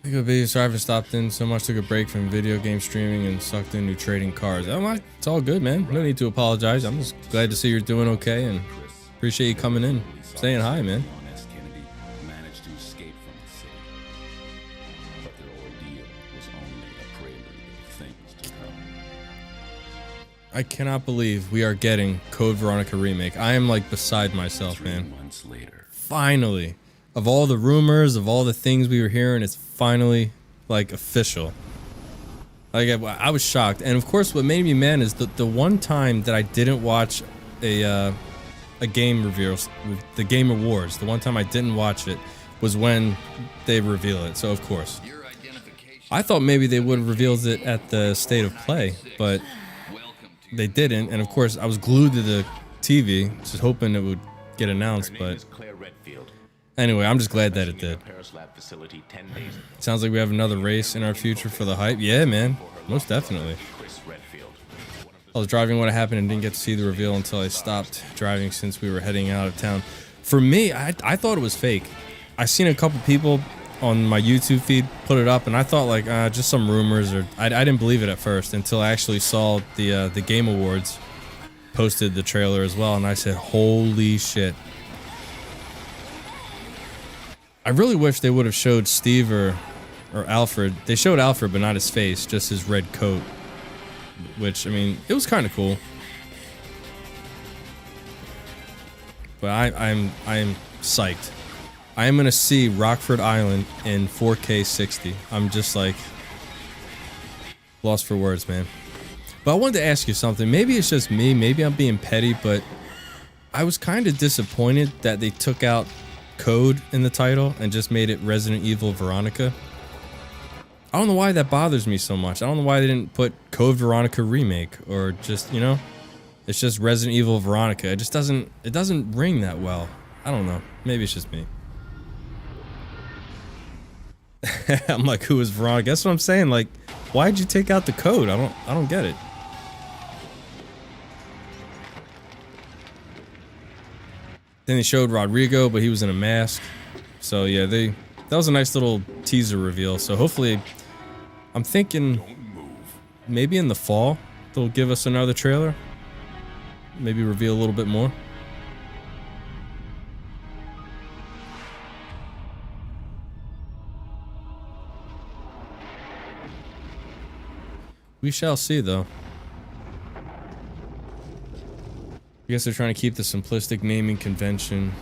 Good be sorry for stopped in so much, took a break from video game streaming and sucked into trading cards. It's all good, man. No need to apologize. I'm just glad to see you're doing okay and appreciate you coming in, saying hi, man. Managed to escape from the city, but their ordeal was only a prelude of things to come. I cannot believe we are getting Code Veronica remake. I am like beside myself, man. 3 months later, Finally, of all the rumors, of all the things we were hearing, it's finally like official. Like I was shocked, and of course, what made me mad is the one time that I didn't watch a game reveal, the Game Awards. The one time I didn't watch it was when they reveal it. So of course, I thought maybe they would have revealed it at the State of Play, but they didn't. And of course, I was glued to the TV, just hoping it would get announced. But anyway, I'm just glad that it did. Sounds like we have another race in our future for the hype. Yeah, man, most definitely. I was driving when it happened and didn't get to see the reveal until I stopped driving since we were heading out of town. For me, I thought it was fake. I seen a couple people on my YouTube feed put it up, and I thought like just some rumors, or I didn't believe it at first until I actually saw the Game Awards posted the trailer as well, and I said, holy shit. I really wish they would have showed Steve or Alfred. They showed Alfred, but not his face, just his red coat. Which, I mean, it was kind of cool. But I'm psyched. I am gonna see Rockfort Island in 4K 60. I'm just like lost for words, man. But I wanted to ask you something. Maybe it's just me. Maybe I'm being petty, but I was kind of disappointed that they took out Code in the title and just made it Resident Evil Veronica. I don't know why that bothers me so much. I don't know why they didn't put Code Veronica Remake, or just, you know, it's just Resident Evil Veronica. It just doesn't ring that well. I don't know. Maybe it's just me. I'm like, who is Veronica? That's what I'm saying. Like, why'd you take out the code? I don't get it. Then they showed Rodrigo, but he was in a mask. So yeah, that was a nice little teaser reveal. So hopefully, I'm thinking maybe in the fall they'll give us another trailer. Maybe reveal a little bit more. We shall see, though. I guess they're trying to keep the simplistic naming convention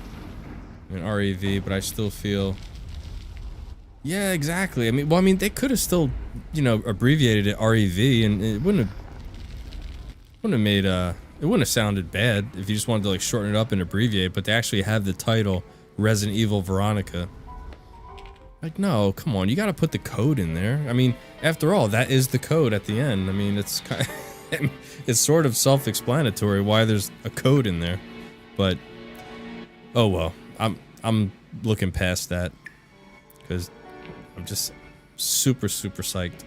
in REV, but I still feel... Yeah, exactly. I mean, they could have still, you know, abbreviated it REV, and it wouldn't have made, it wouldn't have sounded bad if you just wanted to, like, shorten it up and abbreviate, but they actually have the title Resident Evil Veronica. Like, no, come on, you gotta put the code in there. I mean, after all, that is the code at the end. I mean, it's kind of... It's sort of self-explanatory why there's a code in there, but oh well. I'm looking past that because I'm just super psyched.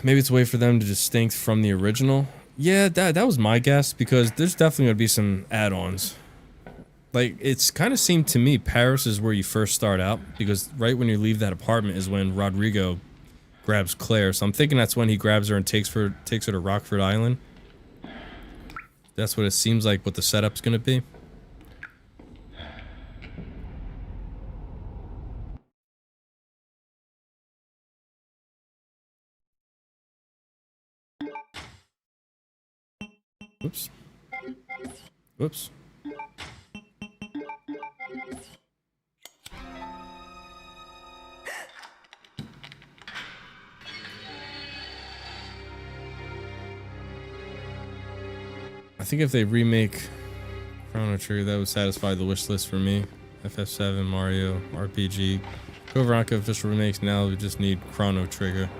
Maybe it's a way for them to distinct from the original. Yeah, that was my guess, because there's definitely gonna be some add-ons. Like, it's kind of seemed to me Paris is where you first start out, because right when you leave that apartment is when Rodrigo grabs Claire, so I'm thinking that's when he grabs her and takes her to Rockfort Island. That's what it seems like what the setup's gonna be. Oops. Whoops. I think if they remake Chrono Trigger, that would satisfy the wish list for me. FF7, Mario, RPG. Code Veronica official remakes now, we just need Chrono Trigger.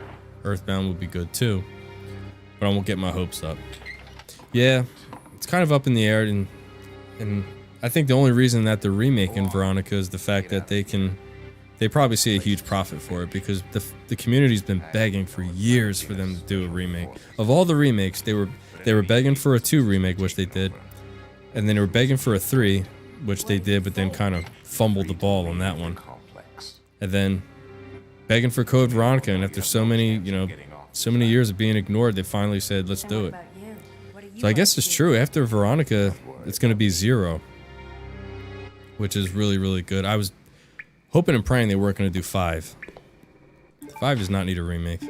Earthbound would be good too, but I won't get my hopes up. Yeah, it's kind of up in the air, and I think the only reason that they're remaking Veronica is the fact that they probably see a huge profit for it, because the community's been begging for years for them to do a remake. Of all the remakes, they were begging for a 2 remake, which they did, and then they were begging for a 3, which they did, but then kind of fumbled the ball on that one. And then begging for Code Veronica, and after so many, you know, so many years of being ignored, they finally said, let's do it. So I guess it's true. After Veronica, it's going to be 0. Which is really, really good. I was hoping and praying they weren't going to do 5. 5 does not need a remake.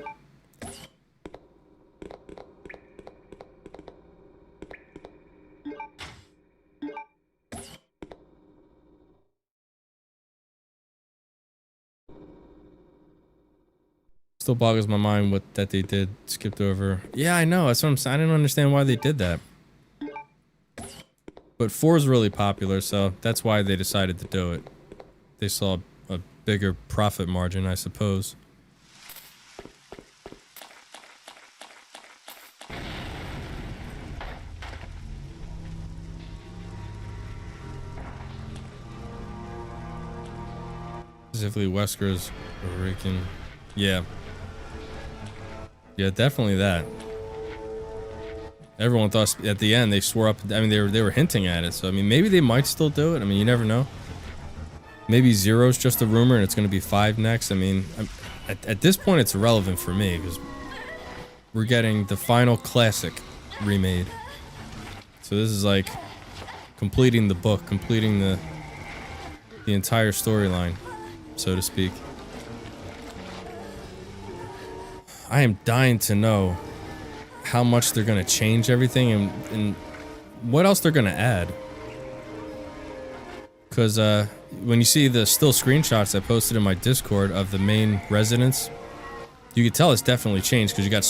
Still boggles my mind what that they did, skipped over. Yeah, I know, that's what I'm saying. I didn't understand why they did that. But 4 is really popular, so that's why they decided to do it. They saw a bigger profit margin, I suppose. Specifically Wesker's Raccoon. Yeah. Yeah, definitely that. Everyone thought at the end they swore up. I mean, they were hinting at it. So I mean, maybe they might still do it. I mean, you never know. Maybe 0's just a rumor, and it's going to be 5 next. I mean, at this point, it's irrelevant for me because we're getting the final classic remade. So this is like completing the book, completing the entire storyline, so to speak. I am dying to know how much they're gonna change everything and what else they're gonna add. Cause when you see the still screenshots I posted in my Discord of the main residence, you can tell it's definitely changed because you got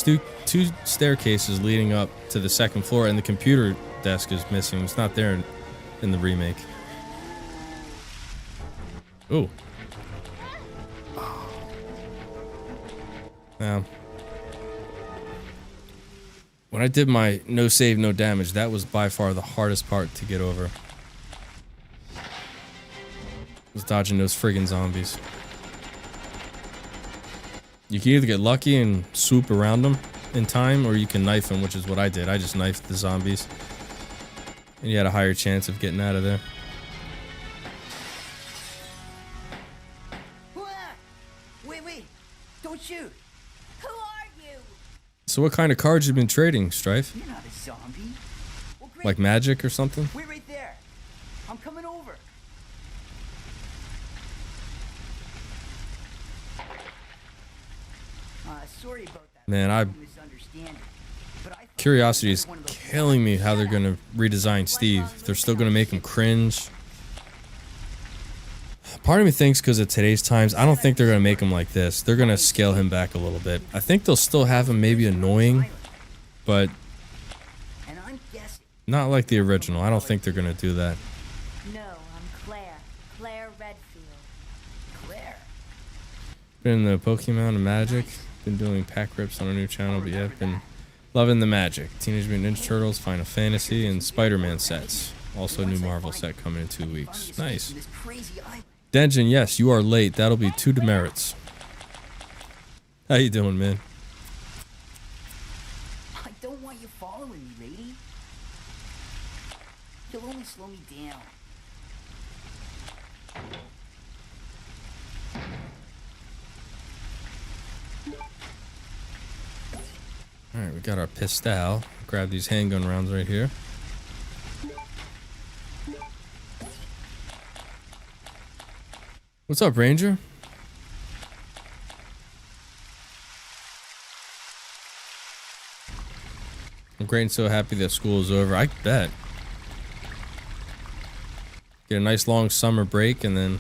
two staircases leading up to the 2nd floor and the computer desk is missing. It's not there in the remake. Ooh. Now, when I did my no save, no damage, that was by far the hardest part to get over. Was dodging those friggin' zombies. You can either get lucky and swoop around them in time, or you can knife them, which is what I did. I just knifed the zombies. And you had a higher chance of getting out of there. Wait, don't shoot. Who are you? So what kind of cards you been trading, Strife? You're not a zombie. Well, great. Like magic or something? Wait right there. I'm coming over. Sorry about that. Man, curiosity is killing me how they're gonna redesign Steve. If they're still gonna make him cringe. Part of me thinks because of today's times, I don't think they're gonna make him like this. They're gonna scale him back a little bit. I think they'll still have him maybe annoying, but not like the original. I don't think they're gonna do that. No, I'm Claire. Claire Redfield. Claire. Been in the Pokemon and Magic. Been doing pack rips on a new channel, but yeah, I've been loving the Magic. Teenage Mutant Ninja Turtles, Final Fantasy, and Spider-Man sets. Also a new Marvel set coming in 2 weeks. Nice. Denjin, yes, you are late. That'll be 2 demerits. How you doing, man? I don't want you following me, lady. You'll only slow me down. Alright, we got our pistol. Grab these handgun rounds right here. What's up, Ranger? I'm great and so happy that school is over. I bet. Get a nice long summer break and then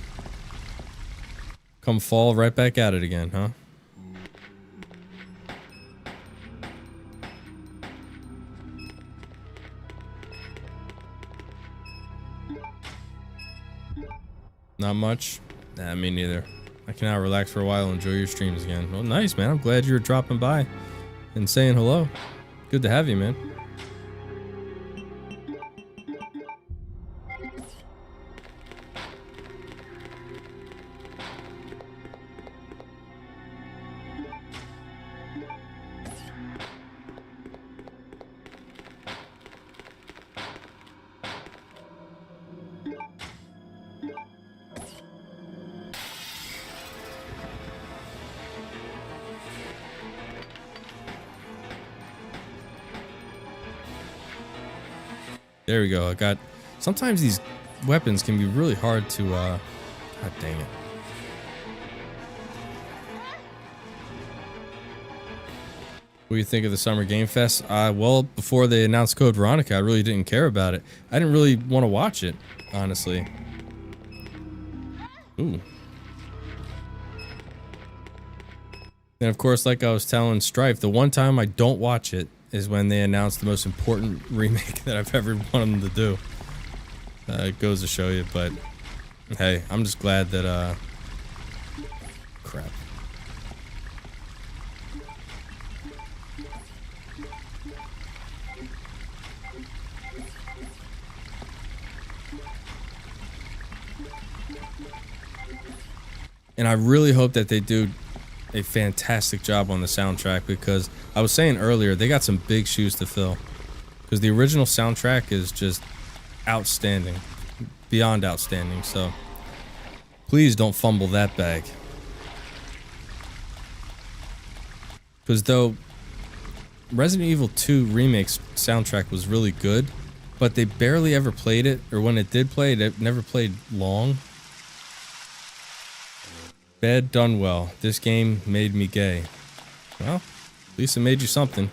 come fall right back at it again, huh? Not much. Nah, me neither. I can now relax for a while and enjoy your streams again. Well, nice, man. I'm glad you were dropping by and saying hello. Good to have you, man. There we go. I got... Sometimes these weapons can be really hard to, God dang it. What do you think of the Summer Game Fest? Well, before they announced Code Veronica, I really didn't care about it. I didn't really want to watch it, honestly. Ooh. And of course, like I was telling Strife, the one time I don't watch it is when they announce the most important remake that I've ever wanted them to do. It goes to show you, but hey, I'm just glad that, crap. And I really hope that they do a fantastic job on the soundtrack, because I was saying earlier, they got some big shoes to fill. Because the original soundtrack is just outstanding. Beyond outstanding, so please don't fumble that bag. Because though Resident Evil 2 Remake's soundtrack was really good, but they barely ever played it, or when it did play it never played long. Bad done well. This game made me gay. Well, at least it made you something.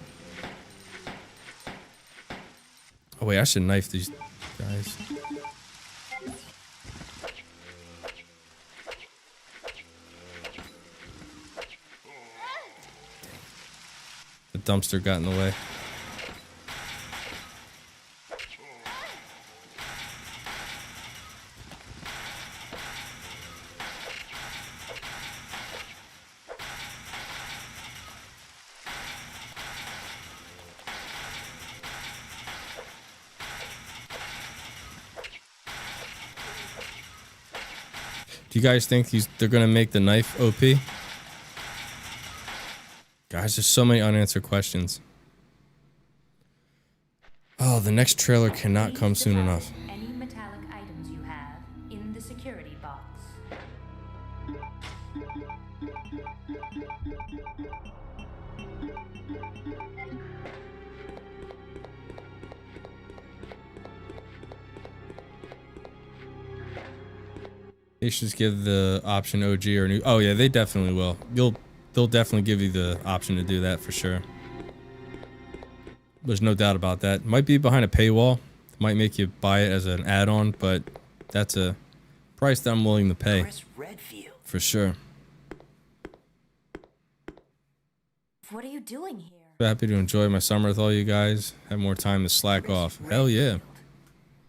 Oh wait, I should knife these guys. The dumpster got in the way. Do you guys think they're gonna make the knife OP? Guys, there's so many unanswered questions. Oh, the next trailer cannot come soon enough. Any metallic items you have in the security box. They should just give the option OG or new. Oh yeah, they definitely will. They'll definitely give you the option to do that for sure. There's no doubt about that. Might be behind a paywall. Might make you buy it as an add-on, but that's a price that I'm willing to pay. Redfield. For sure. What are you doing here? So happy to enjoy my summer with all you guys. Have more time to slack off. Hell yeah.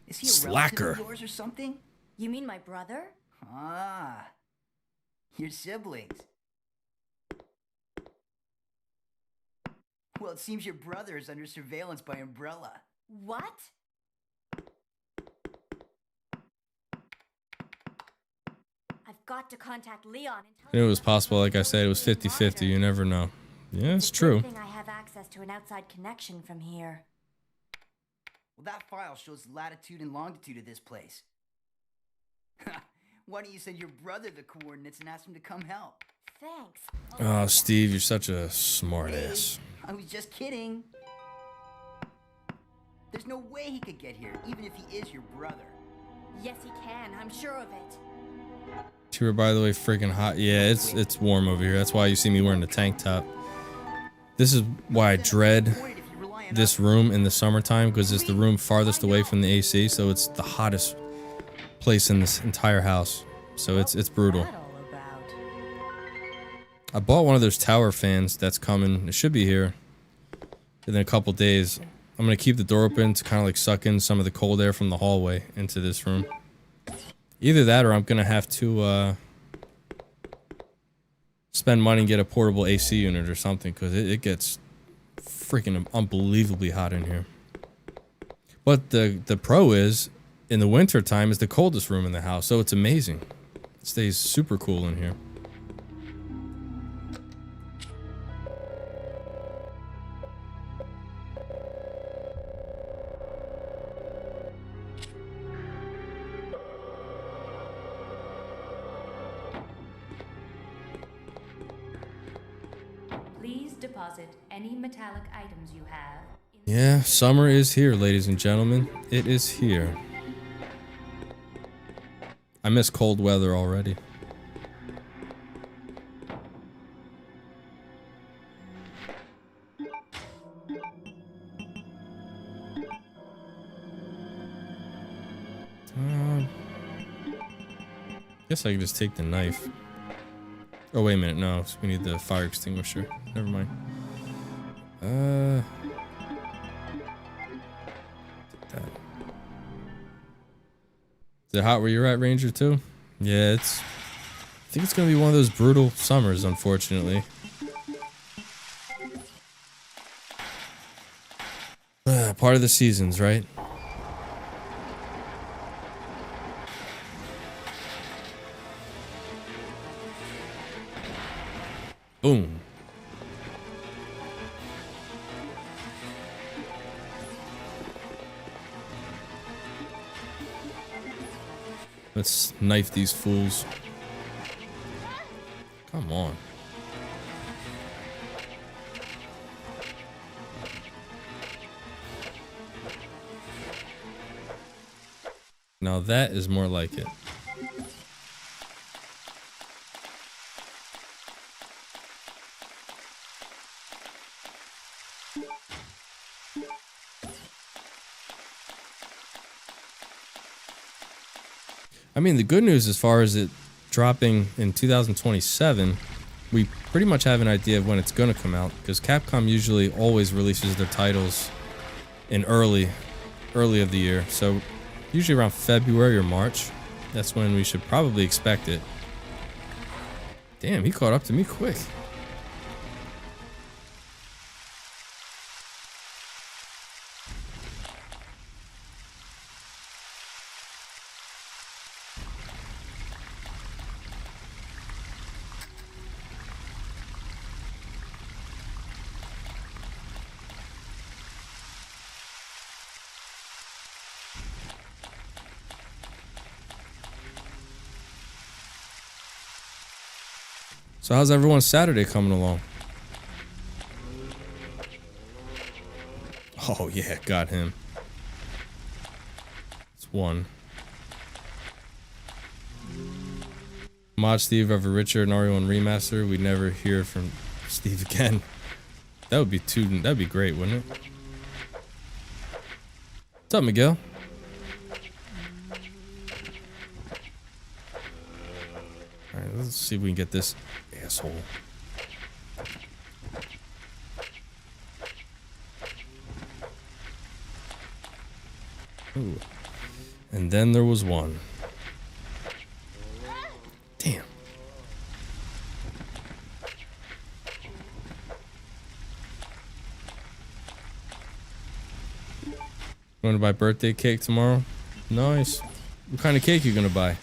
Is he a Slacker. relative of yours or something? You mean my brother? Ah, your siblings. Well, it seems your brother is under surveillance by Umbrella. What? I've got to contact Leon and tell I knew it him was about possible. the Like I said, it was 50-50. You never know. Yeah, it's It's a true. good thing I have access to an outside connection from here. Well, that file shows latitude and longitude of this place. Why don't you send your brother the coordinates and ask him to come help? Thanks. Oh, Steve, you're such a smart ass. I was just kidding. There's no way he could get here, even if he is your brother. Yes, he can. I'm sure of it. You were, by the way, freaking hot. Yeah, it's warm over here. That's why you see me wearing the tank top. This is why I dread this room in the summertime, because it's the room farthest away from the AC, so it's the hottest place in this entire house. So it's brutal. What's that all about? I bought one of those tower fans that's coming. It should be here in a couple days. I'm gonna keep the door open to kind of like suck in some of the cold air from the hallway into this room. Either that, or I'm gonna have to spend money and get a portable AC unit or something, because it gets freaking unbelievably hot in here. But the pro is, in the winter time, is the coldest room in the house, so it's amazing. It stays super cool in here. Please deposit any metallic items you have in Yeah, summer is here, ladies and gentlemen. It is here. I miss cold weather already. Guess I can just take the knife. Oh, wait a minute. No, we need the fire extinguisher. Never mind. Take that. Is it hot where you're at, Ranger, too? Yeah, I think it's gonna be one of those brutal summers, unfortunately. Part of the seasons, right? Boom. Let's knife these fools. Come on. Now that is more like it. I mean, the good news as far as it dropping in 2027, we pretty much have an idea of when it's going to come out, because Capcom usually always releases their titles in early of the year. So usually around February or March, that's when we should probably expect it. Damn, he caught up to me quick. So how's everyone's Saturday coming along? Oh yeah, got him. It's one. Mod Steve of a Richard and RE1 remaster. We'd never hear from Steve again. That would be that'd be great, wouldn't it? What's up, Miguel? Alright, let's see if we can get this asshole. Ooh. And then there was one. Damn. Going to buy birthday cake tomorrow? Nice. What kind of cake you gonna buy?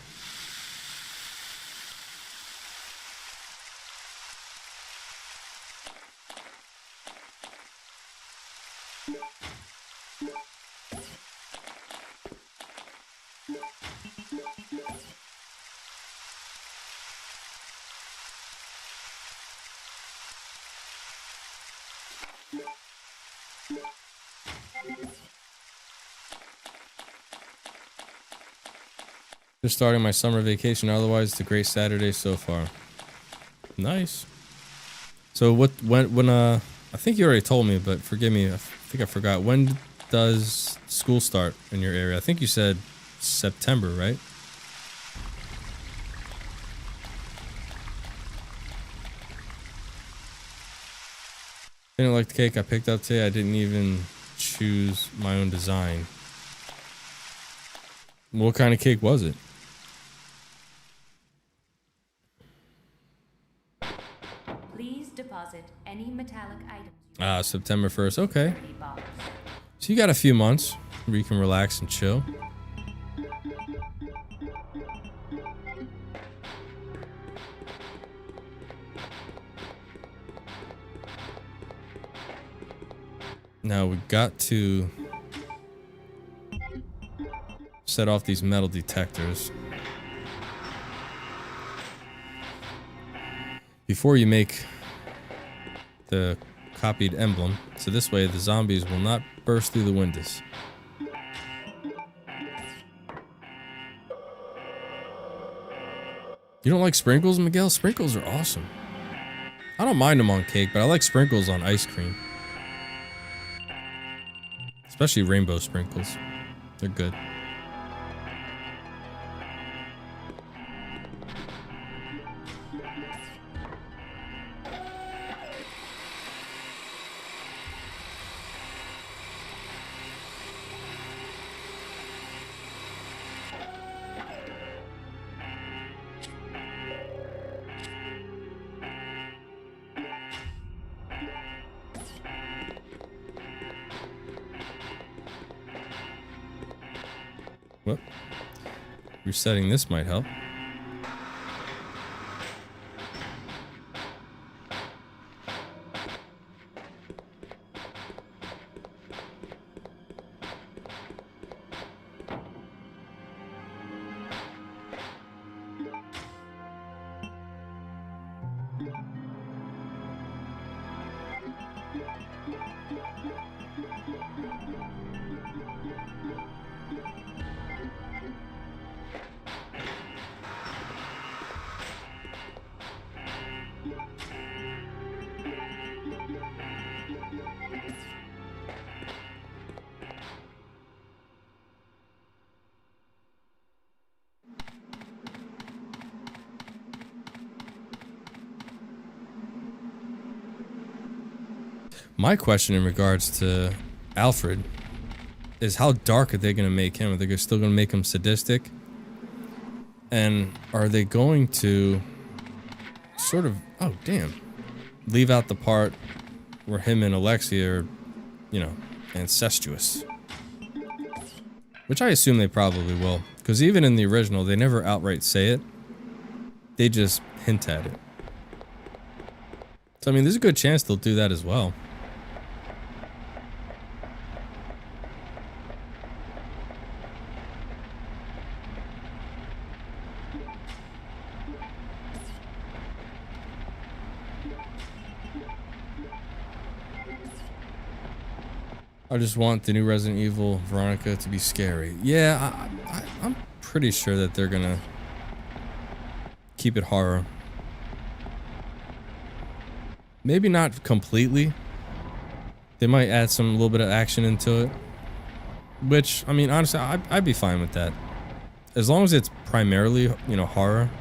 Just starting my summer vacation. Otherwise, it's a great Saturday so far. Nice. So when I think you already told me, but forgive me, I think I forgot. When does school start in your area? I think you said September, right? Didn't like the cake I picked up today. I didn't even choose my own design. What kind of cake was it? Please deposit any metallic items. September 1st. Okay. So you got a few months where you can relax and chill. Now we got to set off these metal detectors before you make the copied emblem, so this way the zombies will not burst through the windows. You don't like sprinkles, Miguel? Sprinkles are awesome. I don't mind them on cake, but I like sprinkles on ice cream. Especially rainbow sprinkles. They're good. Whoop. Resetting this might help. My question in regards to Alfred is how dark are they going to make him? Are they still going to make him sadistic? And are they going to sort of, oh damn, leave out the part where him and Alexia are, you know, incestuous? Which I assume they probably will. Because even in the original, they never outright say it. They just hint at it. So I mean, there's a good chance they'll do that as well. I just want the new Resident Evil Veronica to be scary. Yeah, I'm pretty sure that they're gonna keep it horror. Maybe not completely. They might add some little bit of action into it. Which, I mean, honestly, I'd be fine with that. As long as it's primarily, you know, horror,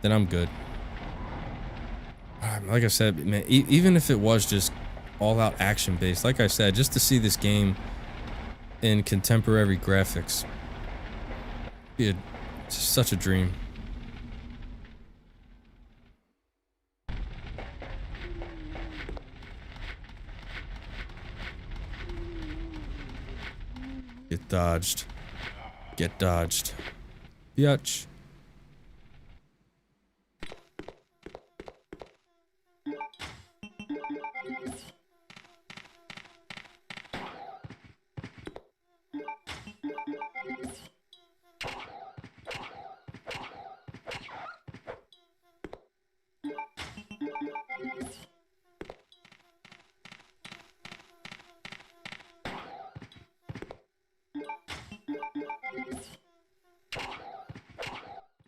then I'm good. Like I said, man, even if it was just all-out action-based, like I said, just to see this game in contemporary graphics, it's such a dream. Get dodged. Get dodged. Biatch.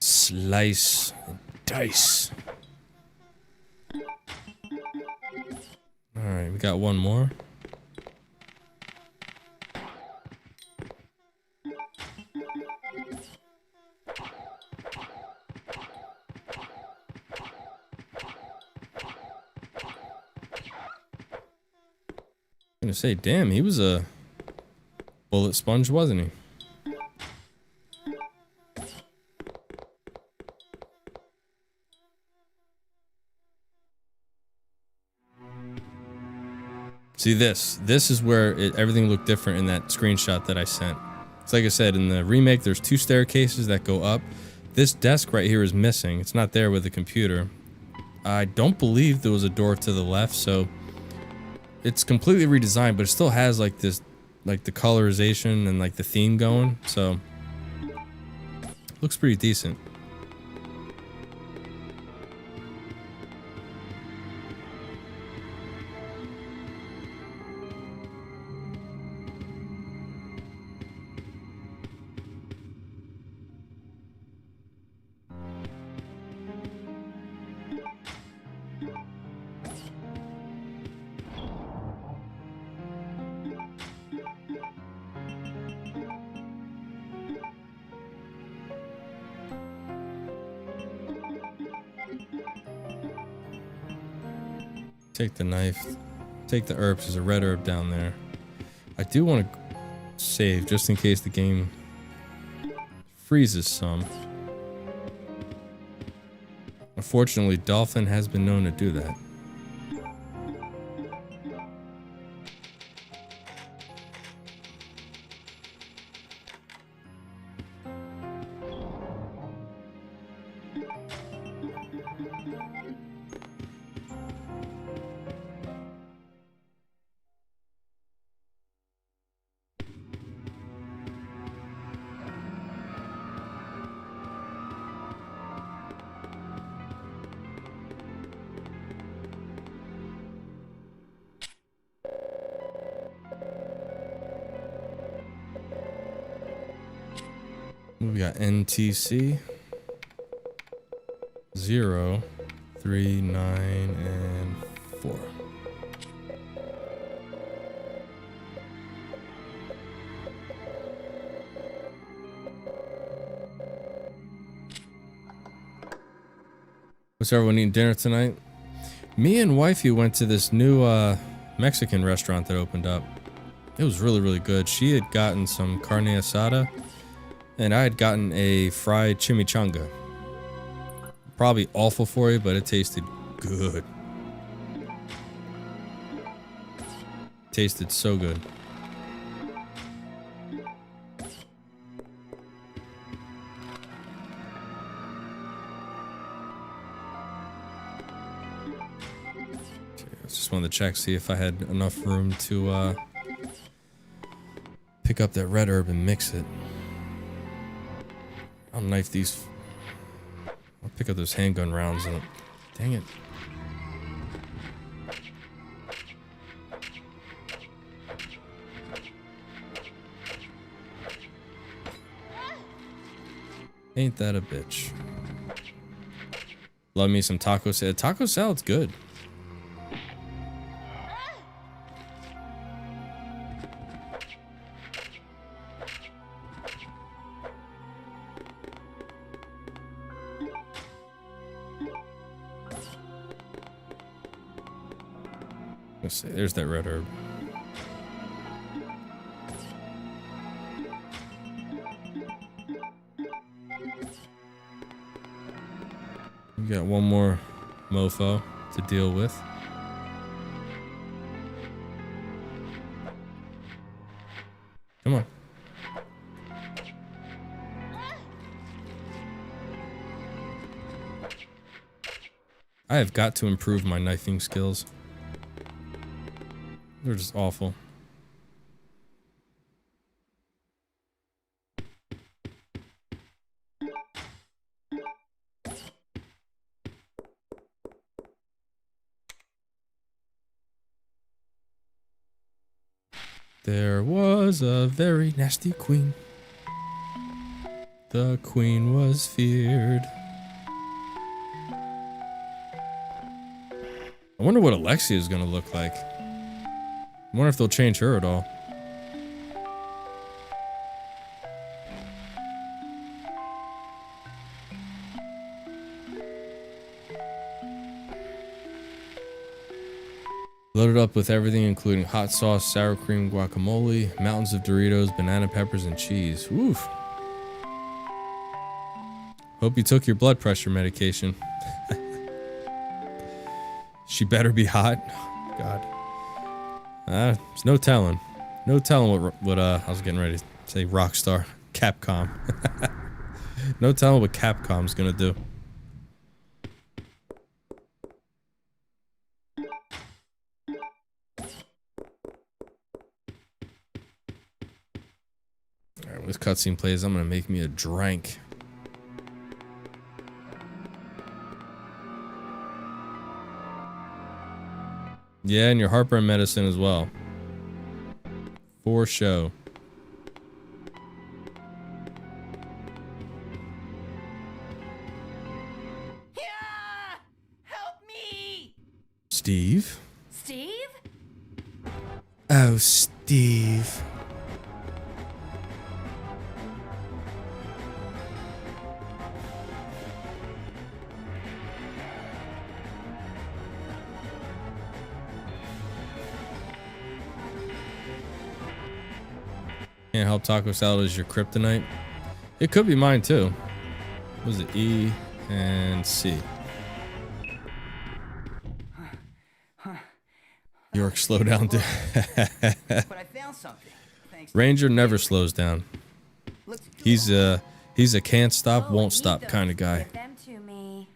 Slice and dice. Alright, we got one more. I'm gonna say, damn, he was a bullet sponge, wasn't he? See this is where everything looked different in that screenshot that I sent. It's like I said, in the remake, there's 2 staircases that go up. This desk right here is missing. It's not there with the computer. I don't believe there was a door to the left, so it's completely redesigned, but it still has like this, like the colorization and like the theme going, so looks pretty decent. Take the knife. Take the herbs. There's a red herb down there. I do want to save just in case the game freezes some. Unfortunately, Dolphin has been known to do that. We got NTC 0, 3, 9, and 4. What's everyone eating dinner tonight? Me and wifey went to this new Mexican restaurant that opened up. It was really, really good. She had gotten some carne asada, and I had gotten a fried chimichanga. Probably awful for you, but it tasted good. Tasted so good. Just wanted to check, see if I had enough room to pick up that red herb and mix it. I'll knife these. I'll pick up those handgun rounds and dang it. Ain't that a bitch? Love me some taco salad. Taco salad's good. Let's see, there's that red herb. We got one more mofo to deal with. Come on. I have got to improve my knifing skills. They're just awful. There was a very nasty queen. The queen was feared. I wonder what Alexia is gonna look like. I wonder if they'll change her at all. Loaded up with everything including hot sauce, sour cream, guacamole, mountains of Doritos, banana peppers, and cheese. Woof. Hope you took your blood pressure medication. She better be hot. God. There's no telling. No telling what I was getting ready to say. Rockstar. Capcom. No telling what Capcom's gonna do. Alright, when this cutscene plays, I'm gonna make me a drink. Yeah, and your heartburn medicine as well. For show. Help me! Steve? Steve? Oh, Steve. Can't help taco salad is your kryptonite. It could be mine too. What was it? E and C. York, slow down, dude. But I found something. Thanks. Ranger never slows down. Let's go. He's a can't stop, Oh, won't I need stop those. kind of guy. Give them to me.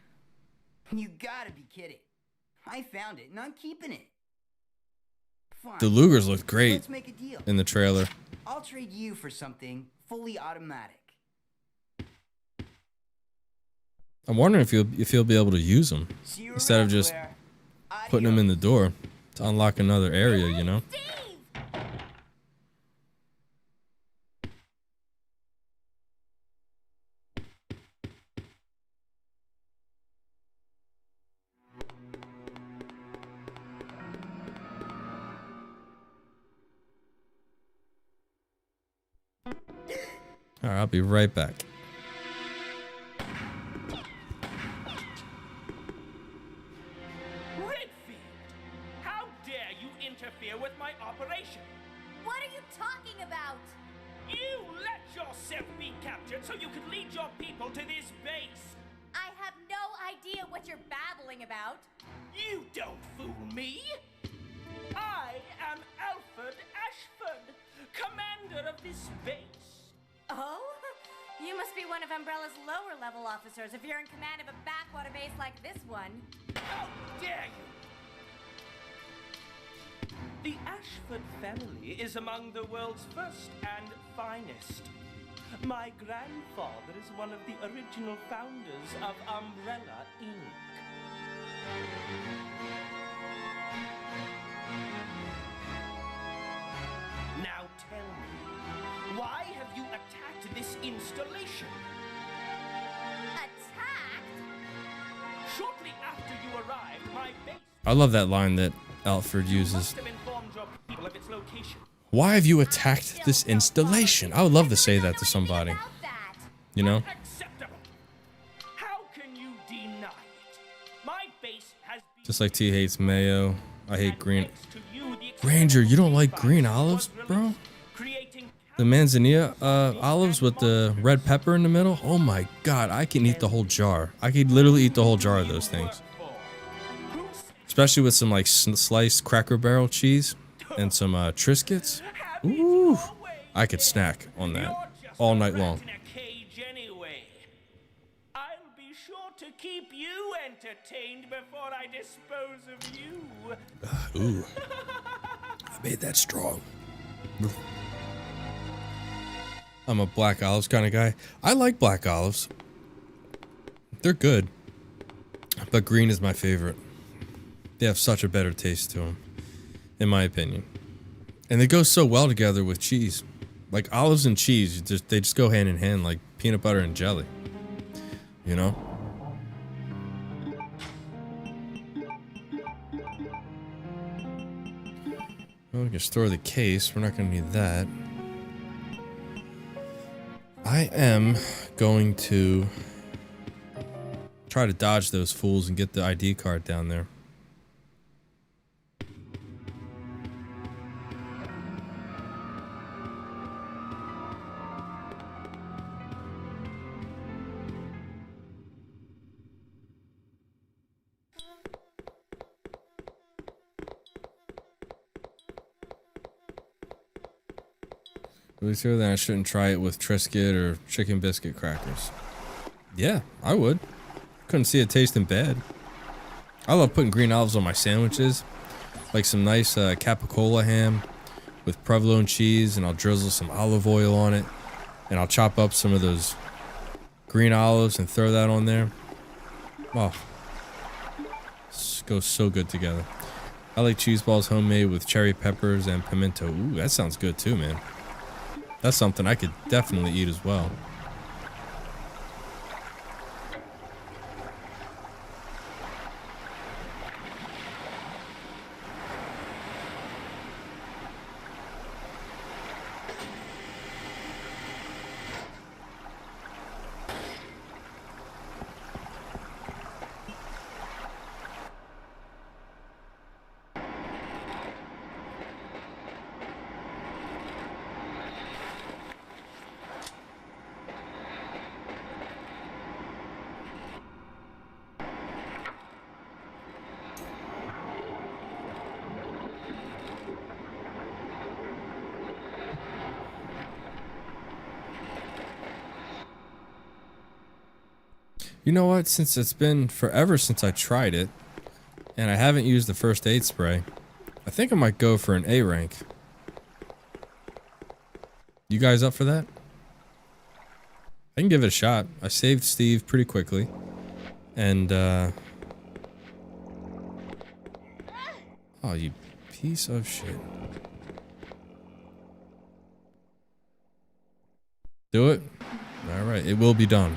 You gotta be kidding. I found it, and I'm keeping it. Fine. The Lugers look great Let's make a deal. in the trailer. I'll trade you for something fully automatic. I'm wondering if you'll be able to use them See you instead of around, just Claire. putting them in the door to unlock another area, you know? Steve! All right, I'll be right back. Redfield! How dare you interfere with my operation? What are you talking about? You let yourself be captured so you could lead your people to this base! I have no idea what you're babbling about. You don't fool me! I am Alfred Ashford, commander of this base. Oh? You must be one of Umbrella's lower level officers if you're in command of a backwater base like this one. How dare you! The Ashford family is among the world's first and finest. My grandfather is one of the original founders of Umbrella, Inc. Now tell me, why have you attacked this installation? Attacked? Shortly after you arrived, my base I love that line that Alfred uses. must have informed your people of its location. Why have you attacked this installation? I would love to say that to somebody, About that. you know? Acceptable. How can you deny it? My base has been Just like T hates mayo. I hate and green. thanks to you, the Ranger, you don't like experimental green device olives, was bro? released, creating The manzanilla olives with the red pepper in the middle. Oh my god, I can eat the whole jar. I could literally eat the whole jar of those things. Especially with some like sliced Cracker Barrel cheese and some Triscuits. Ooh, I could snack on that all night long. In a cage anyway. I'll be sure to keep you entertained before I dispose of you. Ooh, I made that strong. I'm a black olives kind of guy. I like black olives. They're good. But green is my favorite. They have such a better taste to them, in my opinion. And they go so well together with cheese. Like olives and cheese, they just go hand in hand like peanut butter and jelly. You know? Well, we can store the case. We're not going to need that. I am going to try to dodge those fools and get the ID card down there. Really sure that I shouldn't try it with Triscuit or chicken biscuit crackers. Yeah, I would. Couldn't see it tasting bad. I love putting green olives on my sandwiches. Like some nice capicola ham with provolone cheese, and I'll drizzle some olive oil on it. And I'll chop up some of those green olives and throw that on there. Oh, goes so good together. I like cheese balls homemade with cherry peppers and pimento. Ooh, that sounds good too, man. That's something I could definitely eat as well. You know what? Since it's been forever since I tried it, and I haven't used the first aid spray, I think I might go for an A rank. You guys up for that? I can give it a shot. I saved Steve pretty quickly. And, oh, you piece of shit. Do it? Alright, it will be done.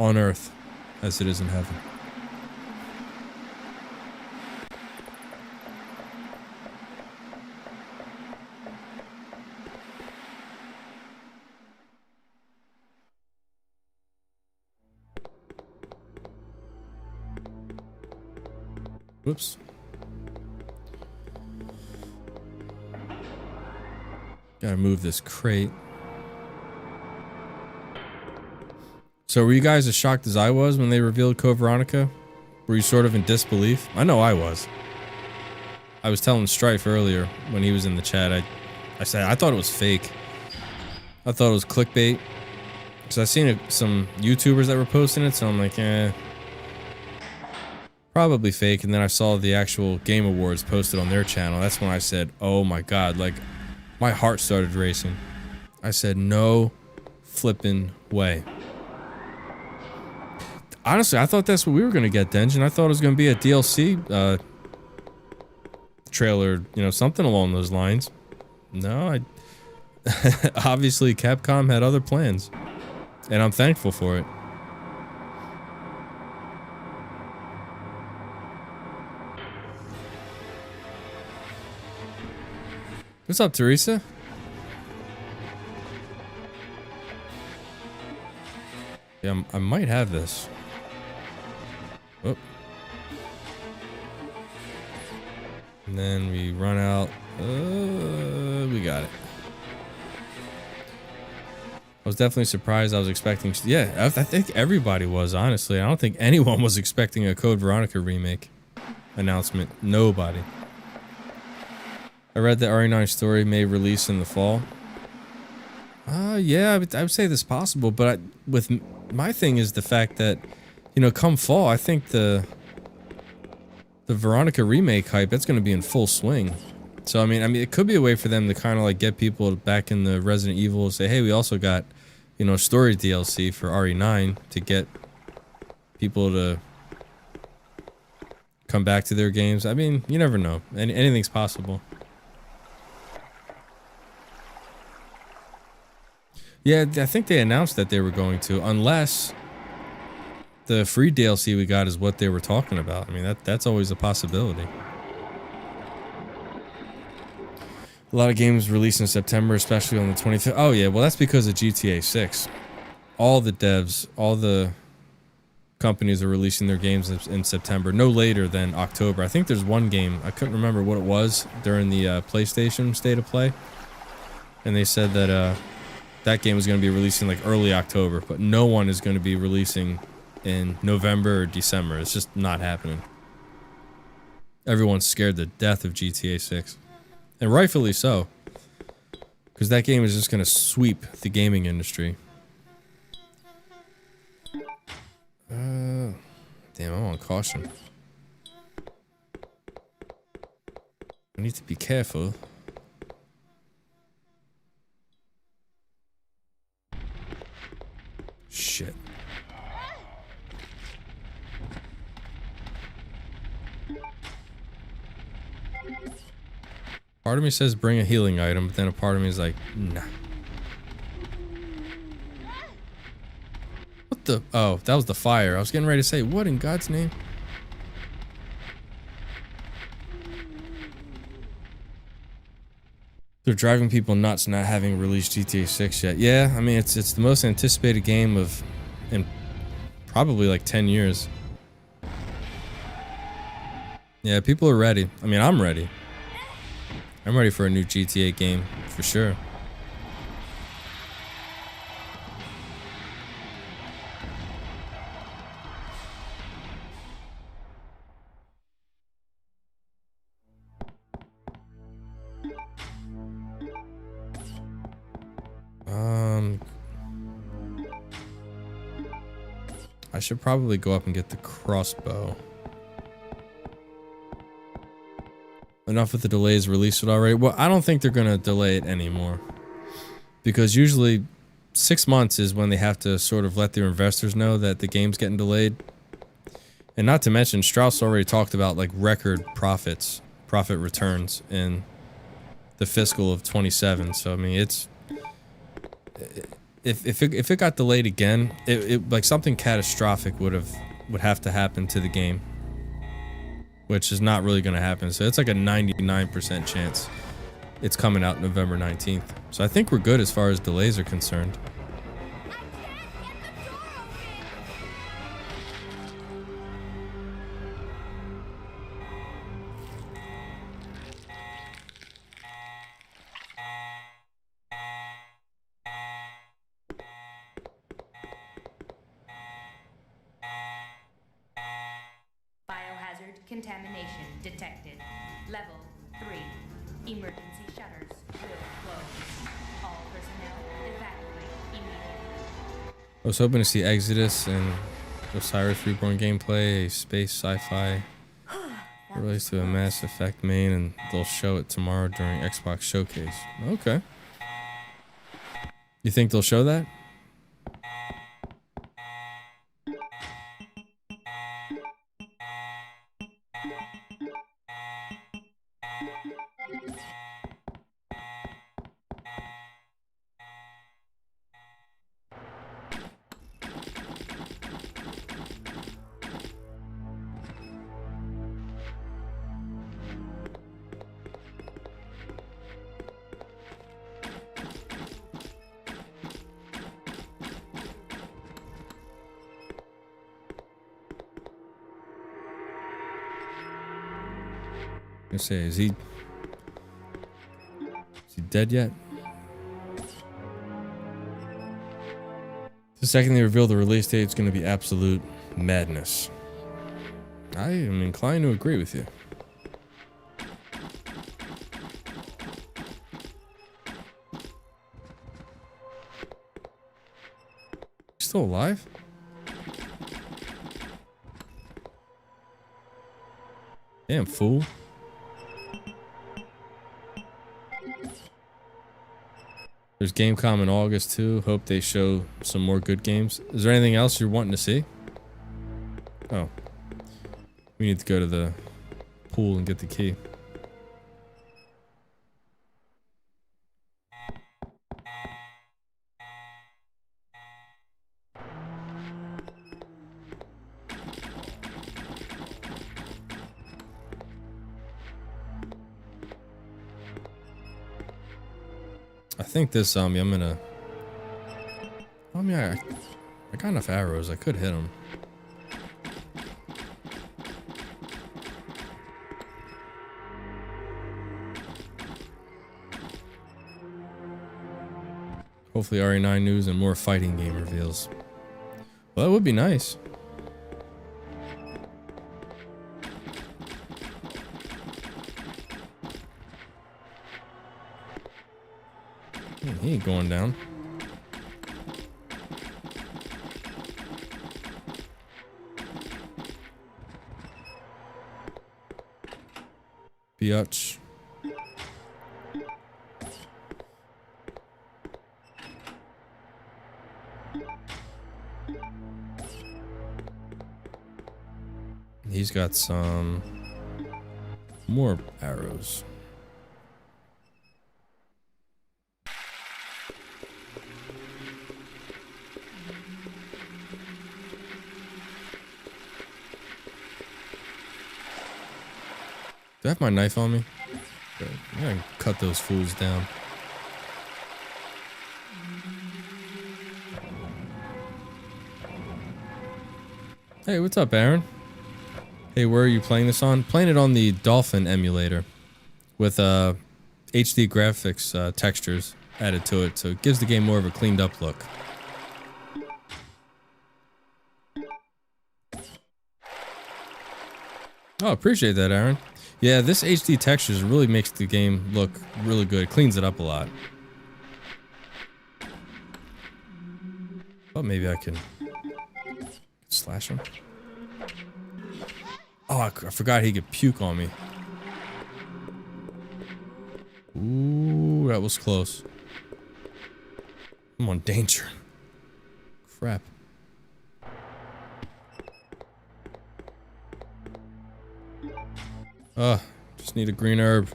On Earth, as it is in heaven. Whoops. Gotta move this crate. So were you guys as shocked as I was when they revealed Code Veronica? Were you sort of in disbelief? I know I was. I was telling Strife earlier when he was in the chat. I said I thought it was fake. I thought it was clickbait. Because I seen some YouTubers that were posting it, so I'm like, eh. Probably fake. And then I saw the actual Game Awards posted on their channel. That's when I said, oh my god, like, my heart started racing. I said, no flipping way. Honestly, I thought that's what we were going to get, Denjin. I thought it was going to be a DLC trailer, you know, something along those lines. No, obviously Capcom had other plans. And I'm thankful for it. What's up, Teresa? Yeah, I might have this. Oh. And then we run out. We got it. I was definitely surprised. I was expecting... Yeah, I think everybody was, honestly. I don't think anyone was expecting a Code Veronica remake announcement. Nobody. I read that RE9 story may release in the fall. Yeah, I would say this possible, but with my thing is the fact that, you know, come fall, I think the Veronica remake hype, that's going to be in full swing. So, I mean, it could be a way for them to kind of like get people back in the Resident Evil and say, hey, we also got, you know, story DLC for RE9 to get people to come back to their games. I mean, you never know. Anything's possible. Yeah, I think they announced that they were going to, unless the free DLC we got is what they were talking about. I mean, that's always a possibility. A lot of games released in September, especially on the 25th. Oh yeah, well that's because of GTA 6. All the devs, all the companies are releasing their games in September, no later than October. I think there's one game, I couldn't remember what it was during the PlayStation State of Play. And they said that that game was going to be releasing like early October, but no one is going to be releasing in November or December. It's just not happening. Everyone's scared to death of GTA 6. And rightfully so. Because that game is just going to sweep the gaming industry. Damn, I'm on caution. I need to be careful. Shit. Part of me says bring a healing item, but then a part of me is like, nah. What the? Oh, that was the fire. I was getting ready to say, what in God's name? They're driving people nuts not having released GTA 6 yet. Yeah, I mean, it's the most anticipated game in probably like 10 years. Yeah, people are ready. I mean, I'm ready. I'm ready for a new GTA game, for sure. should probably go up and get the crossbow. Enough with the delays, released it already. Well, I don't think they're gonna delay it anymore. Because usually 6 months is when they have to sort of let their investors know that the game's getting delayed. And not to mention, S.T.A.R.S already talked about like record profit returns in the fiscal of 27. So I mean, it's if it got delayed again, it like something catastrophic would have to happen to the game, which is not really going to happen. So it's like a 99% chance it's coming out November 19th. So I think we're good as far as delays are concerned. Biohazard contamination detected. Level 3. Emergency shutters will close. All personnel evacuate immediately. I was hoping to see Exodus and Osiris Reborn gameplay, a space sci-fi relates to a Mass Effect main, and they'll show it tomorrow during Xbox Showcase. Okay. You think they'll show that? I say, is he dead yet? The second they reveal the release date, it's going to be absolute madness. I am inclined to agree with you. Still alive? Damn fool. There's Gamecom in August too. Hope they show some more good games. Is there anything else you're wanting to see? Oh. We need to go to the pool and get the key. I think this zombie, I'm gonna... I mean, I got enough arrows. I could hit him. Hopefully RE9 news and more fighting game reveals. Well, that would be nice. He ain't going down. Biatch. He's got some more arrows. Do I have my knife on me? Good. I can cut those fools down. Hey, what's up, Aaron? Hey, where are you playing this on? Playing it on the Dolphin emulator with HD graphics textures added to it, so it gives the game more of a cleaned up look. Oh, appreciate that, Aaron. Yeah, this HD textures really makes the game look really good. It cleans it up a lot. But maybe I can slash him. Oh, I forgot he could puke on me. Ooh, that was close. I'm on danger. Crap. Just need a green herb.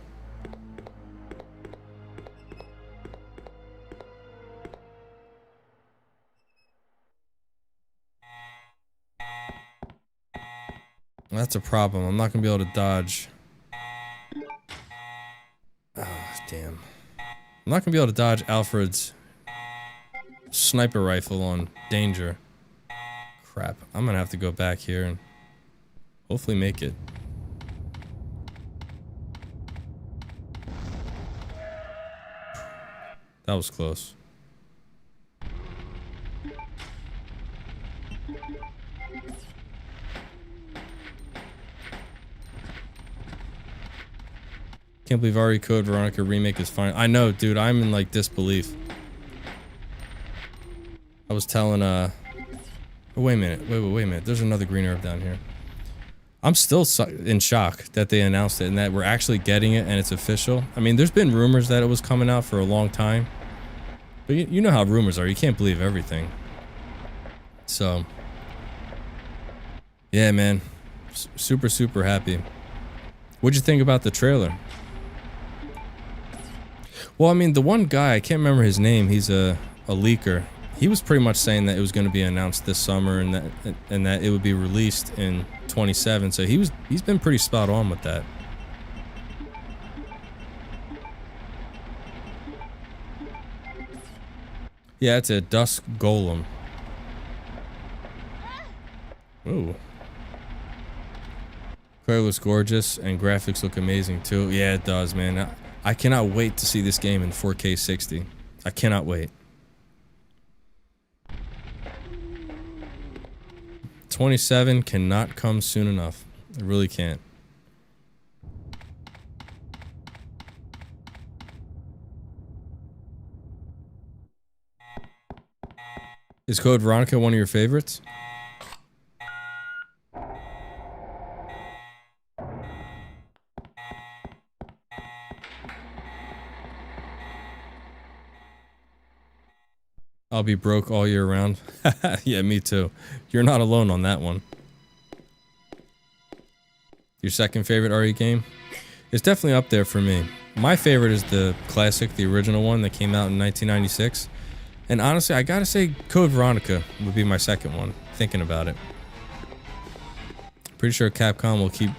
That's a problem. I'm not gonna be able to dodge. Oh, damn. I'm not gonna be able to dodge Alfred's sniper rifle on danger. Crap. I'm gonna have to go back here and hopefully make it. That was close. Can't believe RE Code Veronica remake is fine. I know, dude. I'm in like disbelief. I was telling oh, wait a minute. Wait a minute. There's another green herb down here. I'm still in shock that they announced it and that we're actually getting it and it's official. I mean, there's been rumors that it was coming out for a long time. But you know how rumors are. You can't believe everything. So, yeah, man. Super, super happy. What'd you think about the trailer? Well, I mean, the one guy, I can't remember his name. He's a leaker. He was pretty much saying that it was going to be announced this summer and that it would be released in 27. So he's been pretty spot on with that. Yeah, it's a dusk golem. Ooh. Trailer looks gorgeous and graphics look amazing too. Yeah, it does, man. I cannot wait to see this game in 4K 60. I cannot wait. 27 cannot come soon enough. It really can't. Is Code Veronica one of your favorites? I'll be broke all year round. Yeah, me too. You're not alone on that one. Your second favorite RE game? It's definitely up there for me. My favorite is the classic, the original one that came out in 1996. And honestly, I gotta say Code Veronica would be my second one, thinking about it. Pretty sure Capcom will keep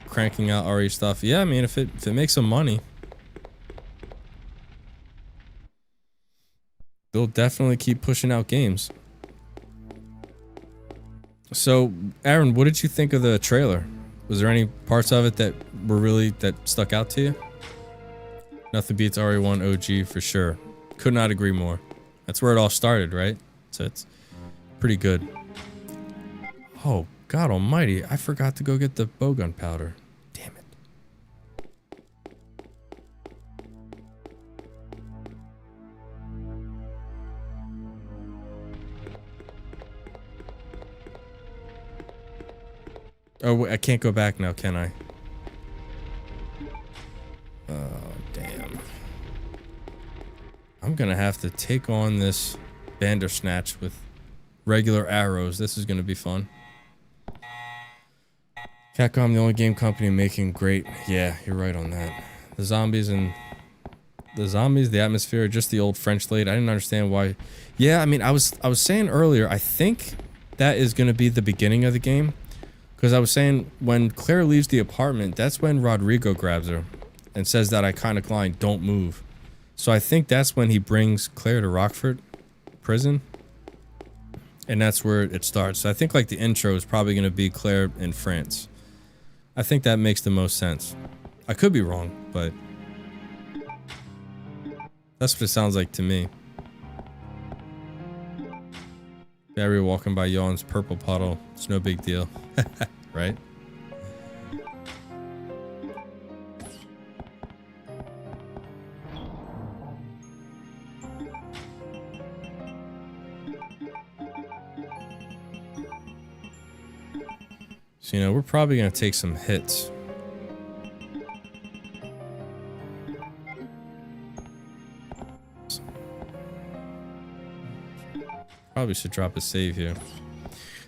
cranking out RE stuff. Yeah, I mean, if it makes some money, they'll definitely keep pushing out games. So, Aaron, what did you think of the trailer? Was there any parts of it that stuck out to you? Nothing beats RE1 OG for sure. Could not agree more. That's where it all started, right? So it's pretty good. Oh, God almighty. I forgot to go get the bowgun powder. Damn it. Oh, I can't go back now, can I? Oh, damn. I'm gonna have to take on this Bandersnatch with regular arrows. This is gonna be fun. Capcom, the only game company making great. Yeah, you're right on that. The zombies, the atmosphere, just the old French lady. I didn't understand why. Yeah, I mean, I was saying earlier, I think that is gonna be the beginning of the game. Because I was saying, when Claire leaves the apartment, that's when Rodrigo grabs her and says that iconic line, "Don't move." So I think that's when he brings Claire to Rockfort prison. And that's where it starts. So I think like the intro is probably going to be Claire in France. I think that makes the most sense. I could be wrong, but that's what it sounds like to me. Barry walking by Yawn's purple puddle. It's no big deal. Right? So, you know, we're probably going to take some hits. Probably should drop a save here.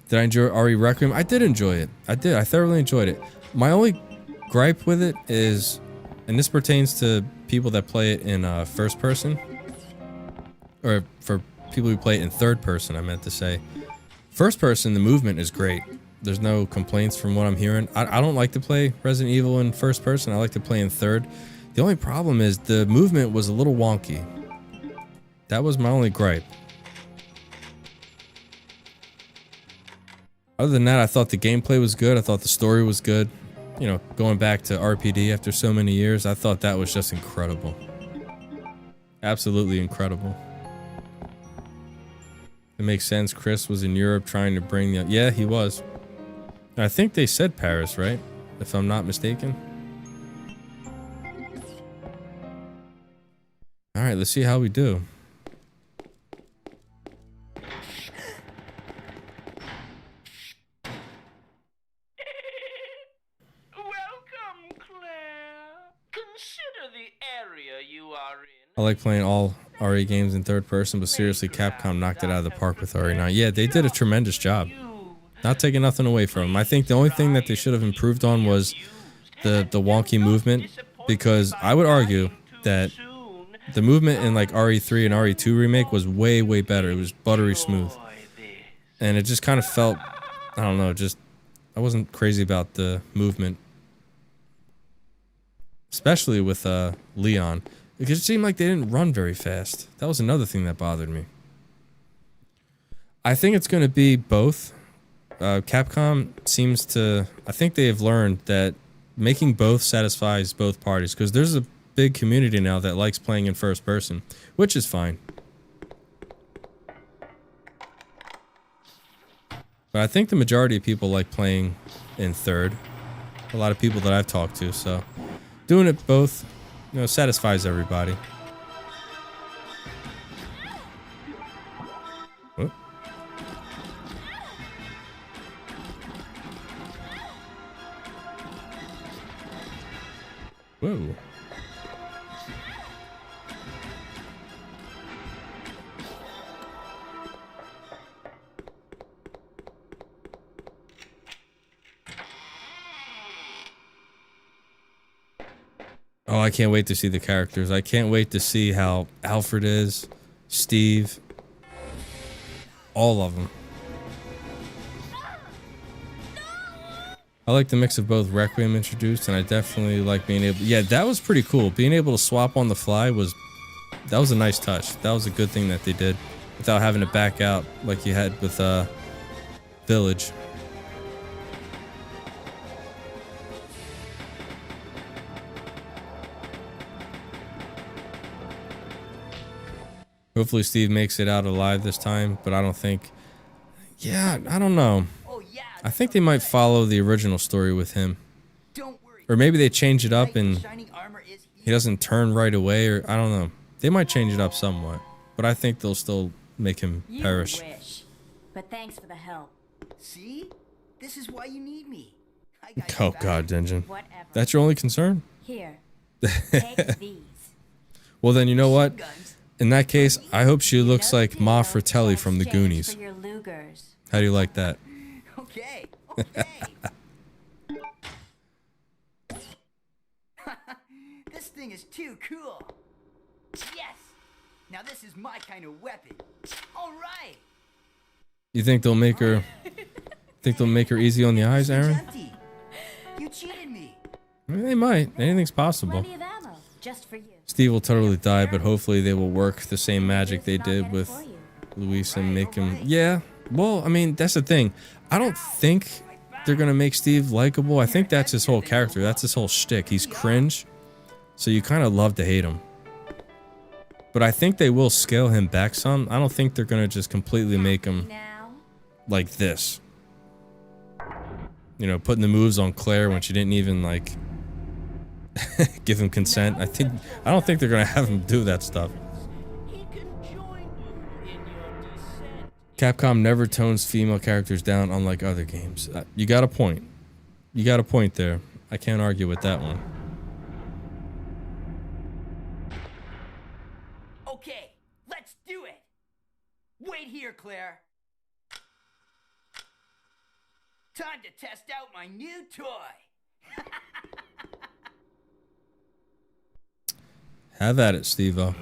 Did I enjoy RE Requiem? I did enjoy it. I did. I thoroughly enjoyed it. My only gripe with it is, and this pertains to people that play it in first person, or for people who play it in third person, I meant to say. First person, the movement is great. There's no complaints from what I'm hearing. I don't like to play Resident Evil in first person. I like to play in third. The only problem is the movement was a little wonky. That was my only gripe. Other than that, I thought the gameplay was good. I thought the story was good. You know, going back to RPD after so many years, I thought that was just incredible. Absolutely incredible. It makes sense. Chris was in Europe trying to bring the... Yeah, he was. I think they said Paris, right? If I'm not mistaken. Alright, let's see how we do. I like playing all RE games in third person, but seriously, Capcom knocked it out of the park with RE9. Yeah, they did a tremendous job. Not taking nothing away from them. I think the only thing that they should have improved on was the wonky movement, because I would argue that the movement in like RE3 and RE2 remake was way, way better. It was buttery smooth. And it just kind of felt, I don't know, just, I wasn't crazy about the movement. Especially with Leon. Because it seemed like they didn't run very fast. That was another thing that bothered me. I think it's going to be both. Capcom seems to... I think they have learned that making both satisfies both parties. Because there's a big community now that likes playing in first person. Which is fine. But I think the majority of people like playing in third. A lot of people that I've talked to, so... Doing it both... You know, satisfies everybody. Whoop. Whoa. Oh, I can't wait to see the characters. I can't wait to see how Alfred is, Steve, all of them. I like the mix of both Requiem introduced, and I definitely like being able... Yeah, that was pretty cool. Being able to swap on the fly was... That was a nice touch. That was a good thing that they did, without having to back out like you had with Village. Hopefully Steve makes it out alive this time, but I don't think... Yeah, I don't know. I think they might follow the original story with him. Or maybe they change it up and he doesn't turn right away, or I don't know. They might change it up somewhat, but I think they'll still make him perish. You wish. But thanks for the help. See? This is why you need me. Oh god, Denjin. Whatever. That's your only concern? Here. Take these. Well then, you know what? In that case, I hope she looks like Ma Fratelli from the Goonies. How do you like that? Okay, okay. This thing is too cool. Yes. Now this is my kind of weapon. All right. You think they'll make her? Think they'll make her easy on the eyes, Aaron? You cheated me. I mean, they might. Anything's possible. Plenty of ammo, just for you. Steve will totally die, but hopefully they will work the same magic they did with Luis and make him... Yeah, well, I mean, that's the thing. I don't think they're going to make Steve likable. I think that's his whole character. That's his whole shtick. He's cringe, so you kind of love to hate him. But I think they will scale him back some. I don't think they're going to just completely make him like this. You know, putting the moves on Claire when she didn't even, like... give him consent. I don't think they're gonna have him do that stuff. Capcom never tones female characters down, unlike other games. You got a point. You got a point there. I can't argue with that one. Okay, let's do it. Wait here, Claire. Time to test out my new toy. Have at it, Steve-O.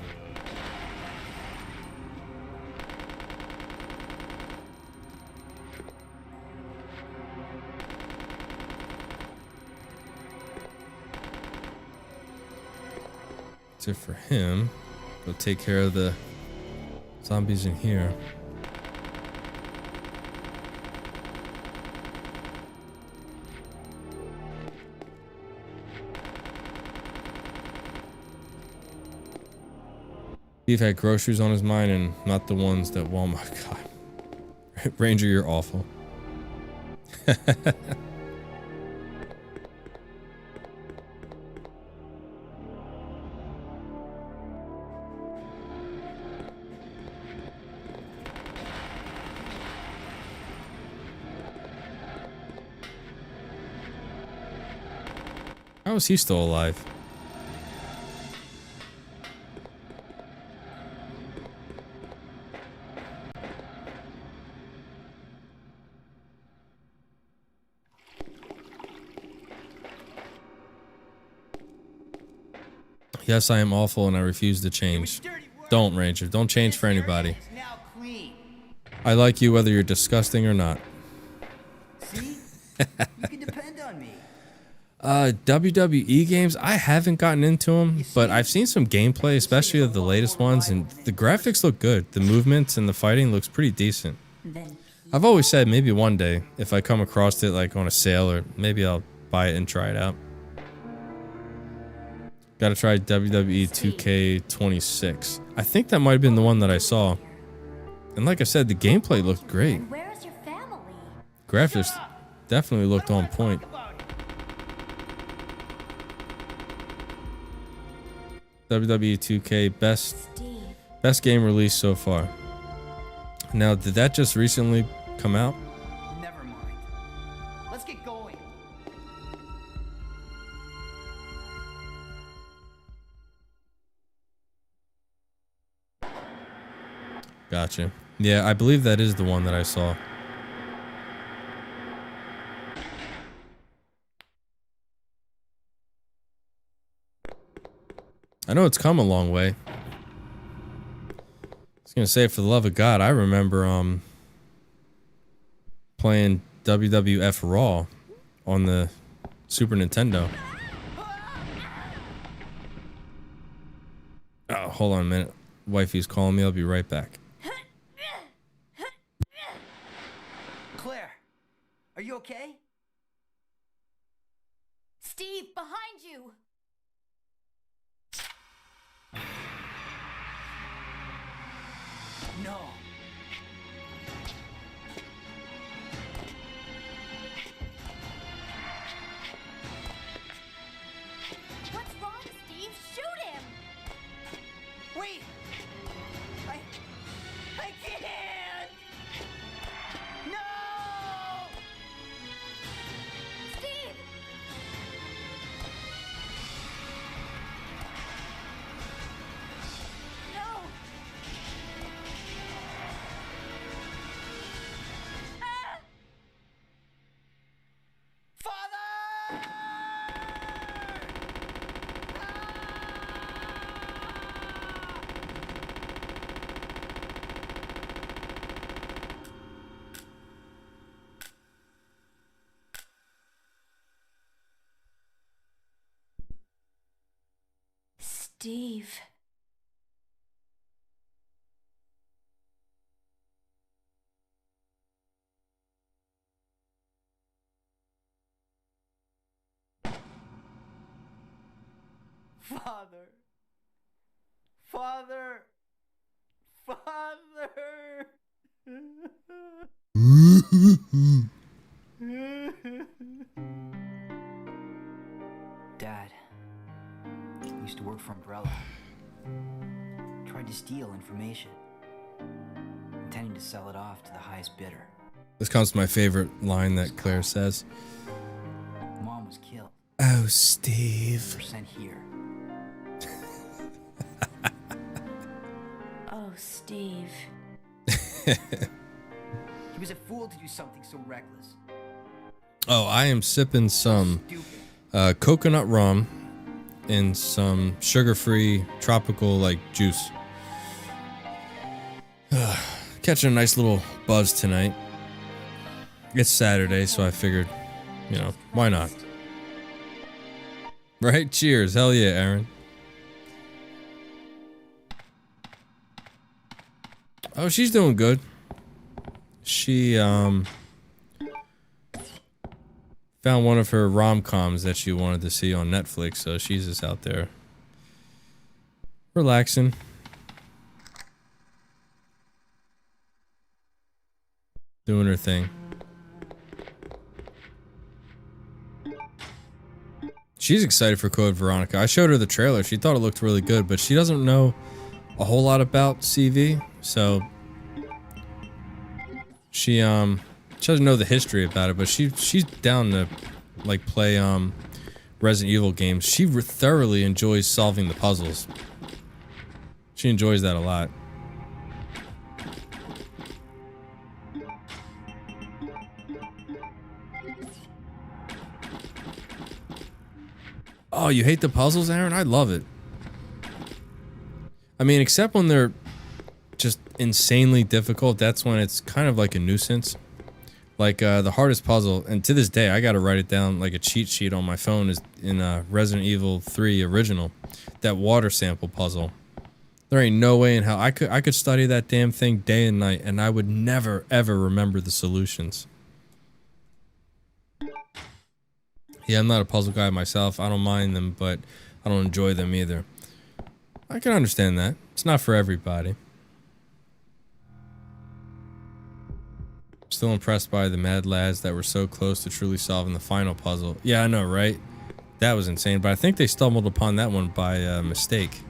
That's it for him. Go take care of the zombies in here. Steve had groceries on his mind and not the ones that Walmart got. Ranger, you're awful. How is he still alive? Yes, I am awful and I refuse to change. Don't, Ranger. Don't change for anybody. Now clean. I like you whether you're disgusting or not. See? You can depend on me. WWE games, I haven't gotten into them, but I've seen some gameplay, especially of the latest ones, and the graphics look good. The movements and the fighting looks pretty decent. I've always said maybe one day, if I come across it like on a sale, or maybe I'll buy it and try it out. Gotta try WWE 2K26. I think that might have been the one that I saw. And like I said, the gameplay looked great. Where's your family? Graphics definitely looked on point. WWE 2K best game release so far. Now, did that just recently come out? Never mind. Let's get going. Gotcha. Yeah, I believe that is the one that I saw. I know it's come a long way. I was gonna say, for the love of God, I remember playing WWF Raw on the Super Nintendo. Oh, hold on a minute. Wifey's calling me. I'll be right back. Claire, are you okay? Steve, behind you! No. What's wrong, Steve? Shoot him! Wait! I can't! No! Steve! No! Ah! Father! Steve. Father! Father! Father! Dad used to work for Umbrella. Tried to steal information, intending to sell it off to the highest bidder. This comes to my favorite line that Claire says. was killed. Oh, Steve. Were sent here. Oh, Steve. He was a fool to do something so reckless. Oh, I am sipping some Stupid. coconut rum and some sugar-free tropical like juice. Catching a nice little buzz tonight. It's Saturday, so I figured, you know, why not? Right? Cheers. Hell yeah, Aaron. Oh, she's doing good. She found one of her rom-coms that she wanted to see on Netflix, so she's just out there relaxing. Doing her thing. She's excited for Code Veronica. I showed her the trailer. She thought it looked really good, but she doesn't know a whole lot about CV, so she doesn't know the history about it, but she's down to like play Resident Evil games. She thoroughly enjoys solving the puzzles. She enjoys that a lot. Oh, you hate the puzzles, Aaron? I love it. I mean, except when they're just insanely difficult. That's when it's kind of like a nuisance. Like the hardest puzzle, and to this day I gotta write it down like a cheat sheet on my phone, is in Resident Evil 3 original, that water sample puzzle. There ain't no way in hell I could study that damn thing day and night, and I would never ever remember the solutions. Yeah, I'm not a puzzle guy myself. I don't mind them, but I don't enjoy them either. I can understand that. It's not for everybody. Still impressed by the mad lads that were so close to truly solving the final puzzle. Yeah, I know, right? That was insane, but I think they stumbled upon that one by mistake.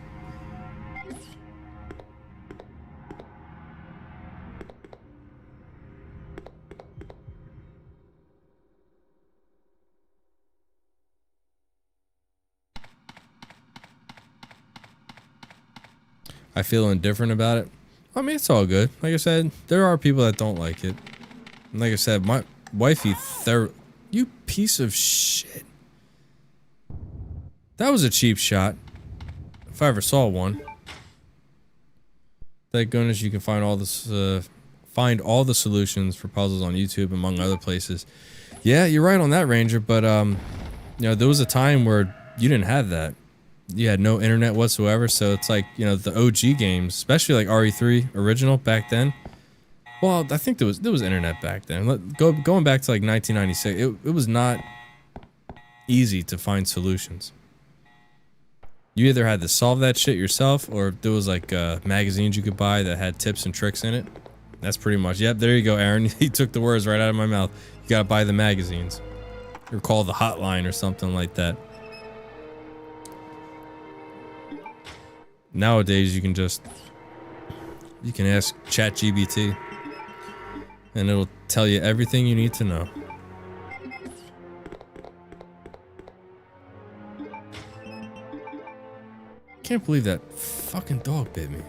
I feel indifferent about it. I mean, it's all good. Like I said, there are people that don't like it. And like I said, my wifey, you piece of shit. That was a cheap shot. If I ever saw one. Thank goodness you can find all this, find all the solutions for puzzles on YouTube, among other places. Yeah, you're right on that, Ranger. But you know, there was a time where you didn't have that. You had no internet whatsoever, so it's like, you know, the OG games, especially like RE3 original back then. Well, I think there was internet back then. Going back to like 1996, it was not easy to find solutions. You either had to solve that shit yourself, or there was like magazines you could buy that had tips and tricks in it. That's pretty much, yep, there you go, Aaron. He took the words right out of my mouth. You gotta buy the magazines. Or call the hotline or something like that. Nowadays, you can ask ChatGPT, and it'll tell you everything you need to know. Can't believe that fucking dog bit me.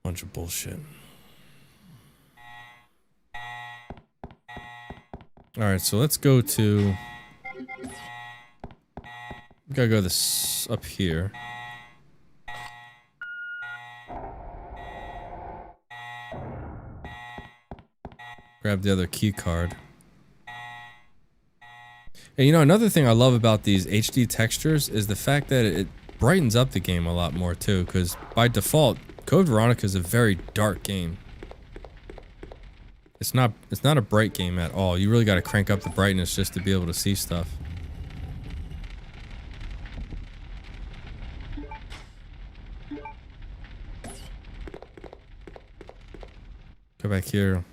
Bunch of bullshit. Alright, so let's go to... We gotta go this up here. Grab the other key card. And you know, another thing I love about these HD textures is the fact that it brightens up the game a lot more too, because by default, Code Veronica is a very dark game. It's not a bright game at all. You really gotta crank up the brightness just to be able to see stuff. Go back here.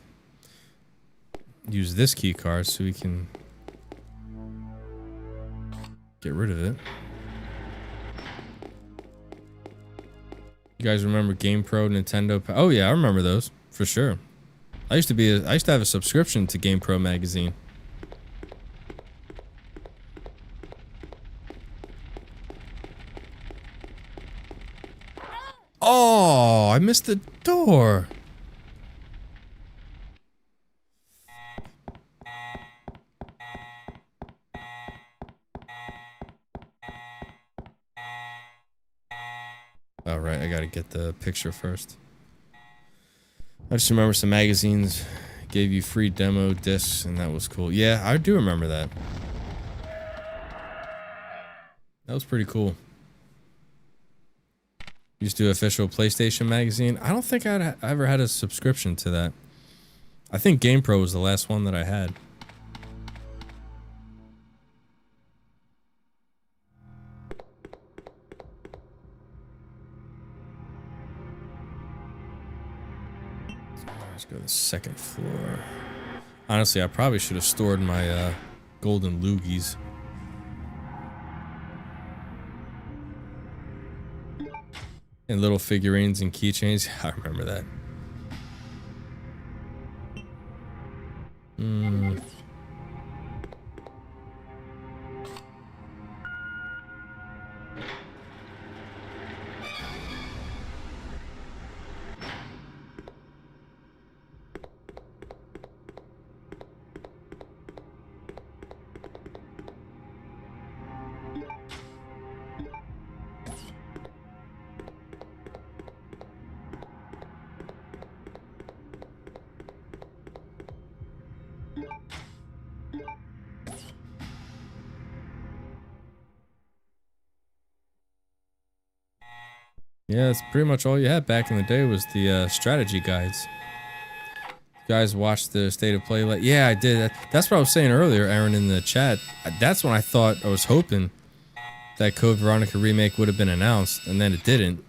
Use this key card so we can get rid of it. You guys remember GamePro, Nintendo? Oh yeah, I remember those for sure. I used to have a subscription to GamePro magazine. Oh, I missed the door. All right, I gotta get the picture first. I just remember some magazines gave you free demo discs, and that was cool. Yeah, I do remember that. That was pretty cool. Used to do official PlayStation magazine. I don't think I ever had a subscription to that. I think GamePro was the last one that I had. Let's go to the second floor. Honestly, I probably should have stored my golden loogies. And little figurines and keychains. I remember that. Yeah, that's pretty much all you had back in the day was the strategy guides. You guys watched the State of Play? Like, yeah, I did. That's what I was saying earlier, Aaron, in the chat. That's when I thought, I was hoping that Code Veronica remake would have been announced, and then it didn't.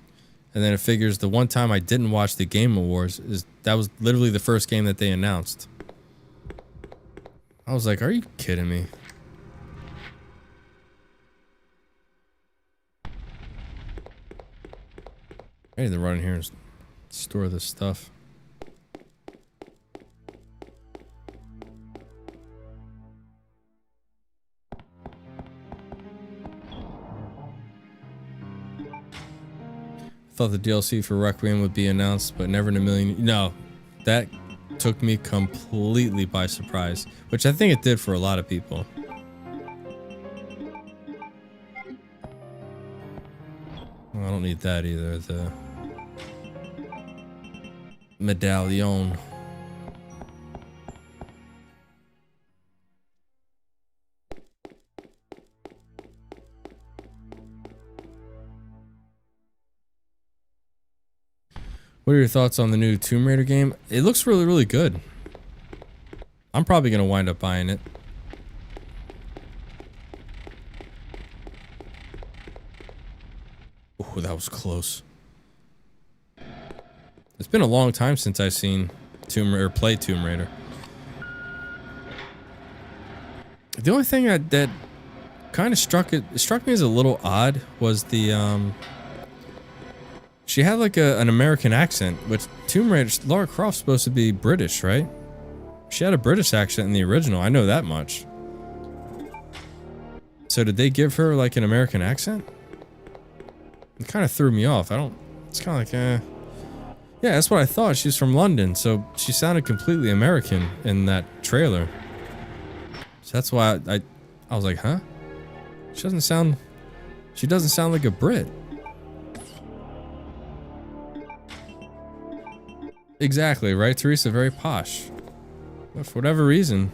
And then it figures the one time I didn't watch the Game Awards, that was literally the first game that they announced. I was like, are you kidding me? I need to run in here and store this stuff. Thought the DLC for Requiem would be announced, but never in a million. No, that took me completely by surprise, which I think it did for a lot of people. Well, I don't need that either. The medallion. What are your thoughts on the new Tomb Raider game? It looks really, really good. I'm probably going to wind up buying it. Oh, that was close. It's been a long time since I've seen Tomb Raider, play Tomb Raider. The only thing that kind of struck me as a little odd was the she had like an American accent, which Tomb Raider, Lara Croft's supposed to be British, right? She had a British accent in the original. I know that much. So did they give her like an American accent? It kind of threw me off. It's kind of like, yeah, that's what I thought. She's from London, so she sounded completely American in that trailer. So that's why I was like, huh? She doesn't sound like a Brit. Exactly, right, Teresa? Very posh. But for whatever reason.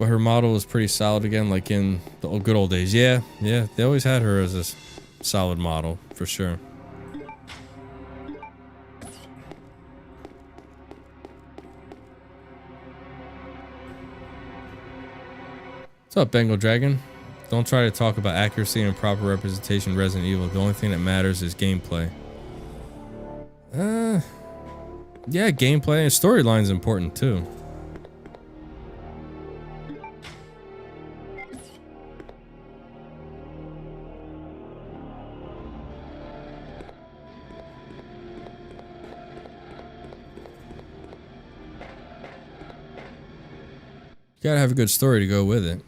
But her model was pretty solid again, like in the good old days. Yeah, they always had her as a solid model, for sure. What's up, Bengal Dragon? Don't try to talk about accuracy and proper representation of Resident Evil. The only thing that matters is gameplay. Yeah, gameplay and storyline is important too. You gotta have a good story to go with it.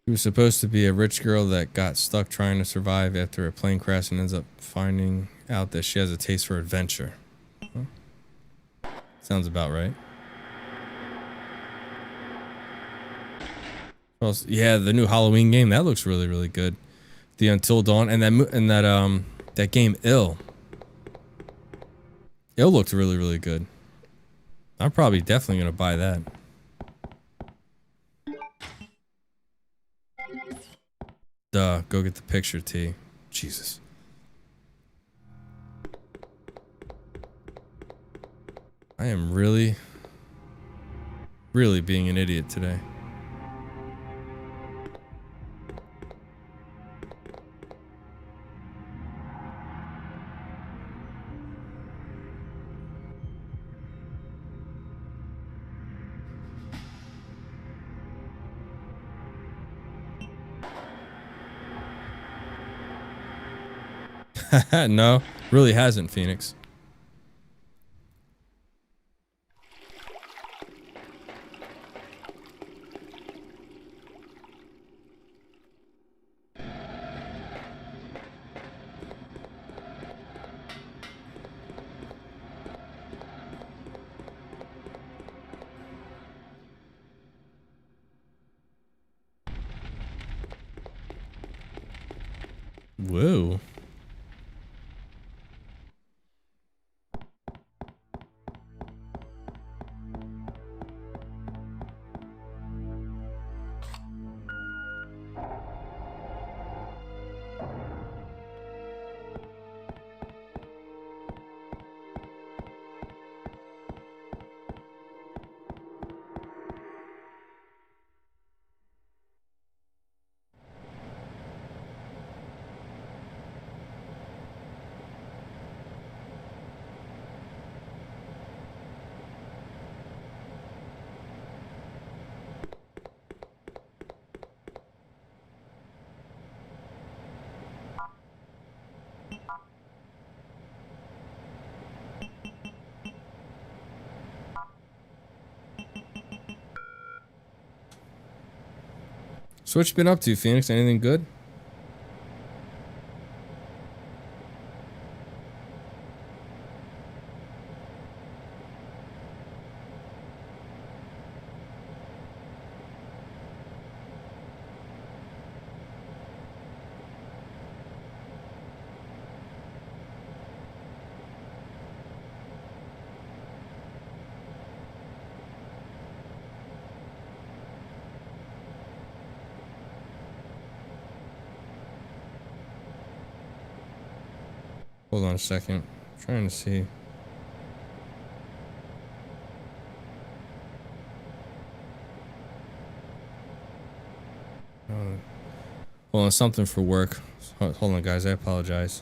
She was supposed to be a rich girl that got stuck trying to survive after a plane crash and ends up finding out that she has a taste for adventure. Huh? Sounds about right. Well, yeah, the new Halloween game, that looks really, really good. The Until Dawn and that game Ill. Ill looked really, really good. I'm probably definitely gonna buy that. Duh, go get the picture, T. Jesus. I am really, really being an idiot today. No, really hasn't, Phoenix. Whoa. So what you been up to, Phoenix? Anything good? Hold on a second. I'm trying to see. Hold on, something for work. Hold on, guys. I apologize.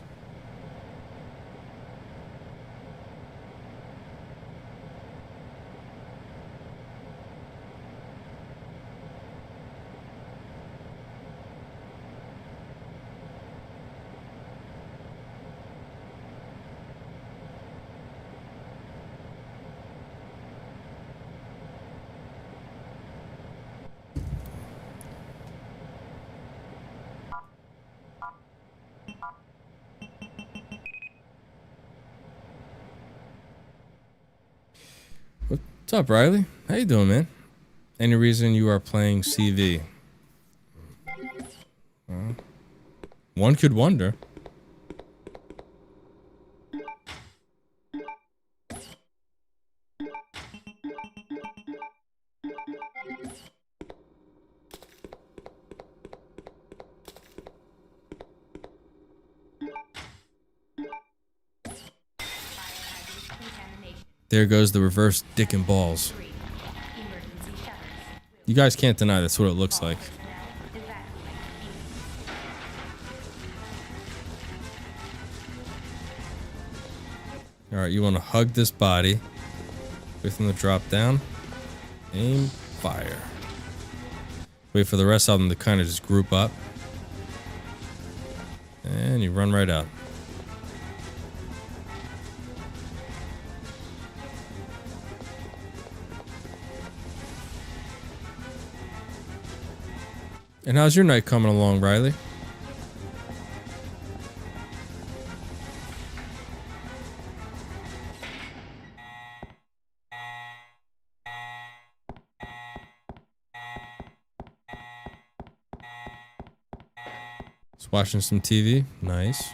What's up, Riley? How you doing, man? Any reason you are playing CV? One could wonder. There goes the reverse dick and balls. You guys can't deny that's what it looks like. Alright, you want to hug this body. Wait for them to drop down. Aim, fire. Wait for the rest of them to kind of just group up. And you run right out. And how's your night coming along, Riley? Just watching some TV. Nice.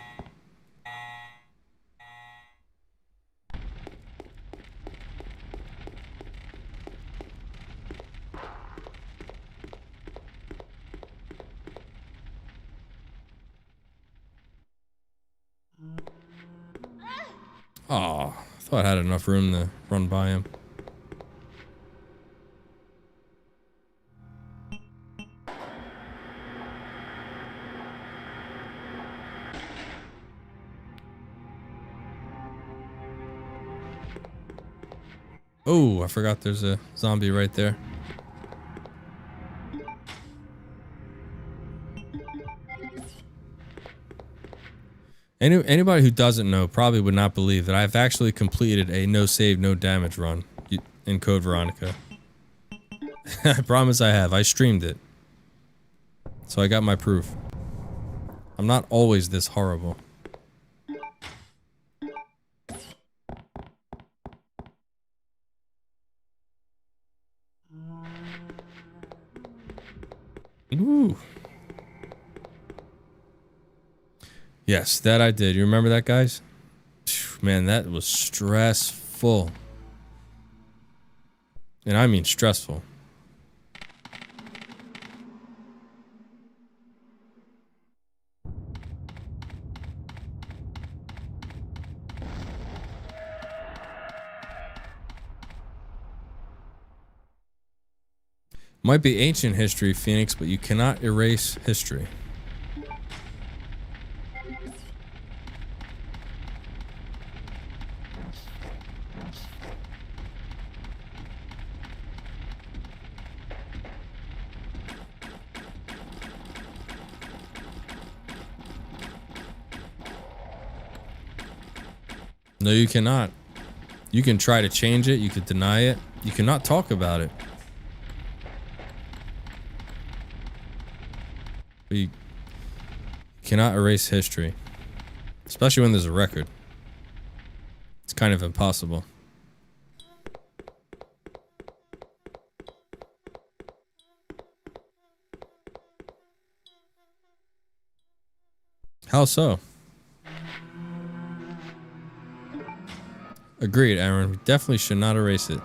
Oh, I thought I had enough room to run by him. Oh, I forgot there's a zombie right there. Anybody who doesn't know probably would not believe that I've actually completed a no save, no damage run in Code Veronica. I promise I have. I streamed it. So I got my proof. I'm not always this horrible. Ooh. Yes, that I did. You remember that, guys? Man, that was stressful. And I mean stressful. Might be ancient history, Phoenix, but you cannot erase history. No, you cannot. You can try to change it. You could deny it. You cannot talk about it. But you cannot erase history. Especially when there's a record. It's kind of impossible. How so? Agreed, Aaron. We definitely should not erase it.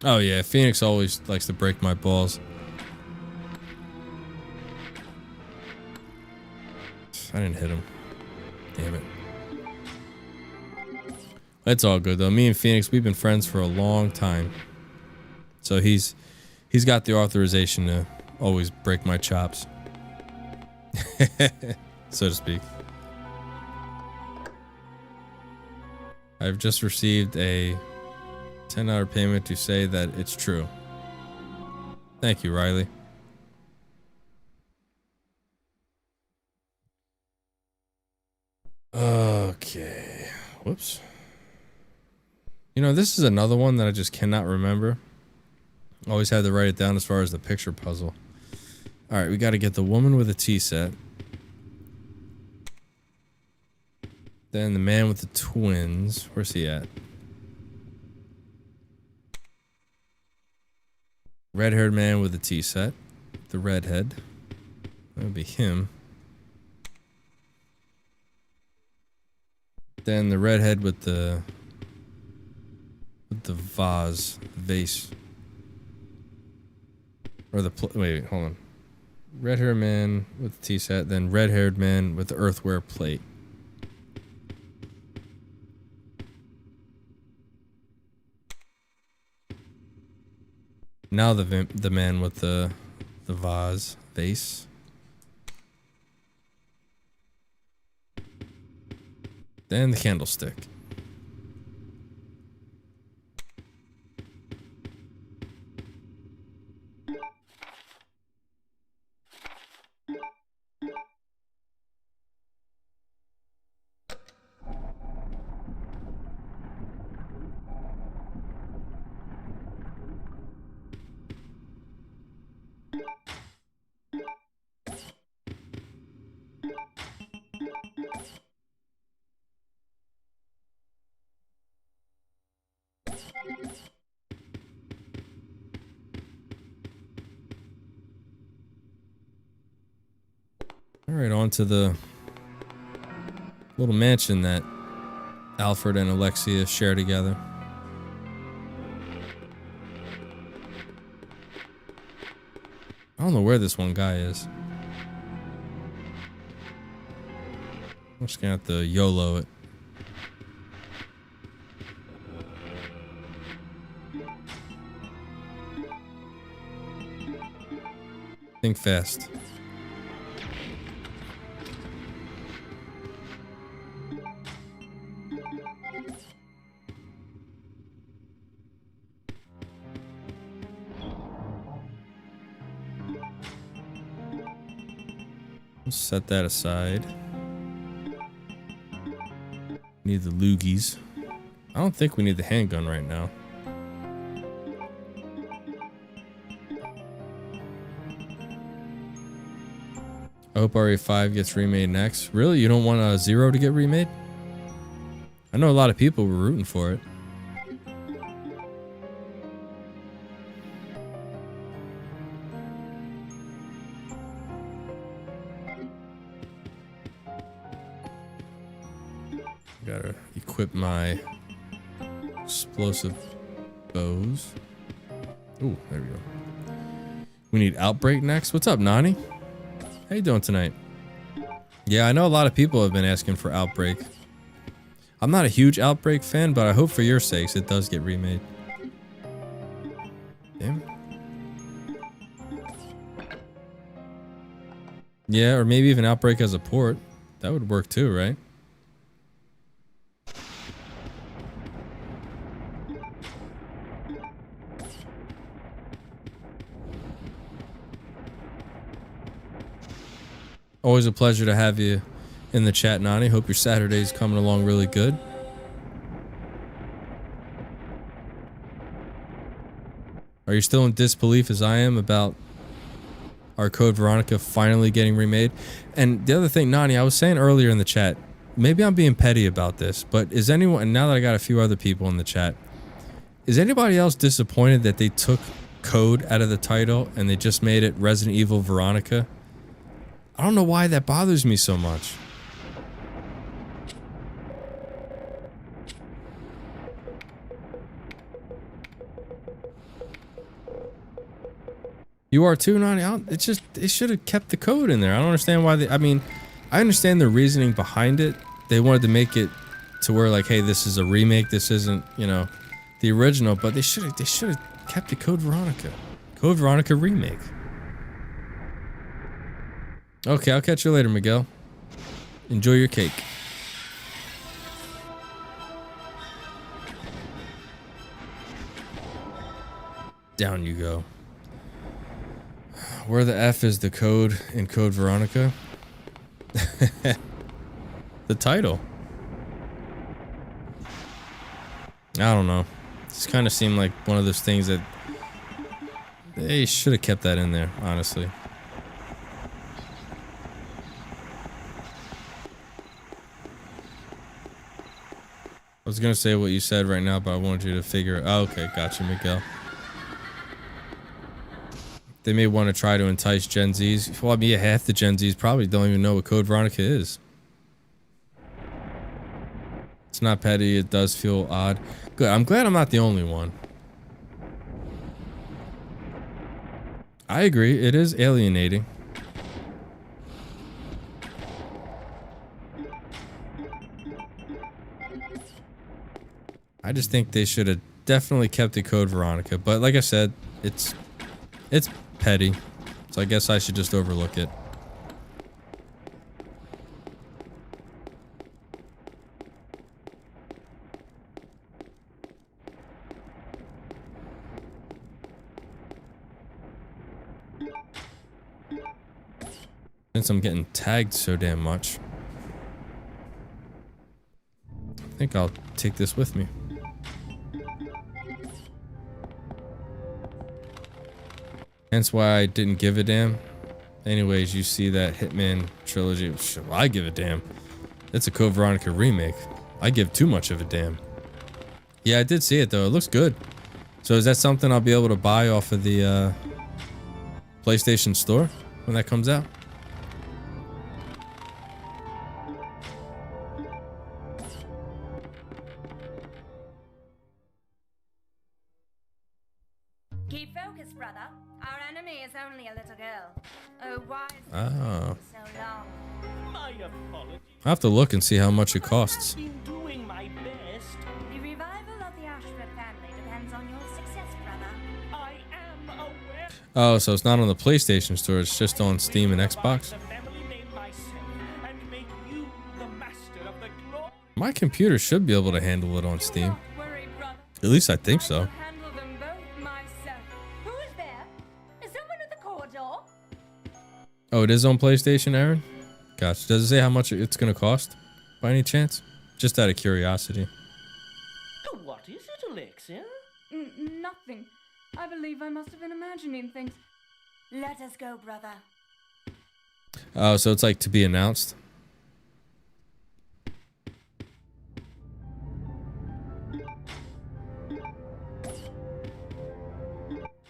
Oh yeah, Phoenix always likes to break my balls. I didn't hit him. Damn it. It's all good though. Me and Phoenix, we've been friends for a long time. So he's got the authorization to always break my chops. So to speak. I've just received a $10 payment to say that it's true. Thank you, Riley. Okay. Whoops. You know, this is another one that I just cannot remember. Always had to write it down as far as the picture puzzle. Alright, we got to get the woman with a tea set. Then the man with the twins. Where's he at? Red-haired man with a tea set. The redhead. That would be him. Then the redhead with the vase. Or the wait, hold on. Red-haired man with the tea set, then red-haired man with the earthenware plate. Now the man with the vase. Then the candlestick. Alright, on to the little mansion that Alfred and Alexia share together. I don't know where this one guy is. I'm just gonna have to YOLO it. Think fast. Let's set that aside. Need the loogies. I don't think we need the handgun right now. I hope RE5 gets remade next. Really? You don't want a 0 to get remade? I know a lot of people were rooting for it. Gotta equip my explosive bows. Ooh, there we go. We need Outbreak next. What's up, Nani? How you doing tonight? Yeah, I know a lot of people have been asking for Outbreak. I'm not a huge Outbreak fan, but I hope for your sakes it does get remade. Damn. Yeah, or maybe even Outbreak as a port. That would work too, right? Always a pleasure to have you in the chat, Nani. Hope your Saturday's coming along really good. Are you still in disbelief as I am about our Code Veronica finally getting remade? And the other thing, Nani, I was saying earlier in the chat, maybe I'm being petty about this, but is anyone, and now that I got a few other people in the chat, is anybody else disappointed that they took Code out of the title and they just made it Resident Evil Veronica? I don't know why that bothers me so much. You are too, Nani? It's just, they should have kept the Code in there. I don't understand why they, I mean, I understand the reasoning behind it. They wanted to make it to where like, hey, this is a remake. This isn't, you know, the original, but they should have kept the Code Veronica. Code Veronica remake. Okay, I'll catch you later, Miguel. Enjoy your cake. Down you go. Where the F is the code in Code Veronica? The title. I don't know. This kind of seemed like one of those things that they should have kept that in there, honestly. I was gonna say what you said right now, but I wanted you to figure it. Oh, okay, gotcha, Miguel. They may want to try to entice Gen Zs. Well, I mean, yeah, half the Gen Zs probably don't even know what Code Veronica is. It's not petty. It does feel odd. Good. I'm glad I'm not the only one. I agree. It is alienating. I just think they should have definitely kept the Code Veronica. But like I said, it's petty. So I guess I should just overlook it. Since I'm getting tagged so damn much, I think I'll take this with me. Hence why I didn't give a damn. Anyways, you see that Hitman trilogy. Well, I give a damn. It's a Code Veronica remake. I give too much of a damn. Yeah, I did see it though. It looks good. So is that something I'll be able to buy off of the PlayStation Store when that comes out? Keep focused, brother. Our enemy is only a little girl. Oh, why is it Oh. so long? My apologies. I'll have to look and see how much it costs. I've been doing my best. The revival of the Ashford family depends on your success, brother. I am aware. Oh, so it's not on the PlayStation Store. It's just on Steam and Xbox. The family name myself and make you the master of the glory. My computer should be able to handle it on Steam. Don't worry, brother. At least I think I so. will handle them both myself. Who is there? Is someone at the corridor? Oh, it is on PlayStation, Aaron? Gotcha. Does it say how much it's going to cost? By any chance? Just out of curiosity. What is it, Alexia? Nothing. I believe I must have been imagining things. Let us go, brother. Oh, so it's like to be announced?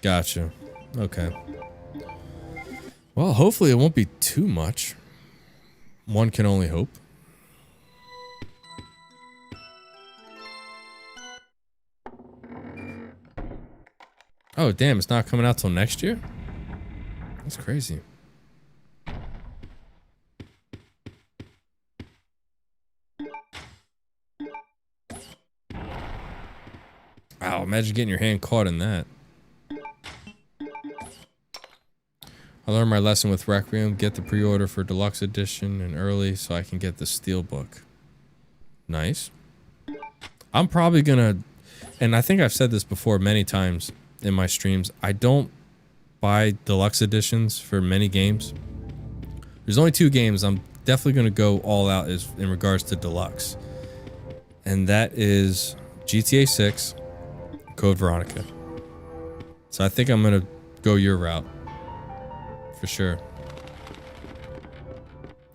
Gotcha. Okay. Well, hopefully it won't be too much. One can only hope. Oh, damn, it's not coming out till next year? That's crazy. Wow, imagine getting your hand caught in that. I learned my lesson with Requiem. Get the pre-order for deluxe edition and early so I can get the steelbook. Nice. I'm probably gonna, and I think I've said this before many times in my streams, I don't buy deluxe editions for many games. There's only 2 games I'm definitely gonna go all out is in regards to deluxe. And that is GTA 6, Code Veronica. So I think I'm gonna go your route. For sure.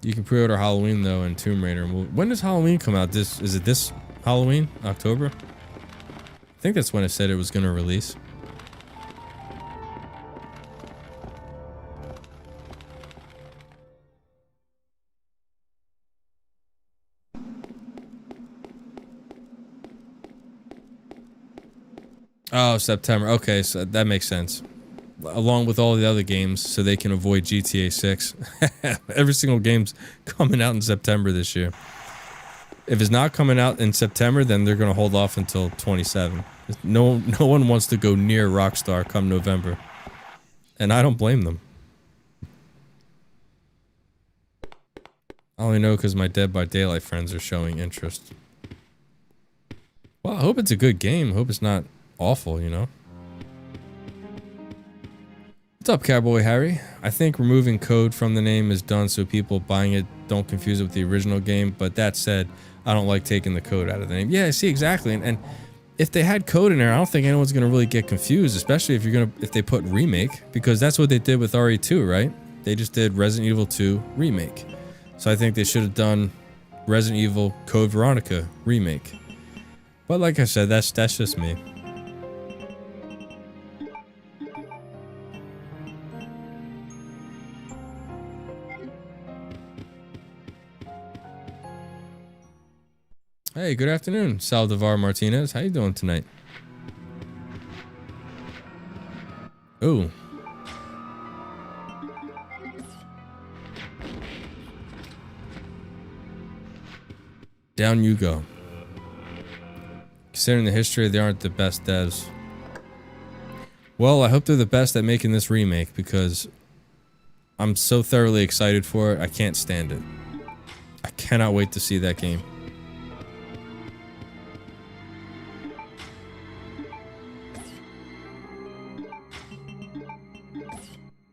You can pre-order Halloween though and Tomb Raider. When does Halloween come out? Is it this Halloween? October? I think that's when it said it was gonna release. Oh, September. Okay, so that makes sense. Along with all the other games, so they can avoid GTA 6. Every single game's coming out in September this year. If it's not coming out in September, then they're gonna hold off until 27. No one wants to go near Rockstar come November, and I don't blame them. I only know because my Dead by Daylight friends are showing interest. Well, I hope it's a good game. I hope it's not awful, you know. What's up, Cowboy Harry? I think removing code from the name is done so people buying it don't confuse it with the original game, but that said, I don't like taking the code out of the name. Yeah, see, exactly. And if they had code in there, I don't think anyone's gonna really get confused, especially if they put remake, because that's what they did with RE2, right? They just did Resident Evil 2 remake. So I think they should have done Resident Evil Code Veronica remake. But like I said, that's just me. Hey, good afternoon, Saldivar Martinez. How you doing tonight? Ooh. Down you go. Considering the history, they aren't the best devs. Well, I hope they're the best at making this remake because I'm so thoroughly excited for it. I can't stand it. I cannot wait to see that game.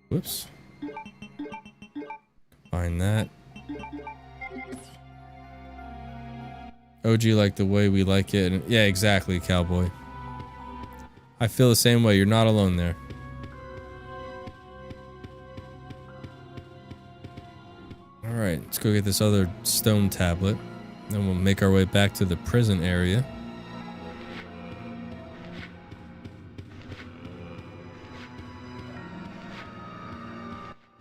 Whoops. Find that. OG like the way we like it. Yeah, exactly, Cowboy. I feel the same way. You're not alone there. Alright, let's go get this other stone tablet. Then we'll make our way back to the prison area.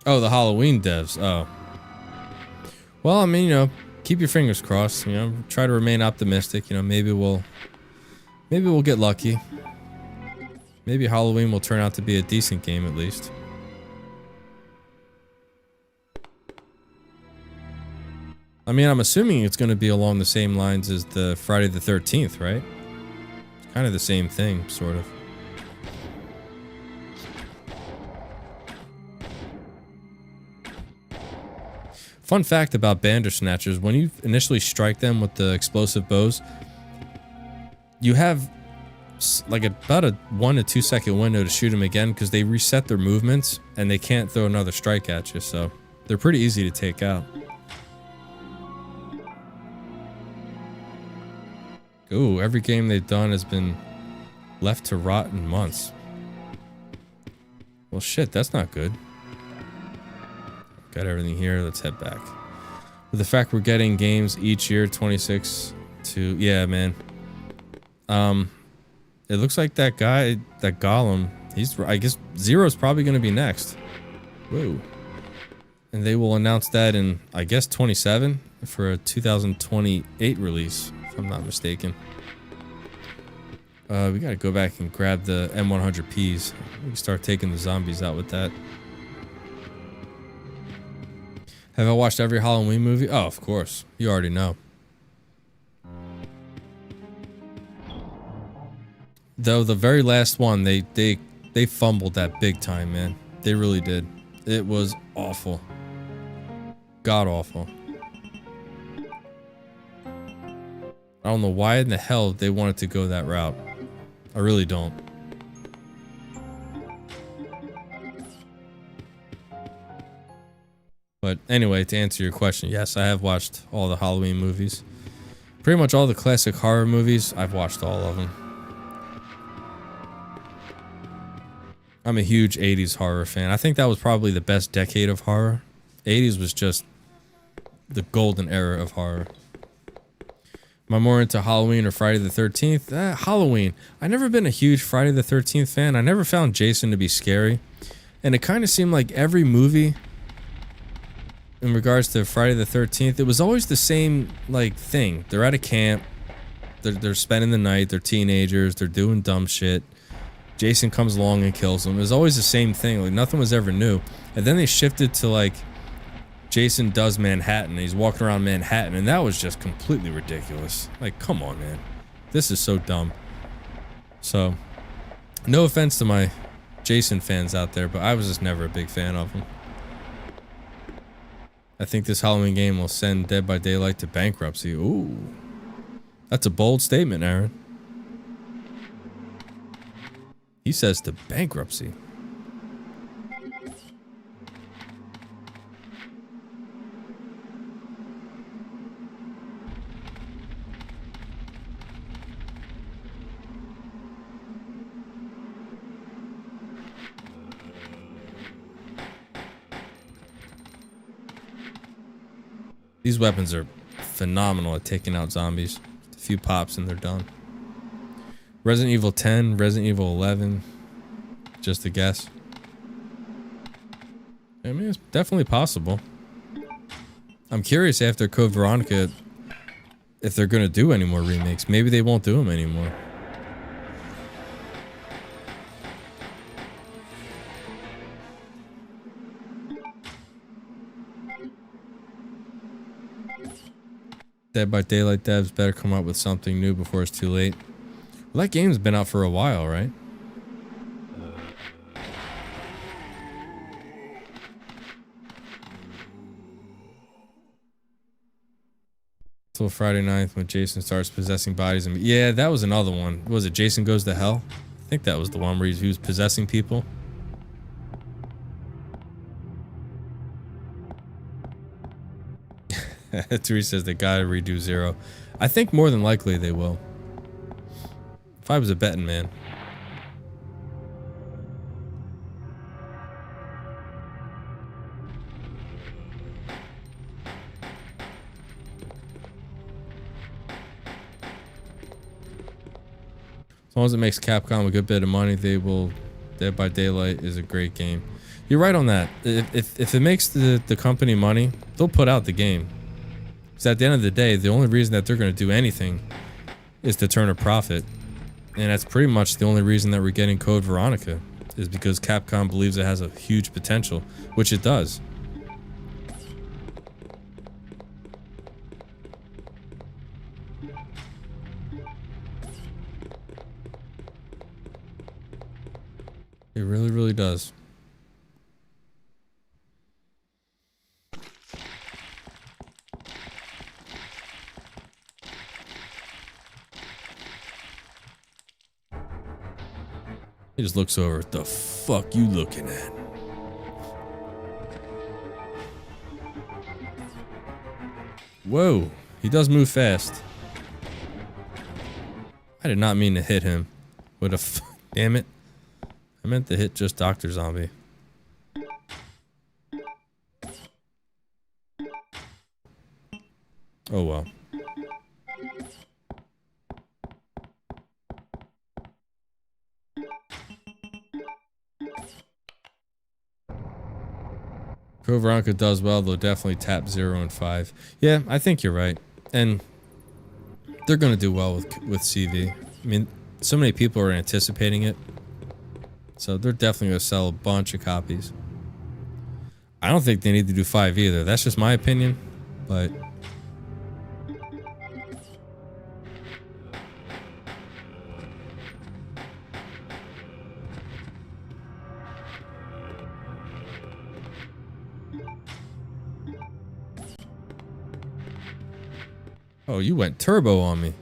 Oh, the Halloween devs. Oh. Well, I mean, you know, keep your fingers crossed, you know, try to remain optimistic, you know, maybe we'll get lucky. Maybe Halloween will turn out to be a decent game at least. I mean, I'm assuming it's going to be along the same lines as the Friday the 13th, right? It's kind of the same thing, sort of. Fun fact about Bandersnatchers, when you initially strike them with the explosive bows, you have like about a 1 to 2 second window to shoot them again because they reset their movements and they can't throw another strike at you, so they're pretty easy to take out. Ooh, every game they've done has been left to rot in months. Well, shit, that's not good. Got everything here. Let's head back. With the fact we're getting games each year, 26 to... Yeah, man. It looks like that guy, that Golem, he's... I guess Zero's probably going to be next. Whoa. And they will announce that in, I guess, 27 for a 2028 release, if I'm not mistaken. We gotta go back and grab the M100Ps. We can start taking the zombies out with that. Have I watched every Halloween movie? Oh, of course. You already know. Though the very last one, they fumbled that big time, man. They really did. It was awful. God awful. I don't know why in the hell they wanted to go that route. I really don't. But anyway, to answer your question, yes, I have watched all the Halloween movies. Pretty much all the classic horror movies, I've watched all of them. I'm a huge 80s horror fan. I think that was probably the best decade of horror. 80s was just the golden era of horror. Am I more into Halloween or Friday the 13th? Halloween. I've never been a huge Friday the 13th fan. I never found Jason to be scary. And it kind of seemed like every movie in regards to Friday the 13th, it was always the same, like, thing. They're at a camp. They're spending the night. They're teenagers. They're doing dumb shit. Jason comes along and kills them. It was always the same thing. Like, nothing was ever new. And then they shifted to, like, Jason does Manhattan. He's walking around Manhattan, and that was just completely ridiculous. Like, come on, man. This is so dumb. So, no offense to my Jason fans out there, but I was just never a big fan of him. I think this Halloween game will send Dead by Daylight to bankruptcy. Ooh. That's a bold statement, Aaron. He says to bankruptcy. These weapons are phenomenal at taking out zombies. A few pops and they're done. Resident Evil 10, Resident Evil 11. Just a guess. I mean, it's definitely possible. I'm curious after Code Veronica if they're going to do any more remakes. Maybe they won't do them anymore. Dead by Daylight devs better come up with something new before it's too late. Well, that game's been out for a while, right? Till Friday 9th when Jason starts possessing bodies. And yeah, that was another one. Was it Jason Goes to Hell? I think that was the one where he was possessing people. Therese says they gotta redo Zero. I think more than likely they will. If I was a betting man. As long as it makes Capcom a good bit of money, they will. Dead by Daylight is a great game. You're right on that. If it makes the company money, they'll put out the game. Because at the end of the day, the only reason that they're going to do anything is to turn a profit. And that's pretty much the only reason that we're getting Code Veronica, is because Capcom believes it has a huge potential, which it does. It really, really does. He just looks over. The fuck you looking at? Whoa, he does move fast. I did not mean to hit him. What a damn it. I meant to hit just Dr. Zombie. Oh well. Code Veronica does well, though definitely tap 0 and 5. Yeah, I think you're right. And they're going to do well with CV. I mean, so many people are anticipating it. So they're definitely going to sell a bunch of copies. I don't think they need to do 5 either. That's just my opinion. But oh, you went turbo on me.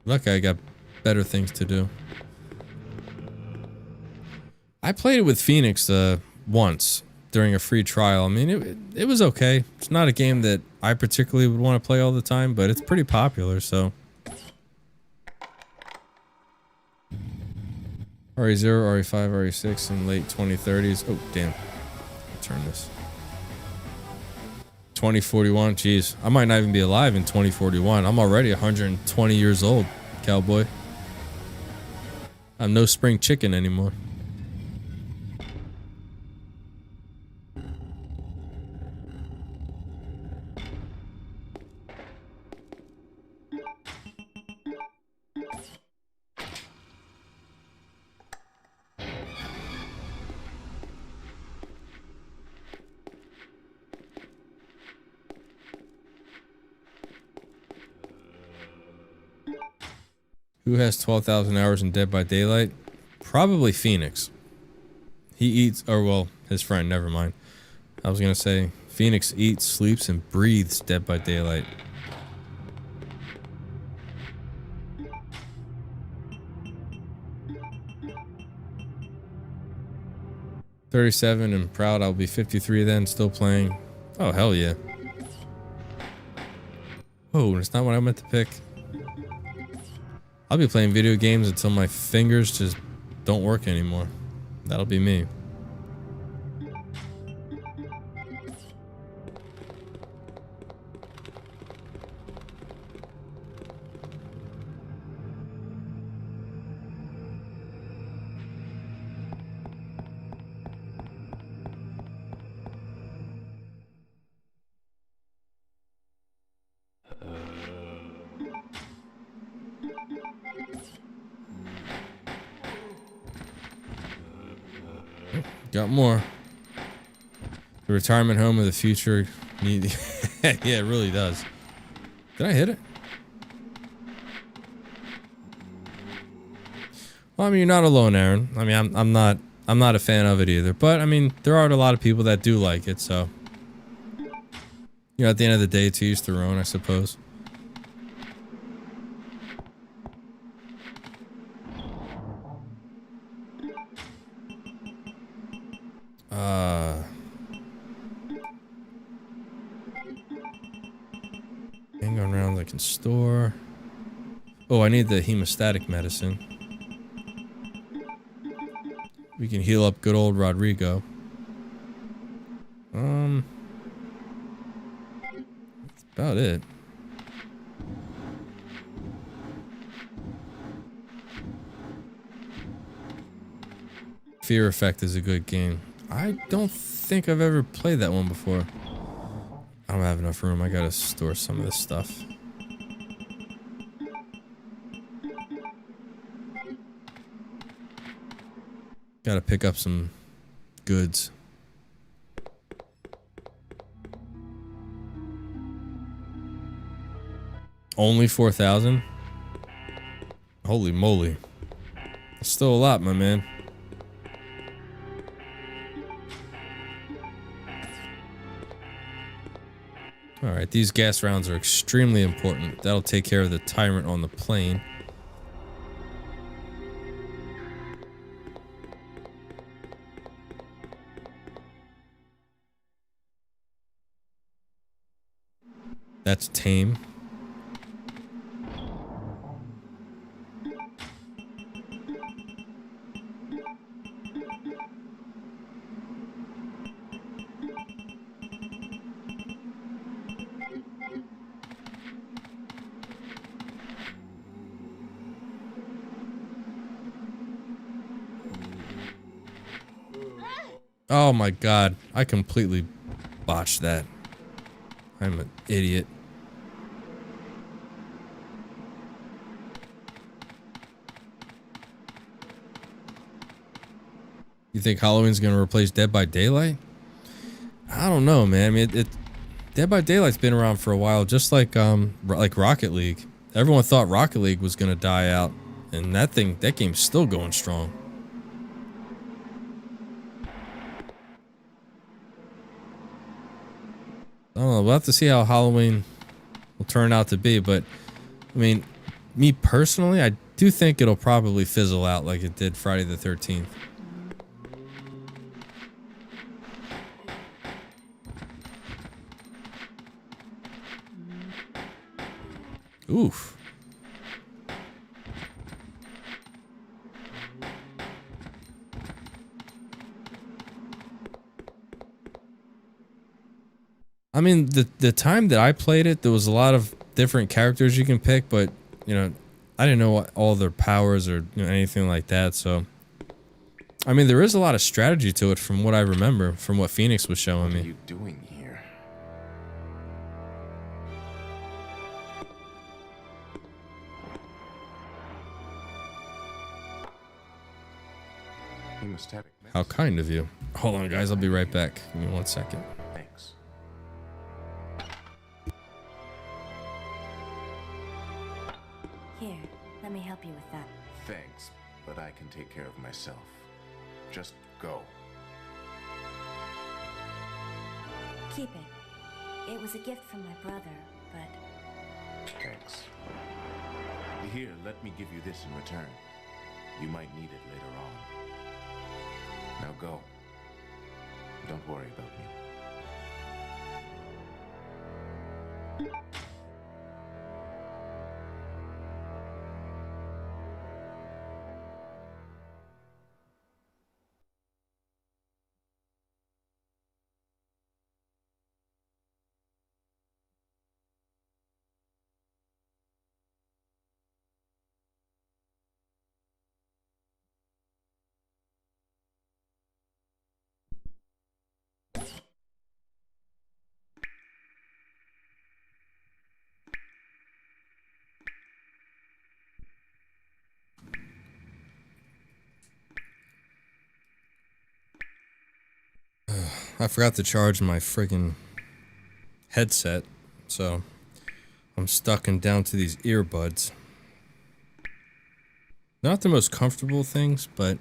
Lucky I got better things to do. I played it with Phoenix once during a free trial. I mean, it was okay. It's not a game that I particularly would want to play all the time, but it's pretty popular, so. RE0, RE5, RE6 in late 2030s. Oh, damn. I'll turn this. 2041, jeez. I might not even be alive in 2041. I'm already 120 years old, cowboy. I'm no spring chicken anymore. Who has 12,000 hours in Dead by Daylight? Probably Phoenix. He eats, or well, his friend, never mind. I was gonna say, Phoenix eats, sleeps, and breathes Dead by Daylight. $37 and proud. I'll be 53 then, still playing. Oh, hell yeah. Oh, that's not what I meant to pick. I'll be playing video games until my fingers just don't work anymore. That'll be me. Got more. The retirement home of the future. Yeah, it really does. Did I hit it? Well, I mean, you're not alone, Aaron. I mean, I'm not a fan of it either. But I mean, there are a lot of people that do like it. So, you know, at the end of the day, to each their own, I suppose. Handgun rounds I can store. Oh, I need the hemostatic medicine. We can heal up good old Rodrigo. That's about it. Fear Effect is a good game. I don't think I've ever played that one before. I don't have enough room. I gotta store some of this stuff. Gotta pick up some goods. Only 4,000? Holy moly. That's still a lot, my man. Alright, these gas rounds are extremely important. That'll take care of the tyrant on the plane. That's tame. Oh my god, I completely botched that. I'm an idiot. You think Halloween's gonna replace Dead by Daylight? I don't know, man. I mean, Dead by Daylight's been around for a while, just like Rocket League. Everyone thought Rocket League was gonna die out, and that game's still going strong. I don't know. We'll have to see how Halloween will turn out to be, but I mean, me personally, I do think it'll probably fizzle out like it did Friday the 13th. Oof. I mean, the time that I played it, there was a lot of different characters you can pick, but, you know, I didn't know what all their powers or, you know, anything like that, so... I mean, there is a lot of strategy to it from what I remember, from what Phoenix was showing me. What are you doing here? Hemostatic. How kind of you. Hold on, guys, I'll be right back. Give me 1 second. Thanks. Here, let me help you with that. Thanks, but I can take care of myself. Just go. Keep it. It was a gift from my brother, but... Thanks. Here, let me give you this in return. You might need it later on. Now go. Don't worry about me. I forgot to charge my friggin' headset, so I'm stuck and down to these earbuds. Not the most comfortable things, but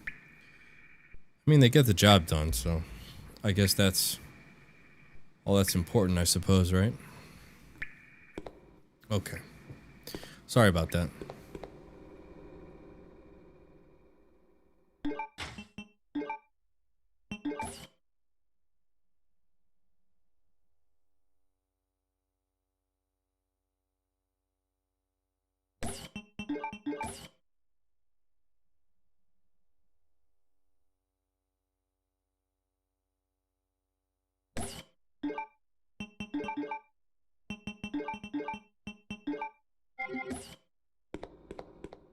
I mean, they get the job done, so I guess that's all that's important, I suppose, right? Okay. Sorry about that.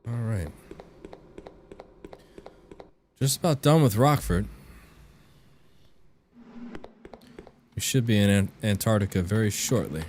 Alright. Just about done with Rockfort. We should be in Antarctica very shortly.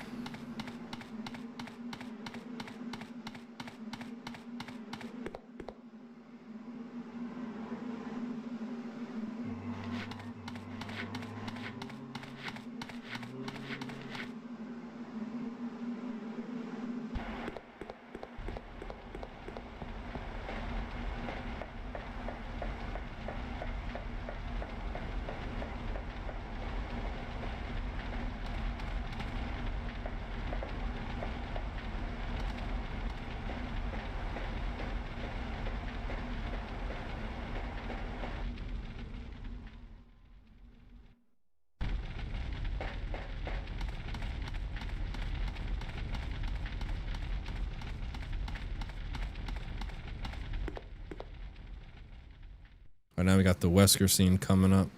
now we got the Wesker scene coming up.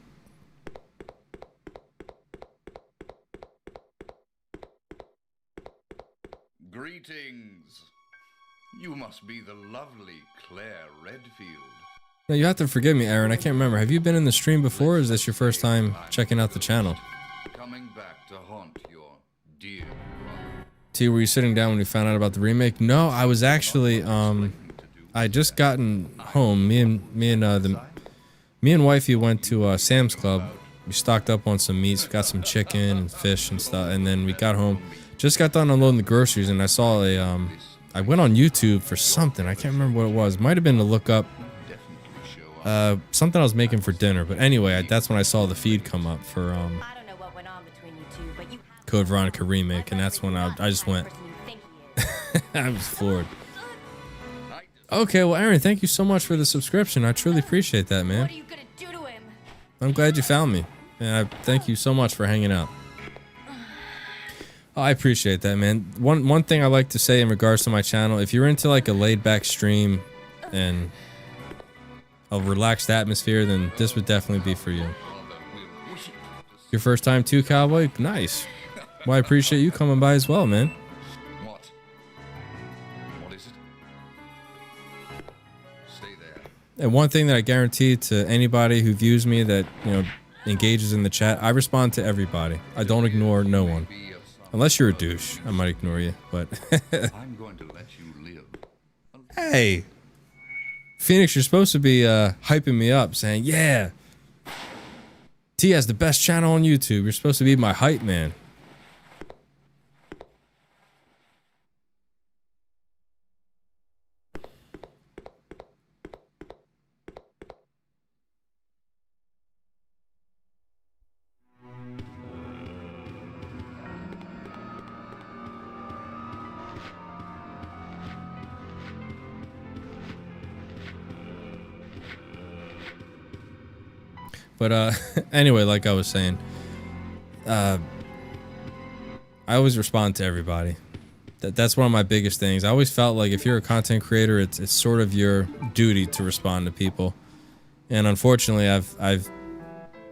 Greetings. You must be the lovely Claire Redfield. Now you have to forgive me, Aaron. I can't remember. Have you been in the stream before, or is this your first time checking out the channel? Coming back to haunt your dear brother. T, were you sitting down when you found out about the remake? No, I was actually I just gotten home. Me and wifey went to Sam's Club. We stocked up on some meats, got some chicken and fish and stuff, and then we got home. Just got done unloading the groceries, and I saw a I went on YouTube for something. I can't remember what it was. Might have been to look up something I was making for dinner. But anyway, that's when I saw the feed come up for I don't know what went on between you two, but you Code Veronica remake, and that's when I just went. I was floored. Okay, well, Aaron, thank you so much for the subscription. I truly appreciate that, man. What are you gonna do to him? I'm glad you found me. And I thank you so much for hanging out. Oh, I appreciate that, man. One thing I like to say in regards to my channel, if you're into like a laid back stream and a relaxed atmosphere, then this would definitely be for you. Your first time too, Cowboy? Nice. Well, I appreciate you coming by as well, man. What? What is it? Stay there. And one thing that I guarantee to anybody who views me that, you know, engages in the chat, I respond to everybody. I don't ignore no one. Unless you're a douche, I might ignore you, but... I'm going to let you live. Hey! Phoenix, you're supposed to be hyping me up, saying, yeah! T has the best channel on YouTube. You're supposed to be my hype man. But anyway, like I was saying, I always respond to everybody. That's one of my biggest things. I always felt like if you're a content creator, it's sort of your duty to respond to people. And unfortunately, I've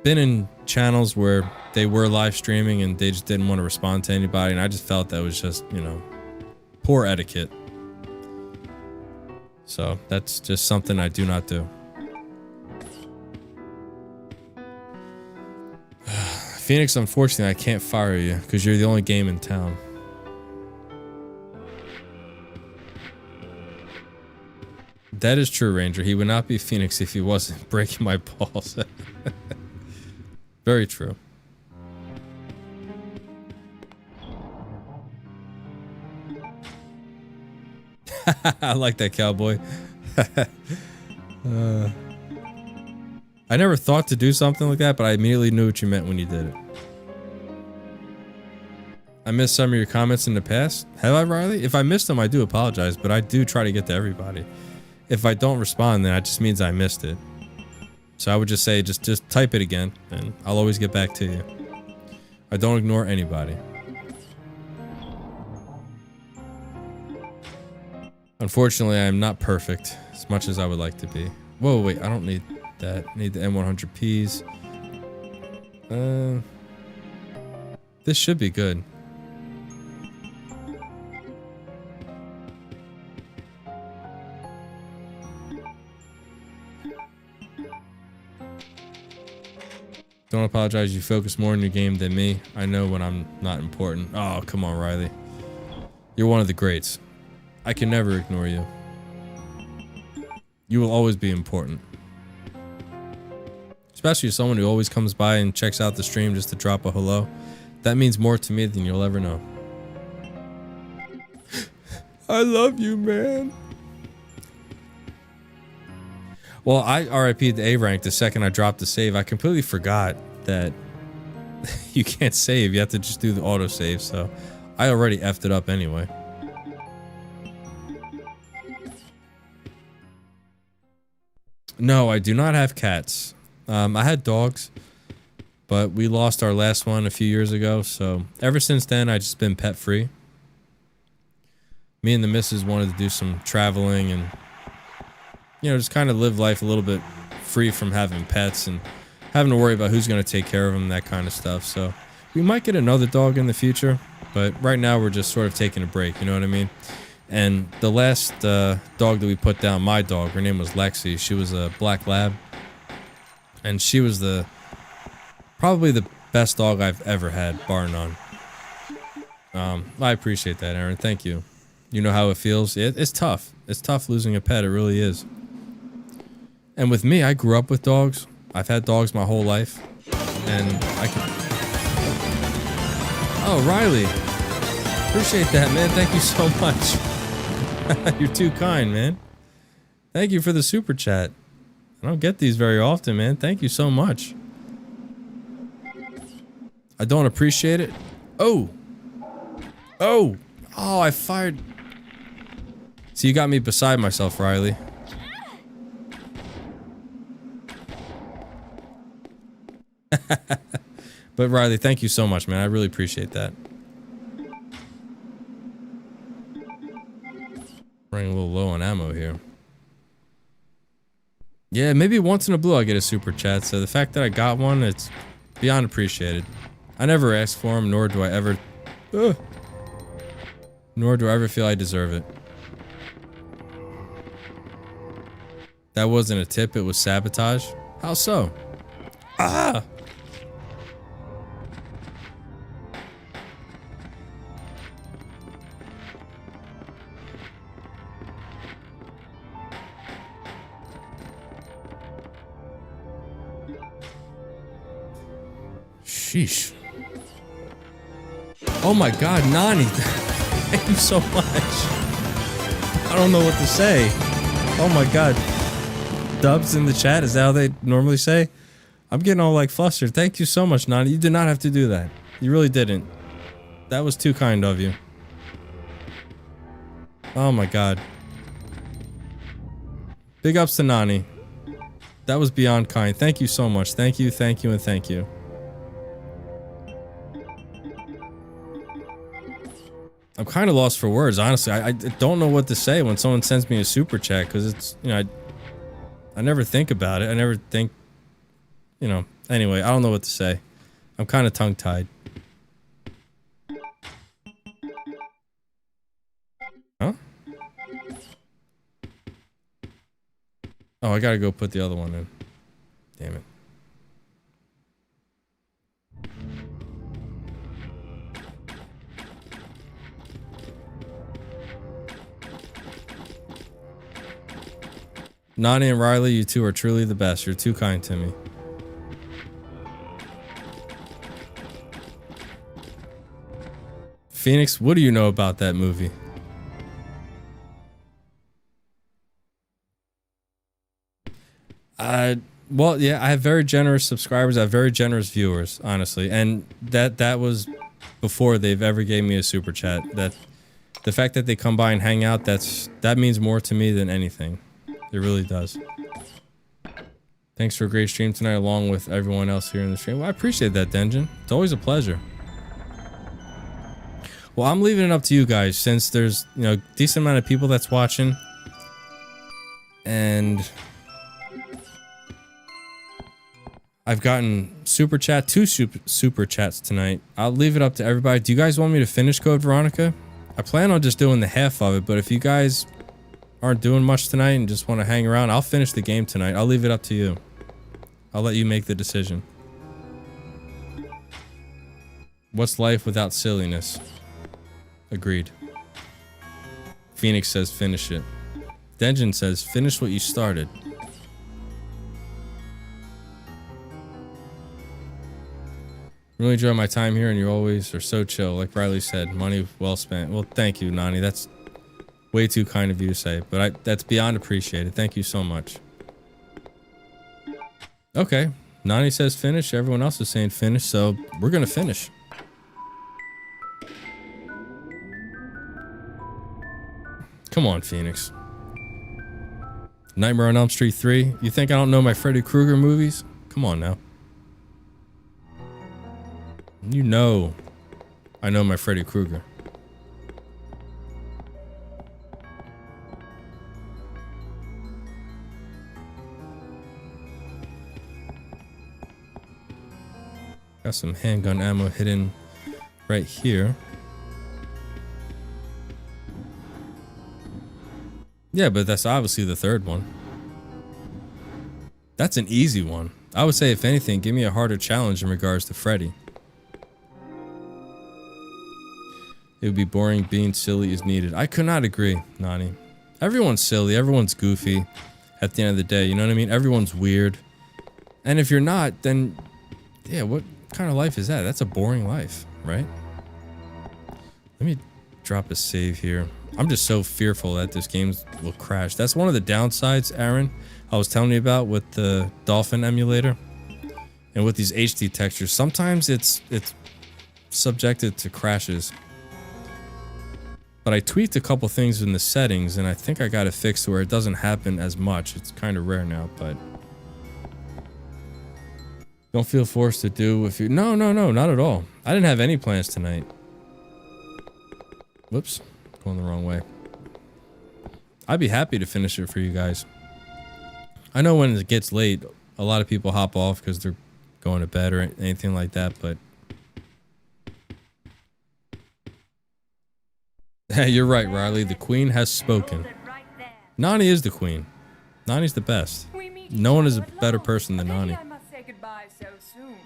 been in channels where they were live streaming and they just didn't want to respond to anybody, and I just felt that was just, you know, poor etiquette. So that's just something I do not do. Phoenix, unfortunately, I can't fire you because you're the only game in town. That is true, Ranger. He would not be Phoenix if he wasn't breaking my balls. Very true. I like that, Cowboy. I never thought to do something like that, but I immediately knew what you meant when you did it. I missed some of your comments in the past. Have I, Riley? If I missed them, I do apologize, but I do try to get to everybody. If I don't respond, then that just means I missed it. So I would just say, just type it again, and I'll always get back to you. I don't ignore anybody. Unfortunately, I am not perfect, as much as I would like to be. Whoa, wait, I don't need that. I need the M100Ps. This should be good. Don't apologize, you focus more on your game than me. I know when I'm not important. Oh, come on, Riley. You're one of the greats. I can never ignore you. You will always be important. Especially someone who always comes by and checks out the stream just to drop a hello. That means more to me than you'll ever know. I love you, man. Well, I RIP'd the A rank the second I dropped the save. I completely forgot that you can't save. You have to just do the autosave, so I already effed it up anyway. No, I do not have cats. I had dogs, but we lost our last one a few years ago, so ever since then, I've just been pet-free. Me and the missus wanted to do some traveling and, you know, just kind of live life a little bit free from having pets and having to worry about who's going to take care of them, that kind of stuff. So we might get another dog in the future, but right now we're just sort of taking a break, you know what I mean? And the last dog that we put down, my dog, her name was Lexi. She was a black lab, and she was probably the best dog I've ever had, bar none. I appreciate that, Aaron. Thank you. You know how it feels. It's tough. It's tough losing a pet. It really is. And with me, I grew up with dogs. I've had dogs my whole life, and I can. Oh, Riley. Appreciate that, man. Thank you so much. You're too kind, man. Thank you for the super chat. I don't get these very often, man. Thank you so much. I don't appreciate it. Oh. Oh. Oh, I fired. See, you got me beside myself, Riley. But Riley, thank you so much, man. I really appreciate that. Running a little low on ammo here. Yeah, maybe once in a blue I'll get a super chat. So the fact that I got one, it's beyond appreciated. I never asked for them, nor do I ever... nor do I ever feel I deserve it. That wasn't a tip, it was sabotage. How so? Ah! Sheesh. Oh my god, Nani. Thank you so much. I don't know what to say. Oh my god. Dubs in the chat, is that how they normally say? I'm getting all like flustered. Thank you so much, Nani. You did not have to do that. You really didn't. That was too kind of you. Oh my god. Big ups to Nani. That was beyond kind. Thank you so much. Thank you, and thank you. I'm kind of lost for words, honestly. I don't know what to say when someone sends me a super chat, because it's, you know, I never think about it. I never think, you know, anyway, I don't know what to say. I'm kind of tongue-tied. Huh? Oh, I gotta go put the other one in. Damn it. Nani and Riley, you two are truly the best. You're too kind to me. Phoenix, what do you know about that movie? Well, yeah, I have very generous subscribers. I have very generous viewers, honestly. And that was before they've ever gave me a super chat. That the fact that they come by and hang out, that means more to me than anything. It really does. Thanks for a great stream tonight, along with everyone else here in the stream. Well, I appreciate that, Denjin. It's always a pleasure. Well, I'm leaving it up to you guys, since there's, you know, a decent amount of people that's watching. And I've gotten two super chats tonight. I'll leave it up to everybody. Do you guys want me to finish Code Veronica? I plan on just doing the half of it, but if you guys aren't doing much tonight and just want to hang around, I'll finish the game tonight. I'll leave it up to you. I'll let you make the decision. What's life without silliness? Agreed. Phoenix says finish it. Denjin says finish what you started. Really enjoy my time here, and you always are so chill. Like Riley said, money well spent. Well, thank you, Nani. That's way too kind of you to say, but that's beyond appreciated. Thank you so much. Okay, Nani says finish. Everyone else is saying finish, so we're gonna finish. Come on, Phoenix. Nightmare on Elm Street 3. You think I don't know my Freddy Krueger movies? Come on now. You know I know my Freddy Krueger. Got some handgun ammo hidden right here. Yeah, but that's obviously the third one. That's an easy one. I would say, if anything, give me a harder challenge in regards to Freddy. It would be boring. Being silly is needed. I could not agree, Nani. Everyone's silly. Everyone's goofy at the end of the day. You know what I mean? Everyone's weird. And if you're not, then, yeah, what kind of life is that? That's a boring life, right? Let me drop a save here. I'm just so fearful that this game will crash. That's one of the downsides, Aaron, I was telling you about with the Dolphin emulator and with these HD textures. Sometimes it's subjected to crashes. But I tweaked a couple things in the settings, and I think I got it fixed where it doesn't happen as much. It's kind of rare now, but don't feel forced to do if you... No, not at all. I didn't have any plans tonight. Whoops, going the wrong way. I'd be happy to finish it for you guys. I know when it gets late, a lot of people hop off because they're going to bed or anything like that, but... Hey, you're right, Riley. The queen has spoken. Nani is the queen. Nani's the best. No one is a better person than Nani. I must say goodbye so soon.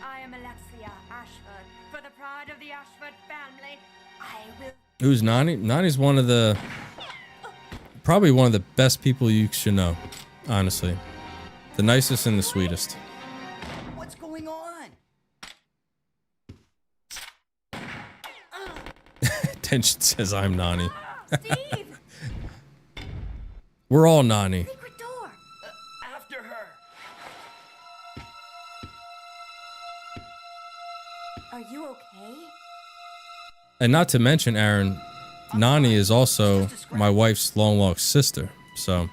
I am Alexia Ashford. For the pride of the Ashford family, I will... Who's Nani? Nani's one of the... Probably one of the best people you should know. Honestly. The nicest and the sweetest. What's going on? Tension says I'm Nani. Steve! We're all Nani. Secret door! After her. Are you okay? And not to mention, Aaron, Nani is also my wife's long-lost sister, so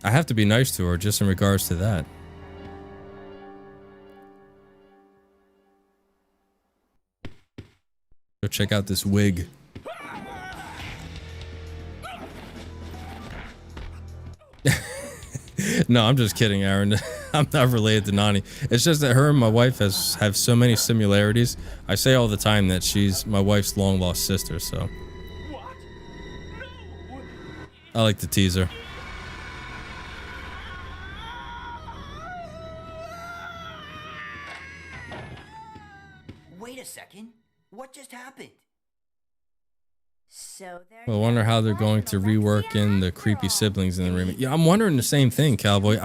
I have to be nice to her just in regards to that. Go check out this wig. No, I'm just kidding, Aaron. I'm not related to Nani. It's just that her and my wife have so many similarities. I say all the time that she's my wife's long lost sister, so What? No! I like to tease her. Wait a second. What just happened? So there. I wonder how they're going to rework in the creepy siblings in the remake. Yeah, I'm wondering the same thing, Cowboy.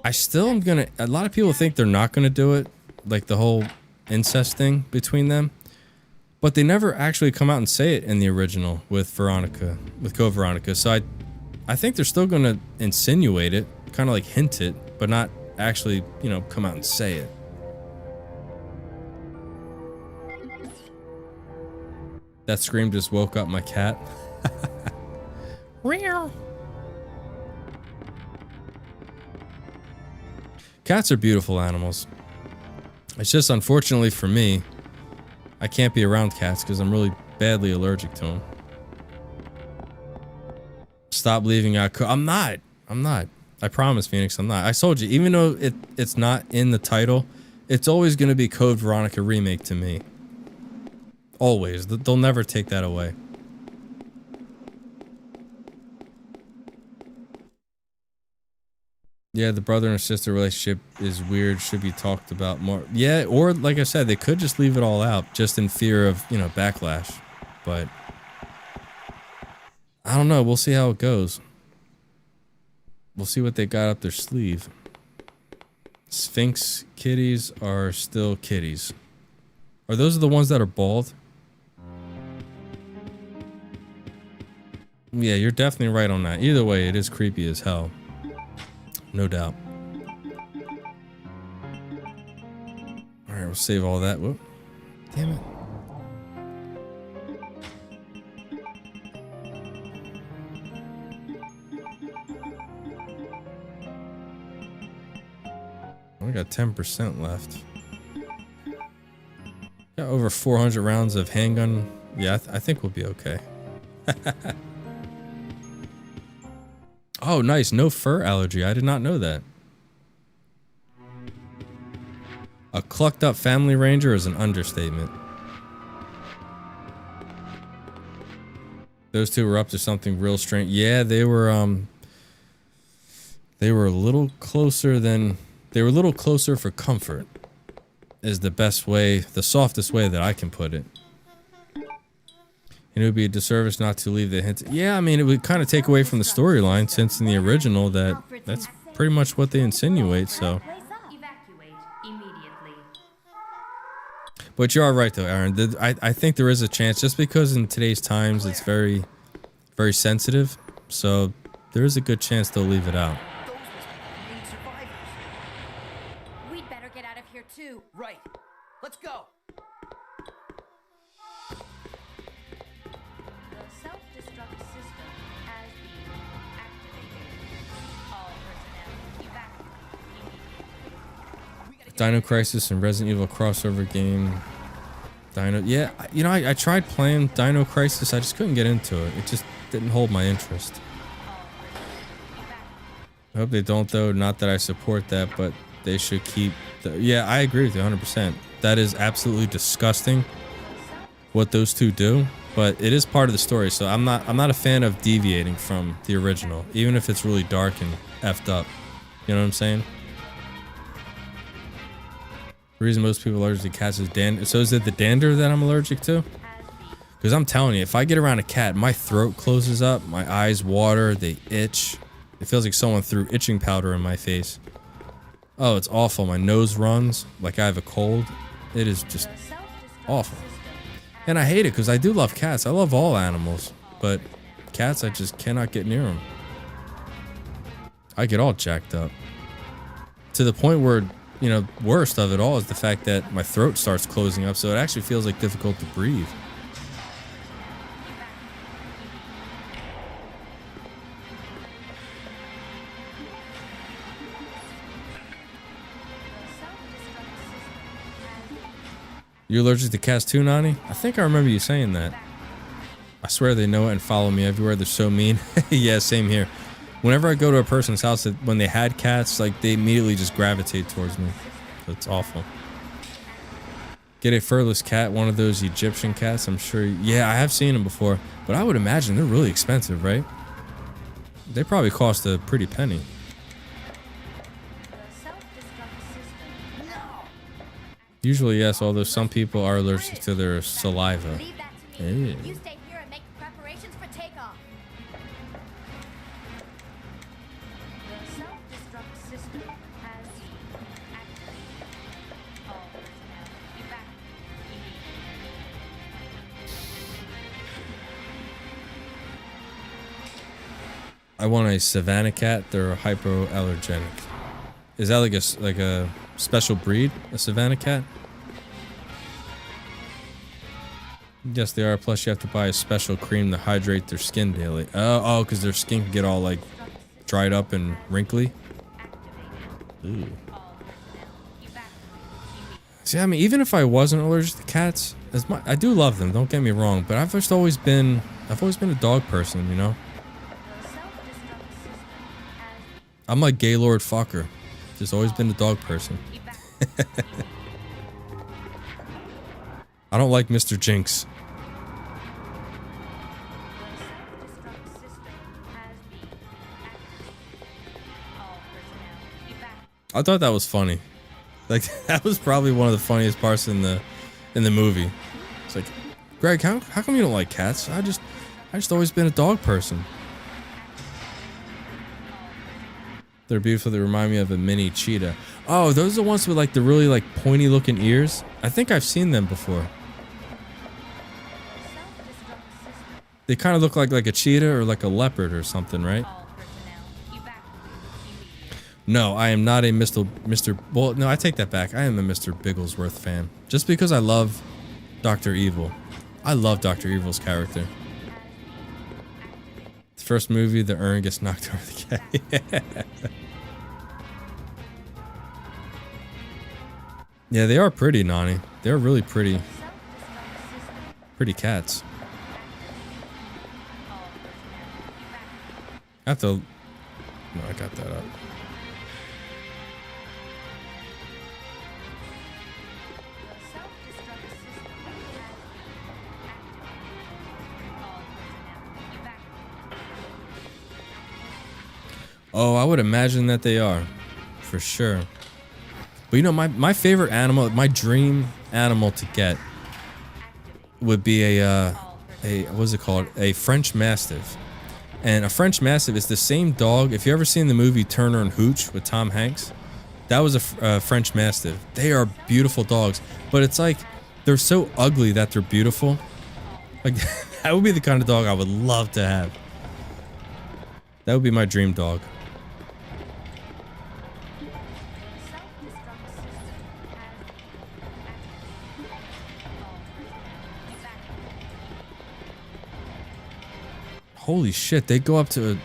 I still am gonna... A lot of people think they're not gonna do it, like the whole incest thing between them. But they never actually come out and say it in the original with Veronica, with Code Veronica. So I think they're still gonna insinuate it, kind of like hint it, but not actually, you know, come out and say it. That scream just woke up my cat. Cats are beautiful animals. It's just unfortunately for me, I can't be around cats because I'm really badly allergic to them. Stop leaving out. I'm not. I promise, Phoenix, I'm not. I told you, even though it's not in the title, it's always going to be Code Veronica Remake to me. Always. They'll never take that away. Yeah, the brother and sister relationship is weird. Should be talked about more. Yeah, or like I said, they could just leave it all out just in fear of, you know, backlash. But I don't know. We'll see how it goes. We'll see what they got up their sleeve. Sphinx kitties are still kitties. Are those the ones that are bald? Yeah, you're definitely right on that. Either way, it is creepy as hell. No doubt. Alright, we'll save all that. Whoop. Damn it. We got 10% left. Got over 400 rounds of handgun. Yeah, I think we'll be okay. Oh, nice. No fur allergy. I did not know that. clucked up family ranger is an understatement. Those two were up to something real strange. Yeah, they were a little closer than, they were a little closer for comfort is the best way, the softest way that I can put it. And it would be a disservice not to leave the hint. Yeah, I mean, it would kind of take away from the storyline, since in the original that's pretty much what they insinuate, so. Evacuate immediately. But you are right though, Aaron. I think there is a chance, just because in today's times it's very, very sensitive, so there is a good chance they'll leave it out. Those must be the main survivors. We'd better get out of here too. Right. Let's go. The self-destruct system has been activated. All personnel evacuate immediately. Dino Crisis and Resident Evil crossover game. Yeah, you know, I tried playing Dino Crisis, I just couldn't get into it. It just didn't hold my interest. I hope they don't though, not that I support that, but they should keep yeah, I agree with you 100%. That is absolutely disgusting what those two do, but it is part of the story, so I'm not a fan of deviating from the original, even if it's really dark and effed up. You know what I'm saying? The reason most people are allergic to cats is dander. So is it the dander that I'm allergic to? Because I'm telling you, if I get around a cat, my throat closes up, my eyes water, they itch. It feels like someone threw itching powder in my face. Oh, it's awful. My nose runs like I have a cold. It is just awful. And I hate it because I do love cats. I love all animals. But cats, I just cannot get near them. I get all jacked up. To the point where, you know, worst of it all is the fact that my throat starts closing up, so it actually feels like difficult to breathe. You're allergic to cats too, Nani? I think I remember you saying that. I swear they know it and follow me everywhere. They're so mean. Yeah, same here. Whenever I go to a person's house, when they had cats, like, they immediately just gravitate towards me. It's awful. Get a furless cat, one of those Egyptian cats, I'm sure. Yeah, I have seen them before, but I would imagine they're really expensive, right? They probably cost a pretty penny. Usually, yes, although some people are allergic to their saliva. Leave that to me. Ew. You stay here and make preparations for takeoff. The self-destruct system has been activated. All personnel evacuate immediately. I want a Savannah cat. They're hypoallergenic. Is that like a special breed? A Savannah cat? Yes, they are. Plus, you have to buy a special cream to hydrate their skin daily. Oh, because their skin can get all like dried up and wrinkly. Ooh. See, I mean, even if I wasn't allergic to cats, I do love them. Don't get me wrong, but I've always been a dog person. You know. I'm like Gaylord Fucker. Just always been a dog person. I don't like Mr. Jinx. I thought that was funny. Like, that was probably one of the funniest parts in the movie. It's like, Greg, how come you don't like cats? I just always been a dog person. They're beautiful. They remind me of a mini cheetah. Oh, those are the ones with like the really like pointy looking ears. I think I've seen them before. They kind of look like a cheetah or like a leopard or something, right? No, I am not a Mr. Well, no, I take that back. I am a Mr. Bigglesworth fan. Just because I love Dr. Evil. I love Dr. Evil's character. The first movie, the urn gets knocked over the cat. Yeah, they are pretty, Nani. They're really pretty. Pretty cats. I have to... No, I got that up. Oh, I would imagine that they are, for sure. But you know, my favorite animal, my dream animal to get would be a what's it called? A French Mastiff. And a French Mastiff is the same dog. If you ever seen the movie Turner and Hooch with Tom Hanks, that was a French Mastiff. They are beautiful dogs, but it's like they're so ugly that they're beautiful. Like that would be the kind of dog I would love to have. That would be my dream dog. Holy shit, they go up to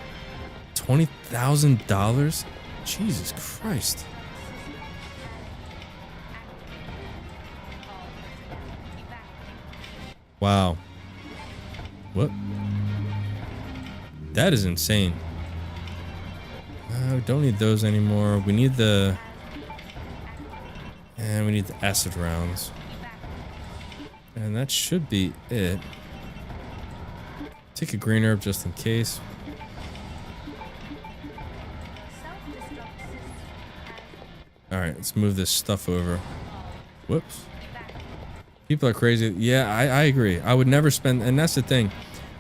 $20,000? Jesus Christ. Wow. What? That is insane. We don't need those anymore. We need the... And we need the acid rounds. And that should be it. Take a green herb just in case. Alright, let's move this stuff over. Whoops. People are crazy. Yeah, I agree. I would never spend, and that's the thing.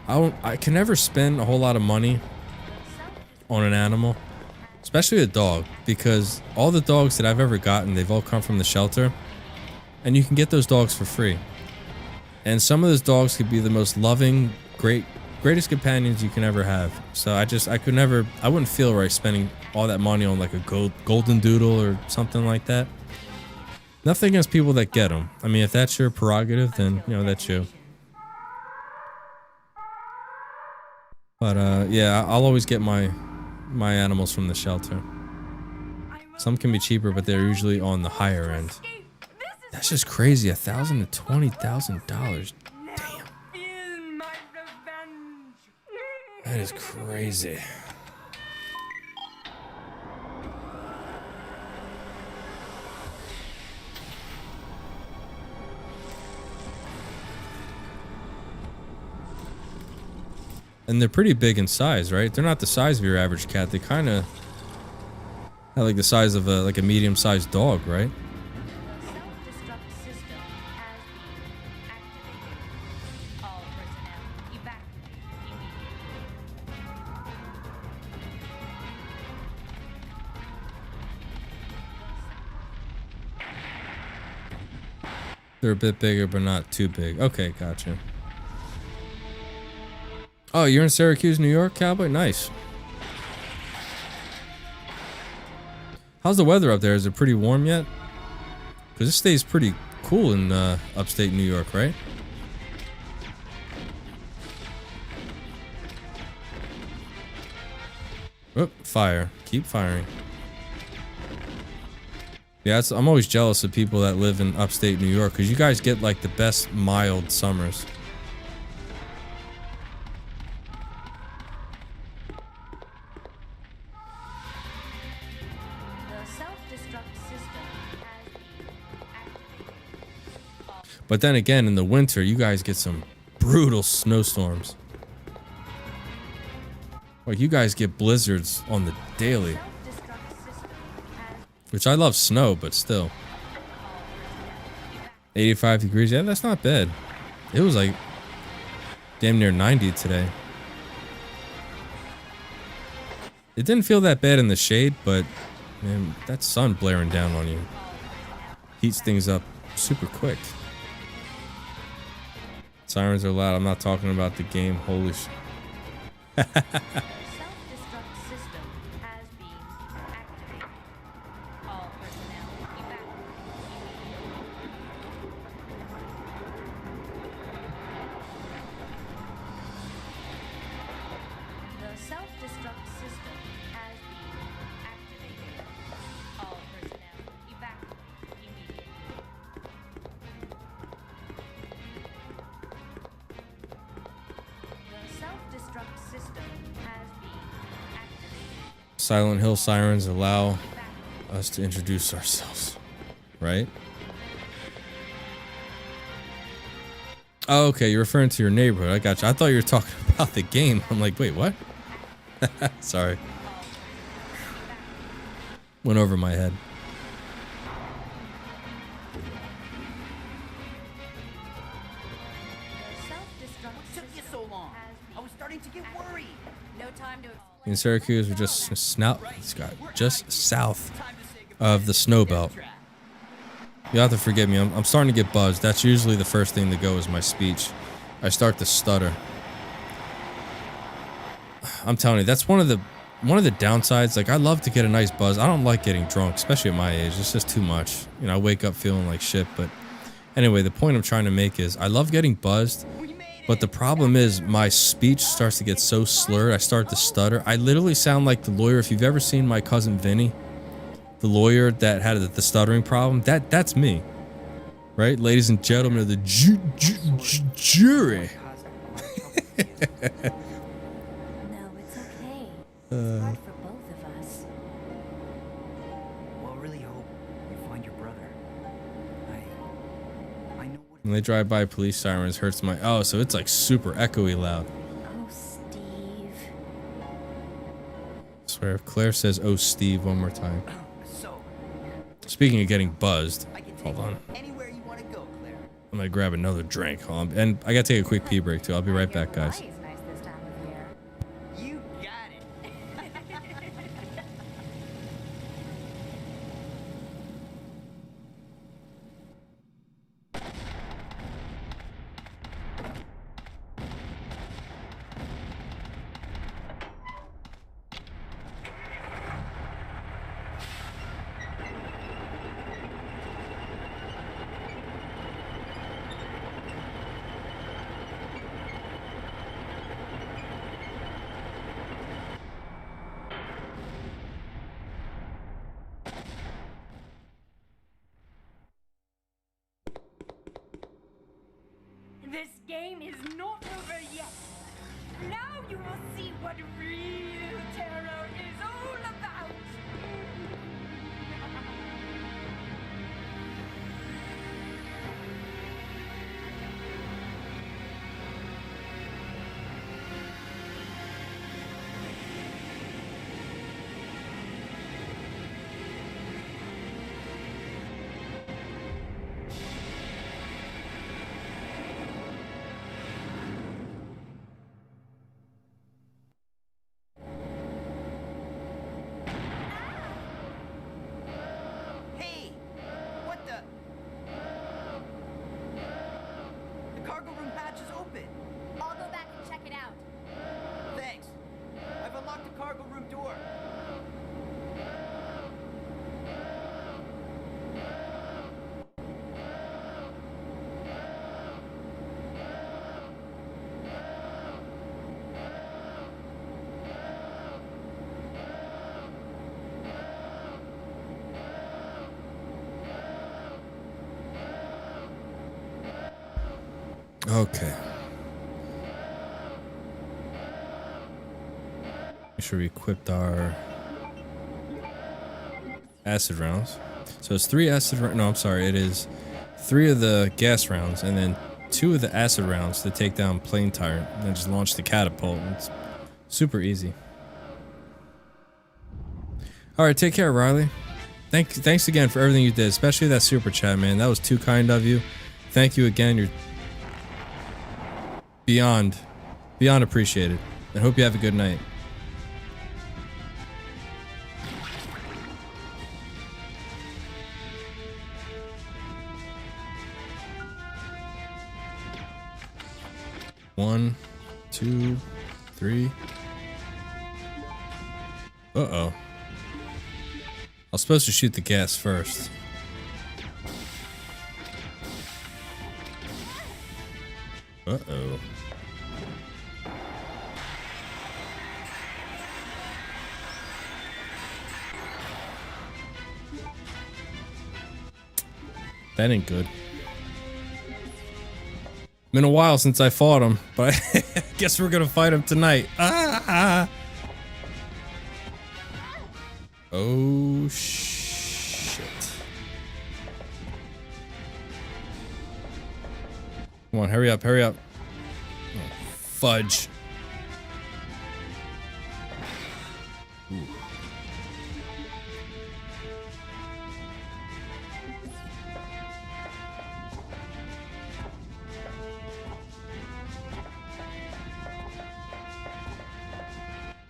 I can never spend a whole lot of money on an animal. Especially a dog. Because all the dogs that I've ever gotten, they've all come from the shelter. And you can get those dogs for free. And some of those dogs could be the most loving, greatest companions you can ever have. So I wouldn't feel right spending all that money on like a golden doodle or something like that. Nothing against people that get them. I mean, if that's your prerogative, then, you know, that's you. But, yeah, I'll always get my animals from the shelter. Some can be cheaper, but they're usually on the higher end. That's just crazy. $1,000 to $20,000. Damn. That is crazy. And they're pretty big in size, right? They're not the size of your average cat. They kind of have like the size of a medium-sized dog, right? They're a bit bigger, but not too big. Okay, gotcha. Oh, you're in Syracuse, New York, cowboy? Nice. How's the weather up there? Is it pretty warm yet? Because it stays pretty cool in upstate New York, right? Oh, fire. Keep firing. Yeah, I'm always jealous of people that live in upstate New York because you guys get like the best mild summers. But then again, in the winter, you guys get some brutal snowstorms. Like, you guys get blizzards on the daily. Which I love snow, but still. 85 degrees. Yeah, that's not bad. It was like damn near 90 today. It didn't feel that bad in the shade, but man, that sun blaring down on you heats things up super quick. Sirens are loud. I'm not talking about the game. Holy sh... Silent Hill sirens allow us to introduce ourselves, right? Oh, okay, you're referring to your neighborhood. I got you. I thought you were talking about the game. I'm like, wait, what? Sorry. Went over my head. What took you so long? I was starting to get worried. No time to explain. In Syracuse, we're just just south of the snow belt. You have to forgive me. I'm starting to get buzzed. That's usually the first thing to go is my speech. I start to stutter. I'm telling you, that's one of the downsides. Like, I love to get a nice buzz. I don't like getting drunk, especially at my age. It's just too much. You know, I wake up feeling like shit. But anyway, the point I'm trying to make is I love getting buzzed. But the problem is my speech starts to get so slurred. I start to stutter. I literally sound like the lawyer. If you've ever seen My Cousin Vinny, the lawyer that had the stuttering problem, that's me. Right? Ladies and gentlemen of the jury. No, it's okay. It's hard for both of us. Well, I really hope you find your brother. I know what. When they drive by police sirens, hurts my... Oh, so it's like super echoey loud. Oh, Steve. I swear, if Claire says, "Oh, Steve," one more time. So, Speaking of getting buzzed, I can take hold on. you anywhere you want to go, Claire. I'm gonna grab another drink. Hold on. And I gotta take a quick pee break too. I'll be right back, guys. Hawaii's nice this time of year. You got it. This game is not over yet. Now you will see what real terror is all about. Hey, what the? The cargo room hatch is open. I'll go back and check it out. Thanks. I've unlocked the cargo room door. Okay. Make sure we equipped our acid rounds. So it's 3 acid rounds. No, I'm sorry. It is 3 of the gas rounds and then 2 of the acid rounds to take down plane tyrant. And then just launch the catapult. It's super easy. All right, take care, Riley. Thanks again for everything you did, especially that super chat, man. That was too kind of you. Thank you again. You're beyond appreciated. And hope you have a good night. One, 2, 3. Uh-oh. I was supposed to shoot the gas first. Uh-oh. That ain't good. Been a while since I fought him, but I guess we're gonna fight him tonight. Oh, shit. Come on, hurry up, hurry up. Oh, fudge. Ooh.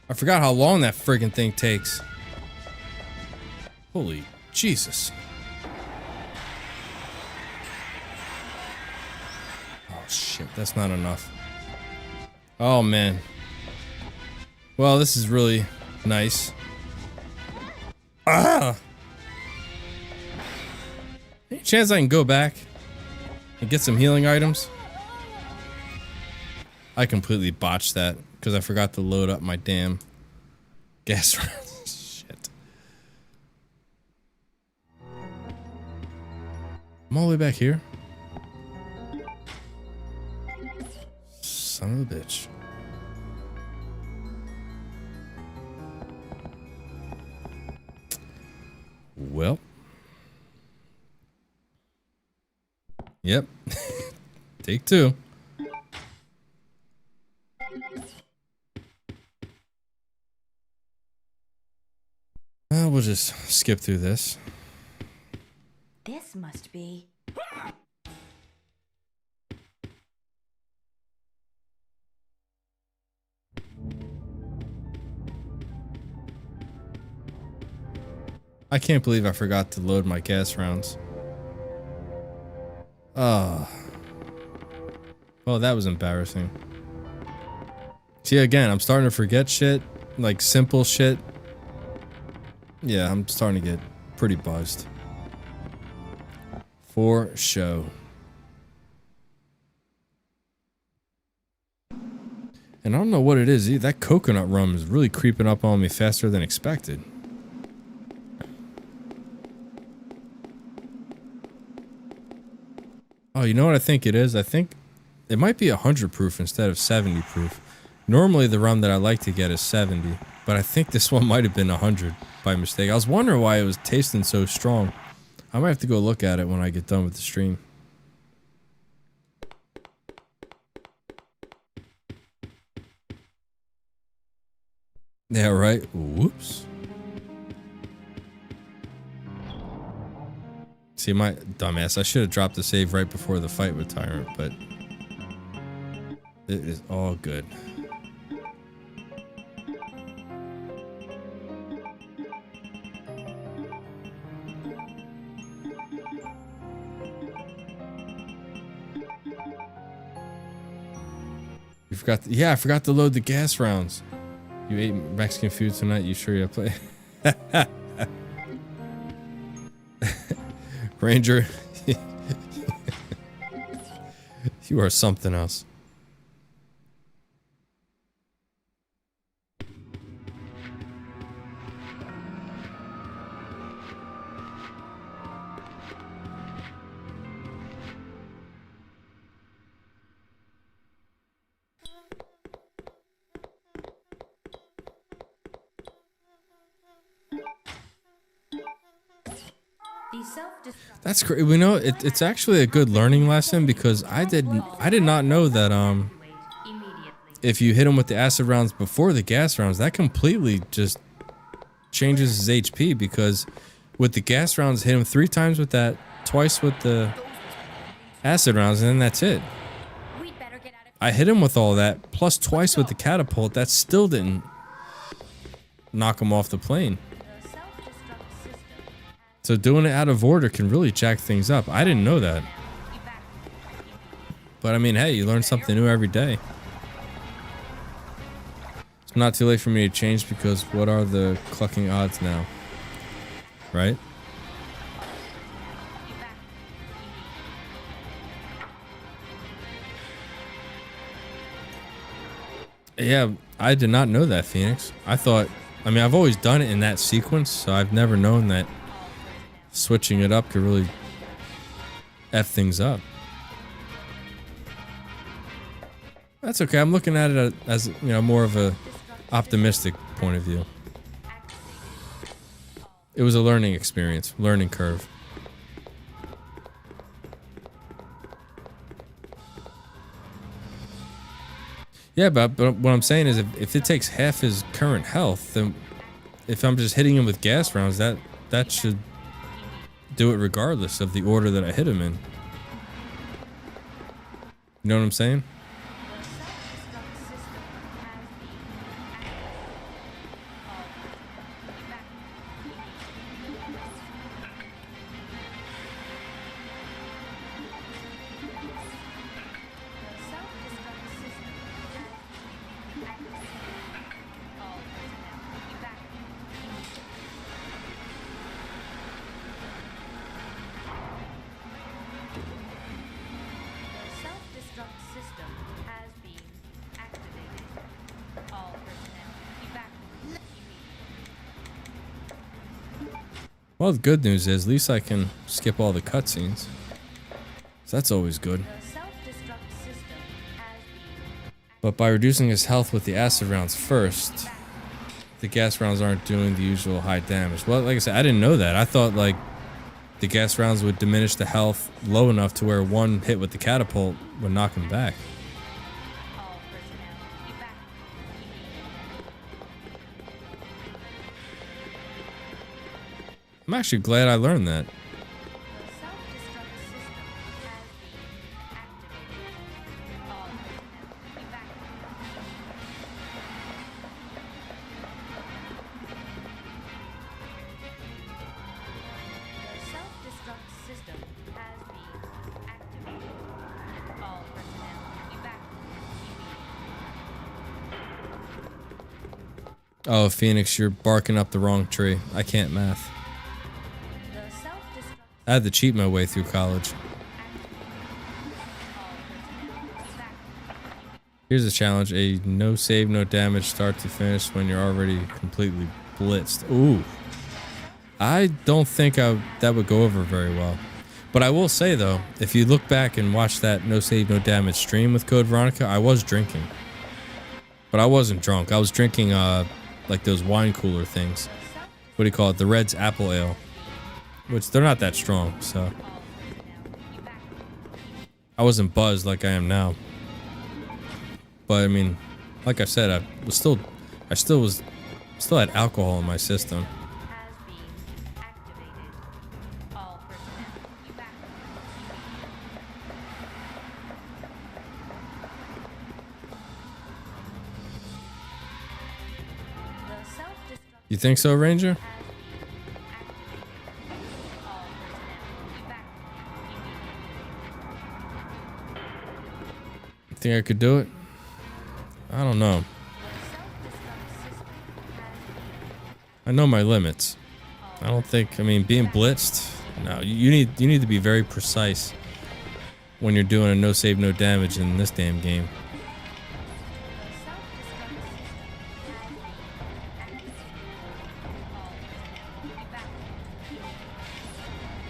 I forgot how long that friggin' thing takes. Holy Jesus. Oh shit, that's not enough. Oh man. Well, this is really nice. Ah! Any chance I can go back and get some healing items? I completely botched that because I forgot to load up my damn gas rounds. Shit. I'm all the way back here. Son of a bitch. Well. Yep. Take two. Well, we'll just skip through this. This must be. I can't believe I forgot to load my gas rounds. Oh. Well, that was embarrassing. See, again, I'm starting to forget shit. Like, simple shit. Yeah, I'm starting to get pretty buzzed. For show. And I don't know what it is. That coconut rum is really creeping up on me faster than expected. Oh, you know what I think it is? I think it might be 100 proof instead of 70 proof. Normally the rum that I like to get is 70, but I think this one might have been 100 by mistake. I was wondering why it was tasting so strong. I might have to go look at it when I get done with the stream. Yeah, right. Whoops. See, my dumbass. I should have dropped the save right before the fight with Tyrant, but it is all good. You forgot. Yeah, I forgot to load the gas rounds. You ate Mexican food tonight? You sure you play? Ranger, you are something else. That's great. We know it's actually a good learning lesson because I did not know that if you hit him with the acid rounds before the gas rounds, that completely just changes his HP, because with the gas rounds, hit him 3 times with that, twice with the acid rounds, and then that's it. I hit him with all that, plus twice with the catapult. That still didn't knock him off the plane. So doing it out of order can really jack things up. I didn't know that. But I mean, hey, you learn something new every day. It's not too late for me to change, because what are the clucking odds now? Right? Yeah, I did not know that, Phoenix. I thought, I mean, I've always done it in that sequence, so I've never known that switching it up could really F things up. That's okay. I'm looking at it as, you know, more of a optimistic point of view. It was a learning experience, learning curve. Yeah, but what I'm saying is if it takes half his current health, then if I'm just hitting him with gas rounds, that should do it regardless of the order that I hit him in. You know what I'm saying? self-destruct system has been activated. All personnel evacuate immediately. Well, the good news is at least I can skip all the cutscenes. So that's always good. The self-destruct system has been But by reducing his health with the acid rounds first, the gas rounds aren't doing the usual high damage. Well, like I said, I didn't know that. I thought like the gas rounds would diminish the health low enough to where one hit with the catapult would knock him back. all personnel evacuate immediately. I'm actually glad I learned that. The self-destruct system has been activated. All personnel evacuate. The self-destruct system has been activated. All personnel evacuate immediately. Oh, Phoenix, you're barking up the wrong tree. I can't math. The self-destruct I had to cheat my way through college. Here's a challenge. A no save, no damage start to finish when you're already completely blitzed. Ooh. I don't think that would go over very well. But I will say, though, if you look back and watch that no save, no damage stream with Code Veronica, I was drinking. But I wasn't drunk. I was drinking, like those wine cooler things. What do you call it? The Red's Apple Ale. Which, they're not that strong, so. I wasn't buzzed like I am now. But, I mean, like I said, I still had alcohol in my system. has been activated. All personnel evacuate. The self-destruct You think so, Ranger? has been activated. All personnel evacuate. Think I could do it? I don't know. The self-destruct system has been I know my limits. I don't think, I mean, being blitzed, no, you need to be very precise when you're doing a no save, no damage in this damn game. The self-destruct system has been activated. All personnel evacuate.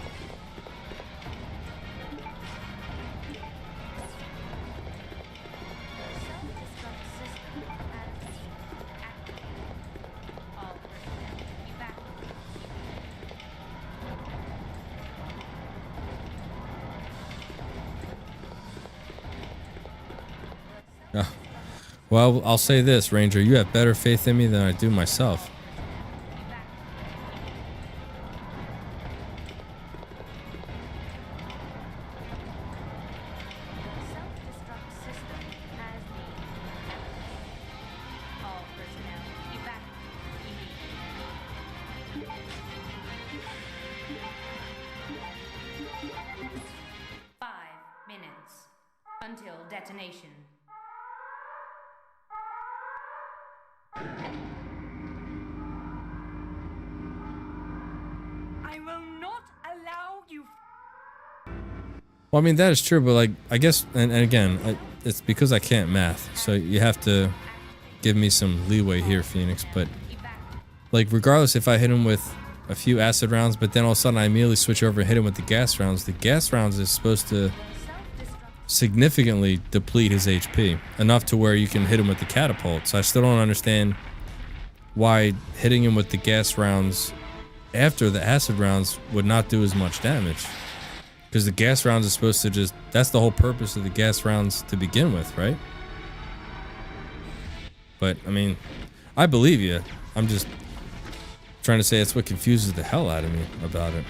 The self-destruct system has been activated. All personnel evacuate. Ah, well, I'll say this, Ranger, you have better faith in me than I do myself. The self-destruct system has been activated. All personnel evacuate immediately. 5 minutes until detonation. I will not allow you. Well, I mean, that is true, but like, I guess, and again, it's because I can't math, so you have to give me some leeway here, Phoenix, but like, regardless if I hit him with a few acid rounds, but then all of a sudden I immediately switch over and hit him with the gas rounds is supposed to significantly deplete his HP, enough to where you can hit him with the catapult. So I still don't understand why hitting him with the gas rounds after the acid rounds would not do as much damage. Because the gas rounds are supposed to just, that's the whole purpose of the gas rounds to begin with, right? But, I mean, I believe you. I'm just trying to say it's what confuses the hell out of me about it.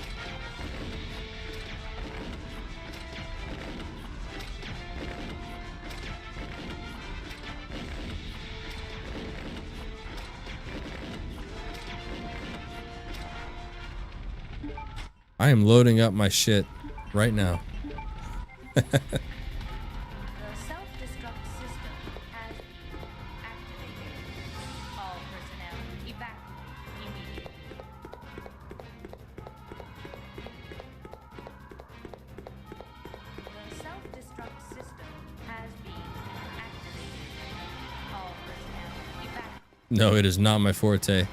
I am loading up my shit right now. The self-destruct system has been activated. All personnel evacuate immediately. The self-destruct system has No, it is not my forte.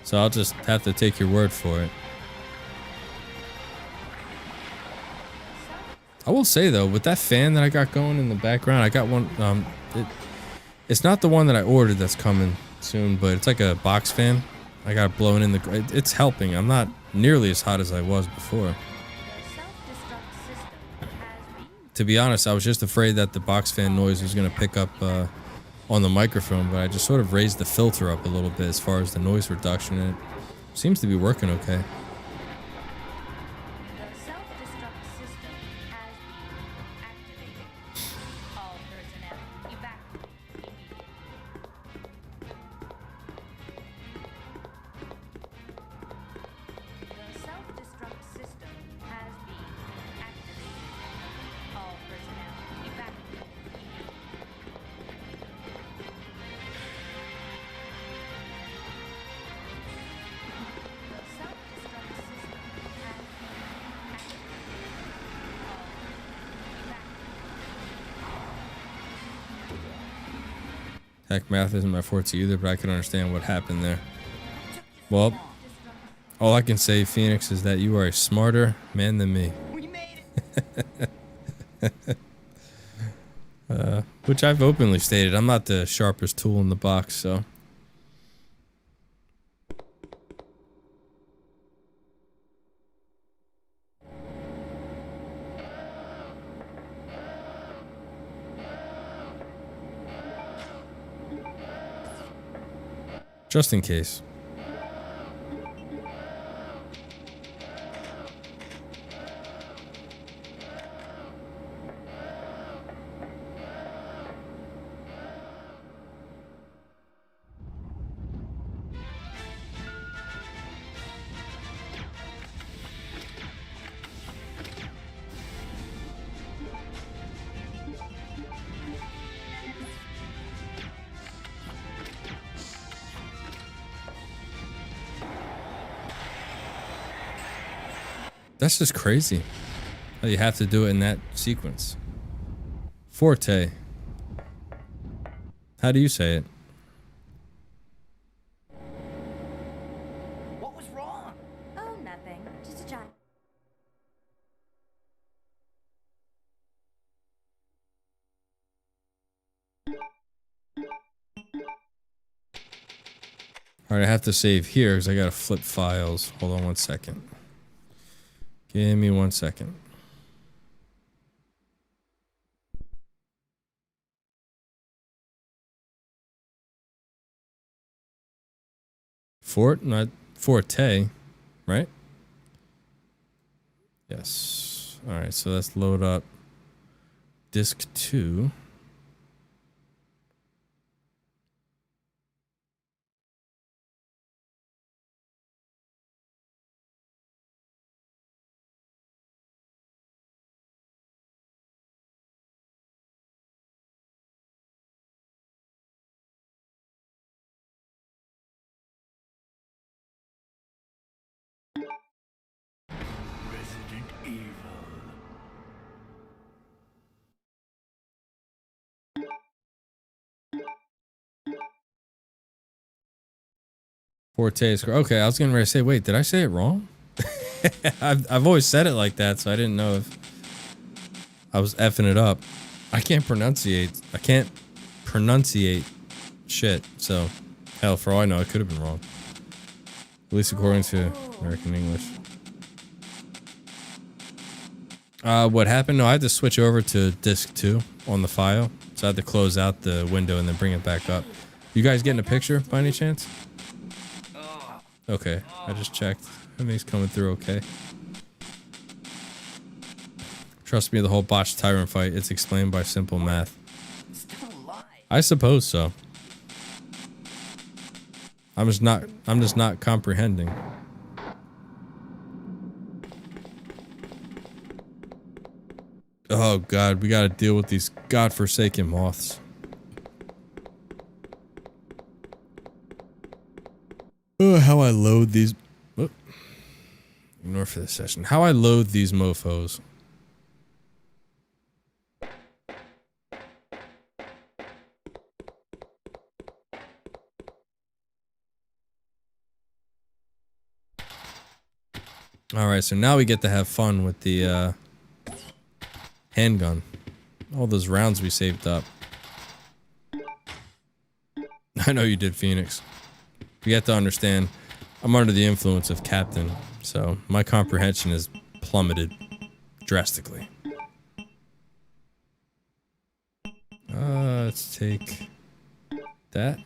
So I'll just have to take your word for it. I will say though, with that fan that I got going in the background, I got one. It's not the one that I ordered that's coming soon, but it's like a box fan. I got it blowing in the. It's helping. I'm not nearly as hot as I was before. To be honest, I was just afraid that the box fan noise was gonna pick up on the microphone, but I just sort of raised the filter up a little bit as far as the noise reduction, and it seems to be working okay. Heck, math isn't my forte either, but I can understand what happened there. Well, all I can say, Phoenix, is that you are a smarter man than me. We made it. Which I've openly stated. I'm not the sharpest tool in the box, so. Just in case. That's just crazy. How you have to do it in that sequence. Forte. How do you say it? What was wrong? Oh, nothing. Just a giant. Alright, I have to save here because I gotta flip files. Hold on one second. Give me 1 second. Fort, not Forte, right? Yes. Alright, so let's load up disk 2. Resident Evil. Forte is okay. I was getting ready to say, wait, did I say it wrong? I've always said it like that, so I didn't know if I was effing it up. I can't pronunciate shit. So, hell, for all I know, it could have been wrong. At least according to American English. What happened? No, I had to switch over to disk 2 on the file, so I had to close out the window and then bring it back up. You guys getting a picture by any chance? Okay, I just checked. Everything's coming through okay. Trust me, the whole botched tyrant fight, it's explained by simple math. Still alive. I suppose so. I'm just not comprehending. Oh god, we gotta deal with these godforsaken moths. Oh, how I load these. Whoop. Ignore for this session. How I load these mofos. Alright, so now we get to have fun with the handgun. All those rounds we saved up. I know you did, Phoenix. You have to understand, I'm under the influence of Captain, so my comprehension has plummeted drastically. Let's take that,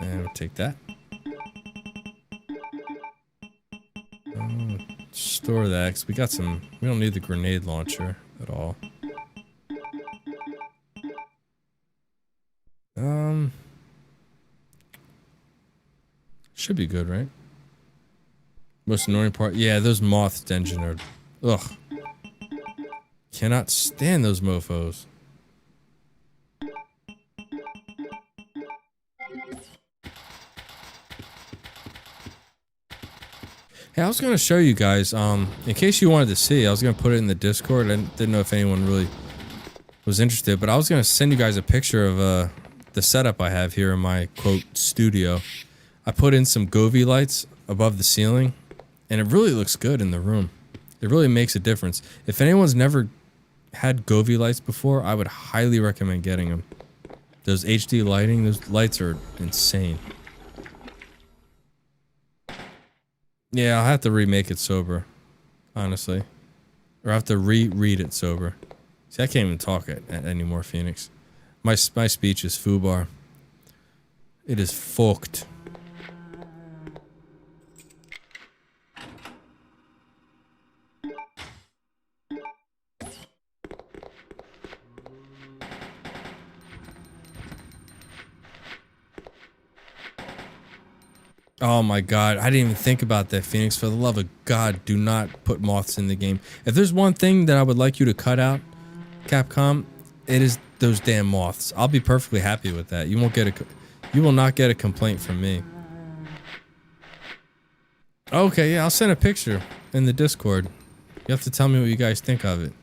and we'll take that. Store that, 'cause we got some, we don't need the grenade launcher at all. Should be good, right? Most annoying part, yeah, those moths, Denjin, are, ugh. Cannot stand those mofos. Hey, I was gonna show you guys, in case you wanted to see, I was gonna put it in the Discord. I didn't know if anyone really was interested, but I was gonna send you guys a picture of, the setup I have here in my, quote, studio. I put in some Govee lights above the ceiling, and it really looks good in the room. It really makes a difference. If anyone's never had Govee lights before, I would highly recommend getting them. Those HD lighting, those lights are insane. Yeah, I'll have to remake it sober, honestly. Or I have to reread it sober. See, I can't even talk anymore, Phoenix. My speech is foobar. It is fucked. Oh my god, I didn't even think about that, Phoenix. For the love of God, do not put moths in the game. If there's one thing that I would like you to cut out, Capcom, it is those damn moths. I'll be perfectly happy with that. You will not get a complaint from me. Okay, yeah, I'll send a picture in the Discord. You have to tell me what you guys think of it.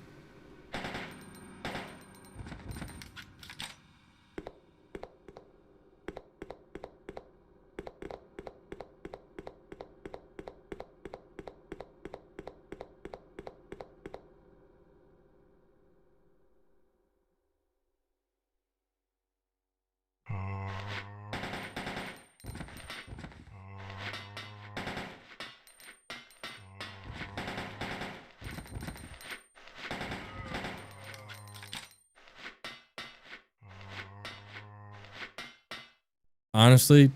Honestly,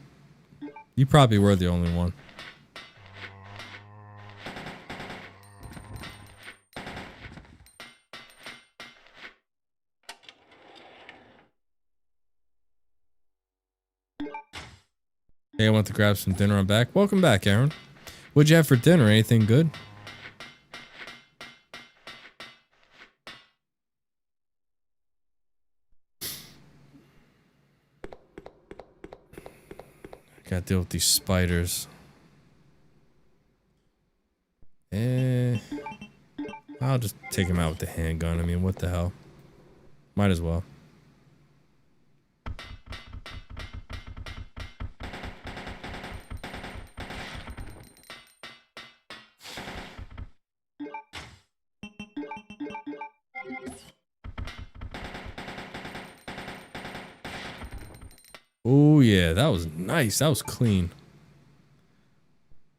you probably were the only one. Hey, I went to grab some dinner. I'm back. Welcome back, Aaron. What'd you have for dinner? Anything good? Gotta deal with these spiders. I'll just take him out with the handgun. I mean, what the hell? Might as well. Oh yeah, that was nice. That was clean.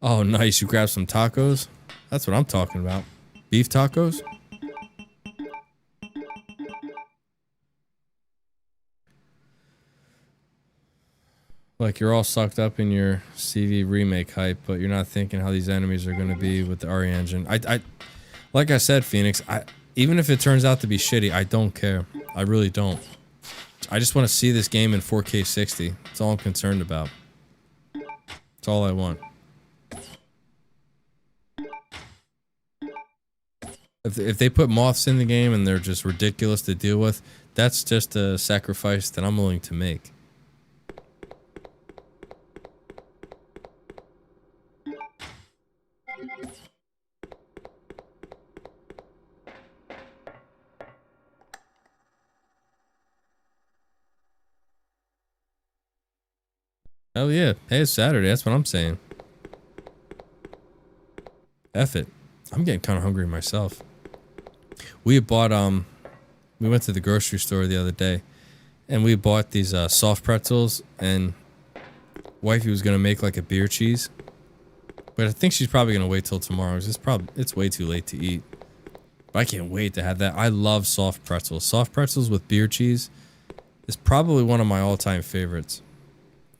Oh nice, you grabbed some tacos? That's what I'm talking about. Beef tacos? Like you're all sucked up in your CV remake hype, but you're not thinking how these enemies are going to be with the RE engine. Like I said, Phoenix, even if it turns out to be shitty, I don't care. I really don't. I just want to see this game in 4K 60. That's all I'm concerned about. That's all I want. If they put moths in the game and they're just ridiculous to deal with, that's just a sacrifice that I'm willing to make. Oh yeah, hey, it's Saturday, that's what I'm saying. F it. I'm getting kind of hungry myself. We bought we went to the grocery store the other day, and we bought these soft pretzels, and wifey was gonna make like a beer cheese, but I think she's probably gonna wait till tomorrow. It's way too late to eat. But I can't wait to have that. I love soft pretzels. Soft pretzels with beer cheese is probably one of my all-time favorites.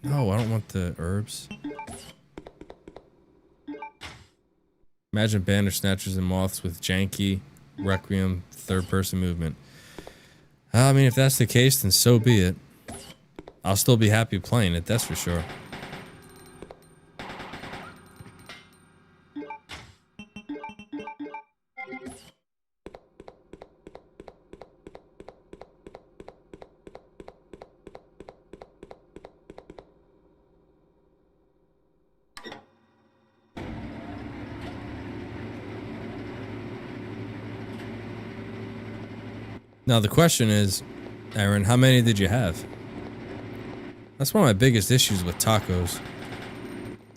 No, I don't want the herbs. Imagine Bandersnatchers and Moths with janky Requiem third-person movement. I mean, if that's the case, then so be it. I'll still be happy playing it, that's for sure. Now the question is, Aaron, how many did you have? That's one of my biggest issues with tacos.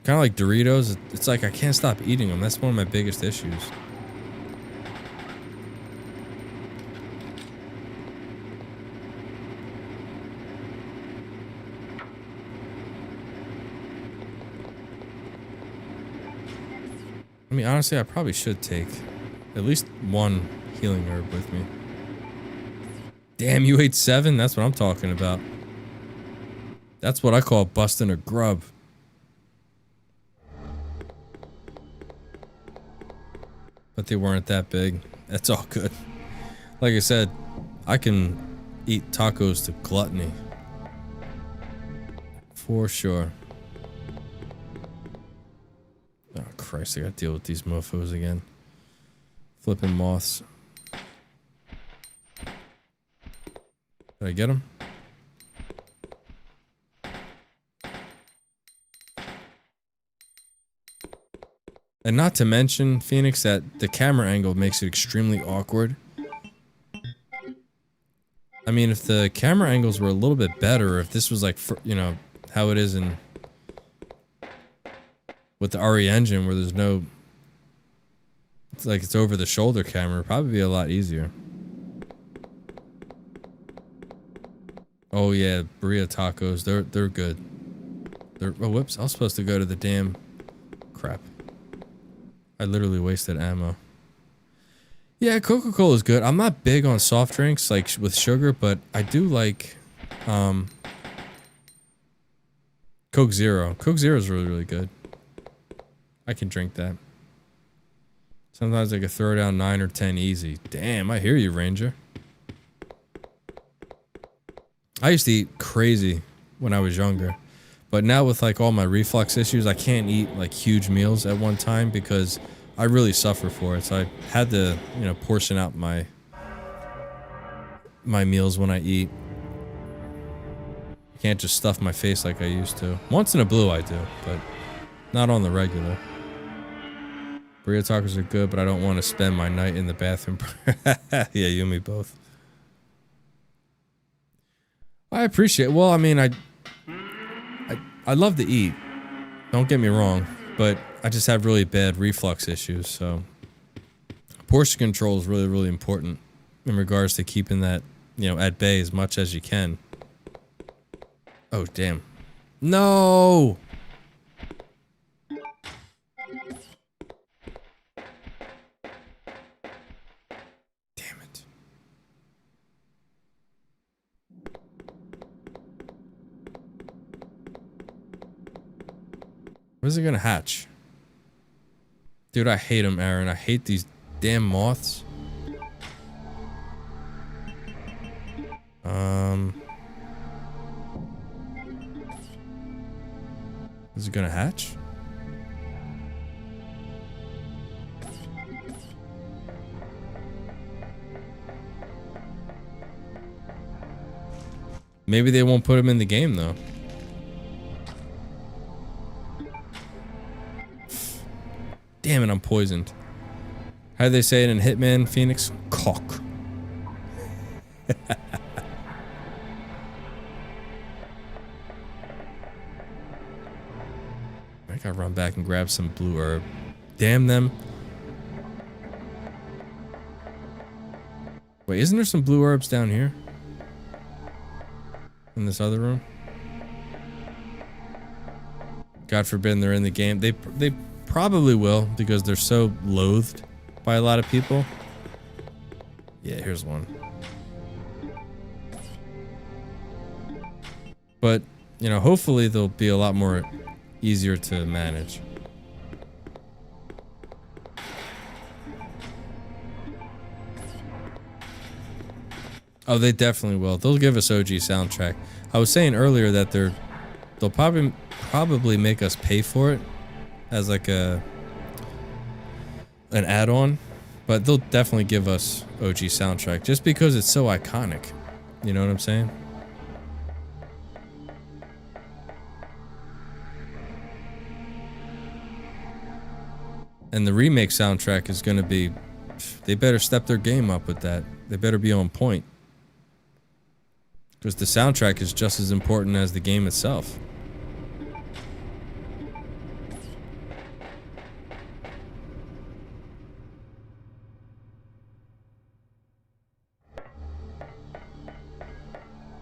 Kind of like Doritos, it's like I can't stop eating them. That's one of my biggest issues. I mean, honestly, I probably should take at least one healing herb with me. Damn, you ate 7? That's what I'm talking about. That's what I call busting a grub. But they weren't that big. That's all good. Like I said, I can eat tacos to gluttony. For sure. Oh Christ, I gotta deal with these mofos again. Flipping moths. Did I get him? And not to mention, Phoenix, that the camera angle makes it extremely awkward. I mean, if the camera angles were a little bit better, if this was like, you know, how it is in... with the RE engine, where there's no... it's like it's over the shoulder camera, it'd probably be a lot easier. Oh yeah, burrito tacos, they're good. Oh whoops, I was supposed to go to the damn crap. I literally wasted ammo. Yeah, Coca-Cola is good. I'm not big on soft drinks like with sugar, but I do like Coke Zero. Coke Zero is really good. I can drink that. Sometimes I could throw down 9 or 10 easy. Damn, I hear you, Ranger. I used to eat crazy when I was younger, but now with like all my reflux issues, I can't eat like huge meals at one time because I really suffer for it. So I had to, you know, portion out my meals when I eat. I can't just stuff my face like I used to. Once in a blue I do, but not on the regular. Burrito tacos are good, but I don't want to spend my night in the bathroom. Yeah, you and me both. I appreciate it. Well, I mean, I love to eat. Don't get me wrong, but I just have really bad reflux issues, so portion control is really important in regards to keeping that, you know, at bay as much as you can. Oh, damn. No! Where's it gonna hatch? Dude, I hate them, Aaron. I hate these damn moths. Is it gonna hatch? Maybe they won't put them in the game, though. Damn it, I'm poisoned. How do they say it in Hitman, Phoenix? Cock. I gotta run back and grab some blue herb. Damn them. Wait, isn't there some blue herbs down here? In this other room? God forbid they're in the game. They probably will because they're so loathed by a lot of people. Yeah, here's one. But, you know, hopefully they'll be a lot more easier to manage. Oh, they definitely will. They'll give us OG soundtrack. I was saying earlier that they'll probably make us pay for it as like an add-on, but they'll definitely give us OG soundtrack just because it's so iconic. You know what I'm saying? And the remake soundtrack is going to be, they better step their game up with that. They better be on point. Because the soundtrack is just as important as the game itself.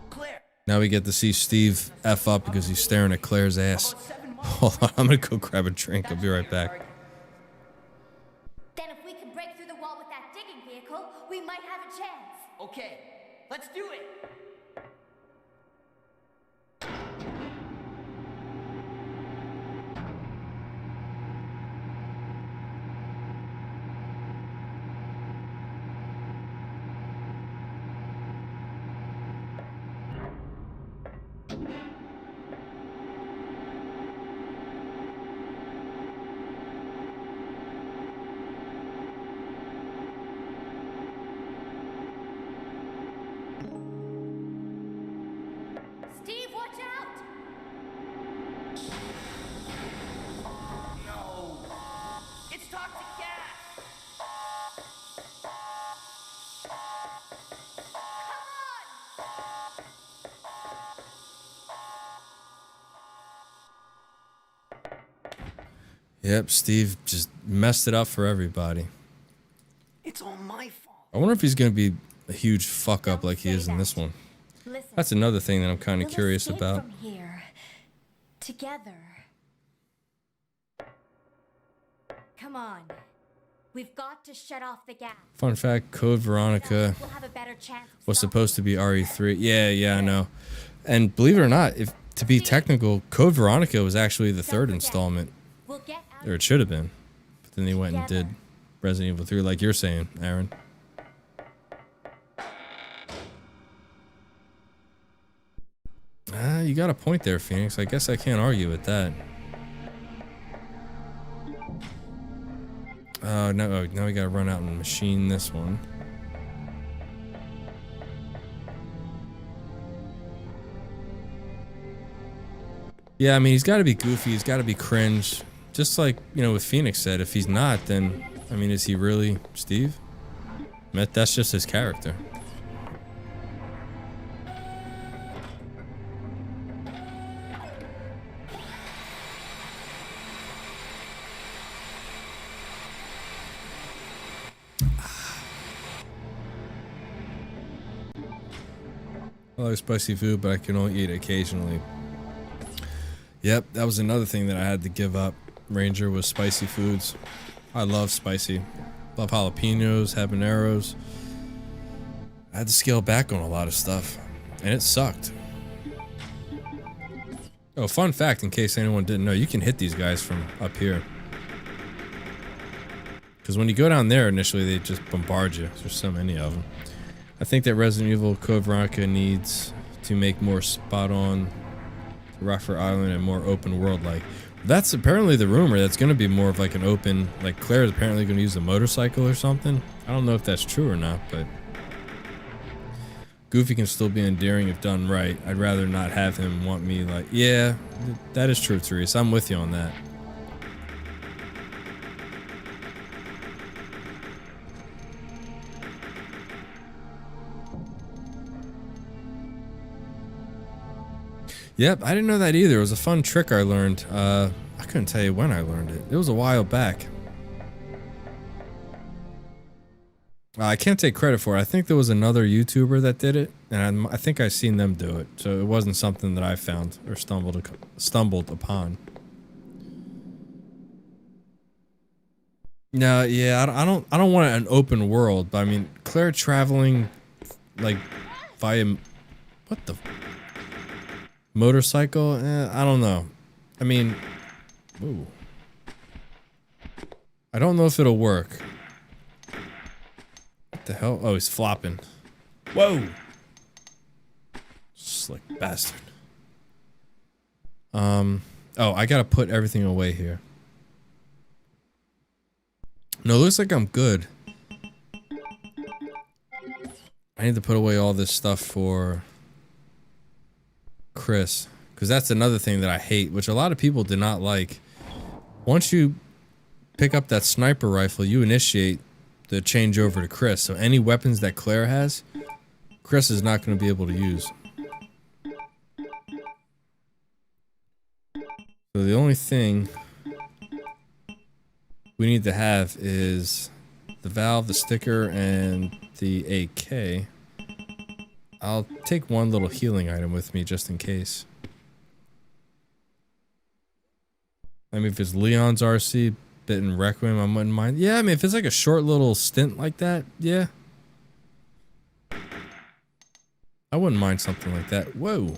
Claire. Now we get to see Steve F up because he's staring at Claire's ass. Hold on, I'm gonna go grab a drink. I'll be right back. Then if we can break through the wall with that digging vehicle, we might have a chance. Okay, let's do it. Steve, watch out! No. It's toxic gas. Yep, Steve just messed it up for everybody. It's all my fault. I wonder if he's gonna be a huge fuck up like he is in this one. Listen, That's another thing that I'm kind of we'll curious escape about. from here together. Come on. We've got to shut off the gas. Fun fact, Code Veronica We'll have a better chance of was stopping supposed to be RE3. Yeah, I know. And believe it or not, if to be technical, Code Veronica was actually the third installment. We'll get out Or it should have been. But then they went and did Resident Evil 3 like you're saying, Aaron. You got a point there, Phoenix. I guess I can't argue with that. Now we gotta run out and machine this one. Yeah, I mean, he's gotta be goofy, he's gotta be cringe. Just like, you know, what Phoenix said, if he's not, then, I mean, is he really Steve? That's just his character. I like spicy food, but I can only eat it occasionally. Yep, that was another thing that I had to give up. Ranger was spicy foods. I love spicy. Love jalapenos, habaneros. I had to scale back on a lot of stuff, and it sucked. Oh, fun fact, in case anyone didn't know, you can hit these guys from up here. Because when you go down there, initially they just bombard you. There's so many of them. I think that Resident Evil Code Veronica needs to make more spot on Rockfort Island and more open world like. That's apparently the rumor. That's going to be more of like an open, like Claire is apparently going to use a motorcycle or something. I don't know if that's true or not, but Goofy can still be endearing if done right. I'd rather not have him want me like, yeah, that is true, Therese. I'm with you on that. Yep, I didn't know that either. It was a fun trick I learned. I couldn't tell you when I learned it. It was a while back. I can't take credit for it. I think there was another YouTuber that did it, and I think I seen them do it. So it wasn't something that I found or stumbled upon. No, yeah, I don't want an open world, but I mean, Claire traveling like via what the motorcycle? I don't know. I mean, ooh. I don't know if it'll work. What the hell? Oh, he's flopping. Whoa! Slick bastard. Oh, I gotta put everything away here. No, it looks like I'm good. I need to put away all this stuff for Chris, because that's another thing that I hate, which a lot of people did not like. Once you pick up that sniper rifle, you initiate the change over to Chris. So any weapons that Claire has, Chris is not going to be able to use. So the only thing we need to have is the valve, the sticker, and the AK. I'll take one little healing item with me just in case. I mean, if it's Leon's RC, bit in Requiem, I wouldn't mind. Yeah, I mean, if it's like a short little stint like that, yeah. I wouldn't mind something like that. Whoa.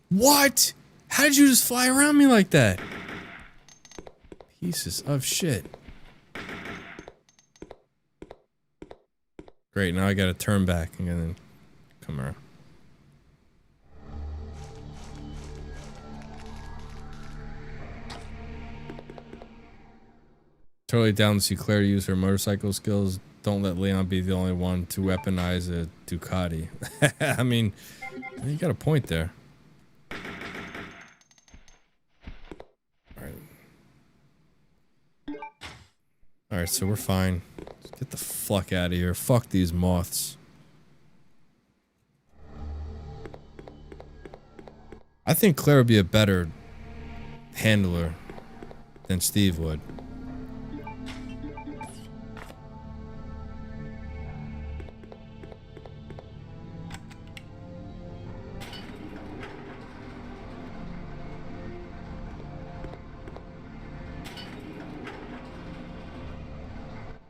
What? How did you just fly around me like that? Pieces of shit. Great, now I gotta turn back and then come around. Totally down to see Claire use her motorcycle skills. Don't let Leon be the only one to weaponize a Ducati. I mean, you got a point there. Alright, so we're fine. Let's get the fuck out of here. Fuck these moths. I think Claire would be a better handler than Steve would.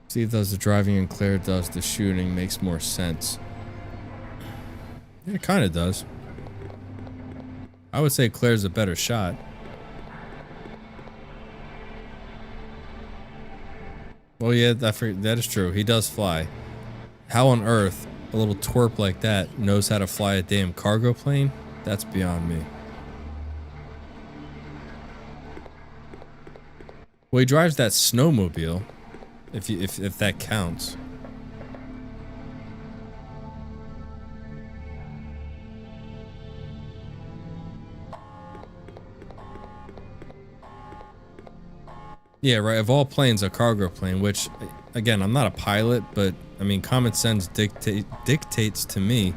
Steve does the driving and Claire does the shooting. Makes more sense. Yeah, it kind of does. I would say Claire's a better shot. Well, yeah, that is true. He does fly. How on earth a little twerp like that knows how to fly a damn cargo plane? That's beyond me. Well, he drives that snowmobile. If that counts. Yeah, right. Of all planes, a cargo plane, which, again, I'm not a pilot, but, I mean, common sense dictates to me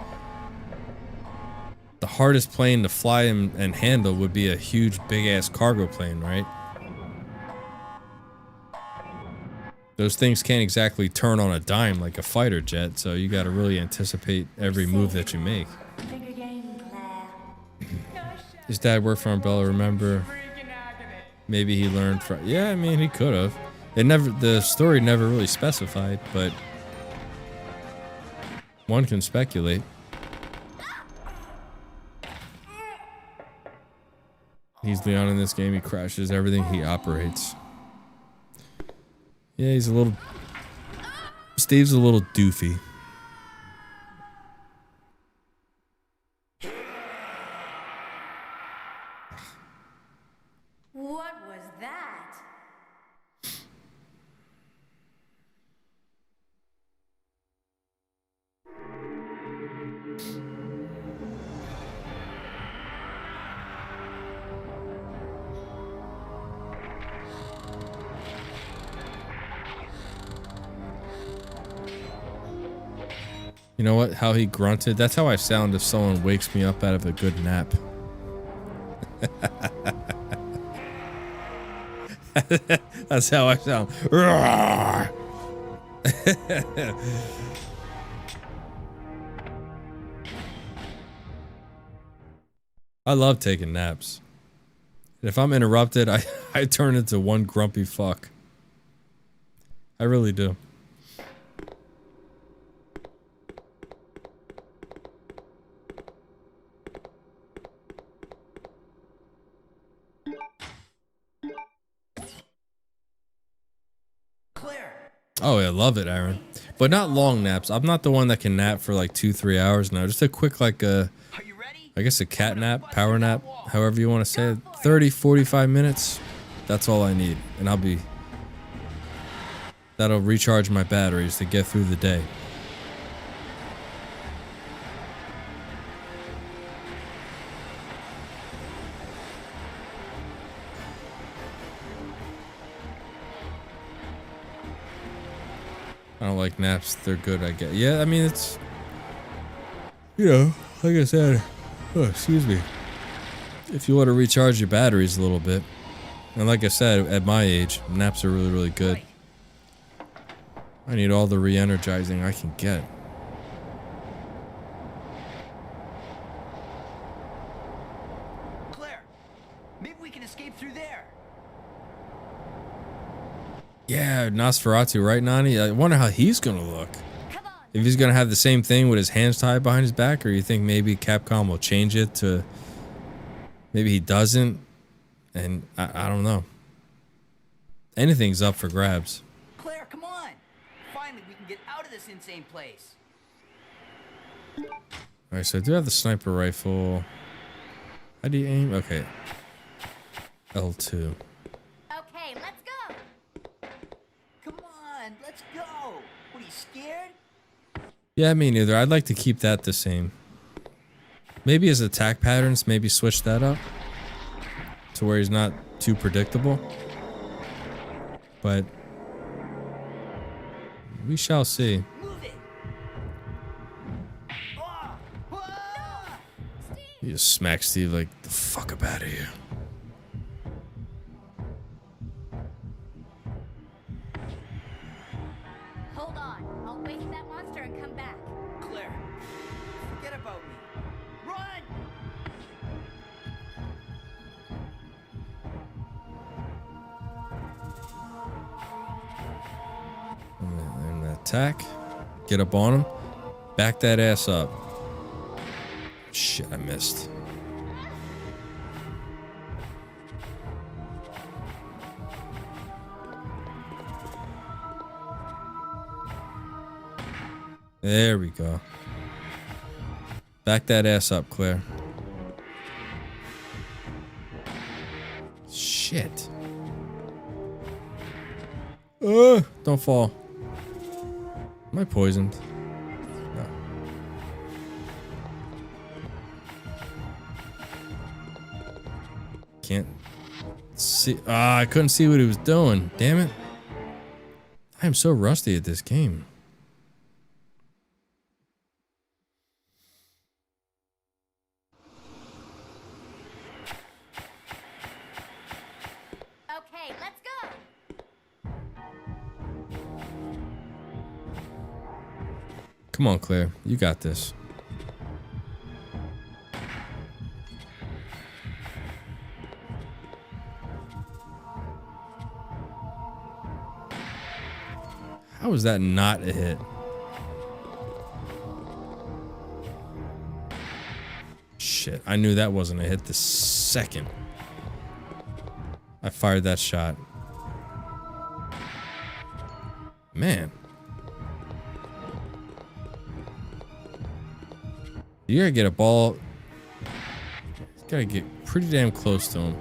the hardest plane to fly and handle would be a huge, big-ass cargo plane, right? Those things can't exactly turn on a dime like a fighter jet, so you gotta really anticipate every move that you make. His dad worked for Umbrella, remember? Maybe he learned from... Yeah, I mean, he could have. The story never really specified, but... one can speculate. He's Leon in this game, he crashes everything he operates. Yeah, he's a little... Steve's a little doofy. What was that? You know what? How he grunted? That's how I sound if someone wakes me up out of a good nap. That's how I sound. Roar! I love taking naps. If I'm interrupted, I turn into one grumpy fuck. I really do. Claire! Oh, yeah, I love it, Aaron. But not long naps. I'm not the one that can nap for like 2-3 hours now. Just a quick, like, Are you ready? I guess a cat nap, power nap, however you want to say it. 30, 45 minutes. That's all I need. And that'll recharge my batteries to get through the day. I don't like naps. They're good, I guess. Yeah, I mean, it's, you know, like I said, oh, excuse me. If you want to recharge your batteries a little bit. And like I said, at my age, naps are really, really good. I need all the re-energizing I can get. Claire! Maybe we can escape through there. Yeah, Nosferatu, right, Nani? I wonder how he's gonna look. Come on. If he's gonna have the same thing with his hands tied behind his back, or you think maybe Capcom will change it to... Maybe he doesn't, and I don't know. Anything's up for grabs. Claire, come on! Finally, we can get out of this insane place. Alright, so I do have the sniper rifle. How do you aim? Okay. L2. Okay, let's go. Come on, let's go! What, are you scared? Yeah, me neither. I'd like to keep that the same. Maybe his attack patterns, maybe switch that up to where he's not too predictable. But we shall see. Move it! Ah! Ah! You just smack Steve like, the fuck up out of here. Hold on. I'll wake that monster and come back. Claire, forget about me. Run! And attack. Get up on him. Back that ass up. Shit, I missed. There we go. Back that ass up, Claire. Shit. Don't fall. Am I poisoned? No. Can't see. Ah, I couldn't see what he was doing. Damn it. I am so rusty at this game. Okay, let's go. Come on, Claire. You got this. How is that not a hit? Shit, I knew that wasn't a hit the second I fired that shot. Man. You gotta get a ball. You gotta get pretty damn close to him.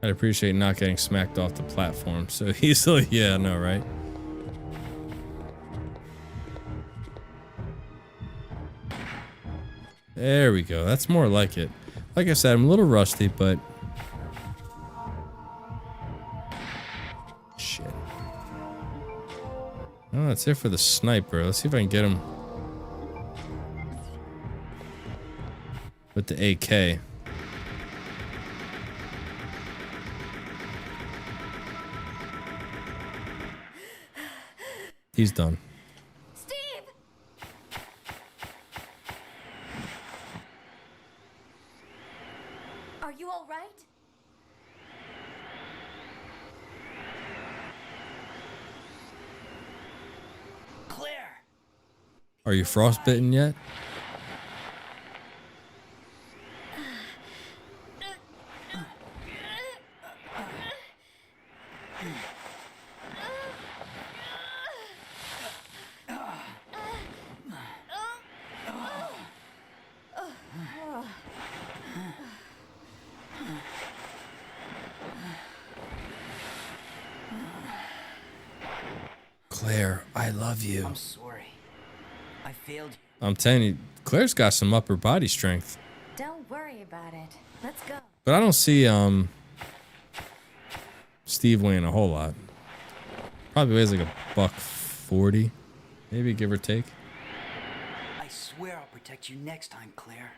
I'd appreciate not getting smacked off the platform so easily. Yeah, I know, right? There we go. That's more like it. Like I said, I'm a little rusty, but it's here for the sniper. Let's see if I can get him with the AK. He's done. Steve! Are you all right? Claire! Are you frostbitten yet? Claire, I love you. I'm sorry. I failed you. I'm telling you, Claire's got some upper body strength. Don't worry about it. Let's go. But I don't see Steve weighing a whole lot. Probably weighs like $140, maybe, give or take. I swear I'll protect you next time, Claire.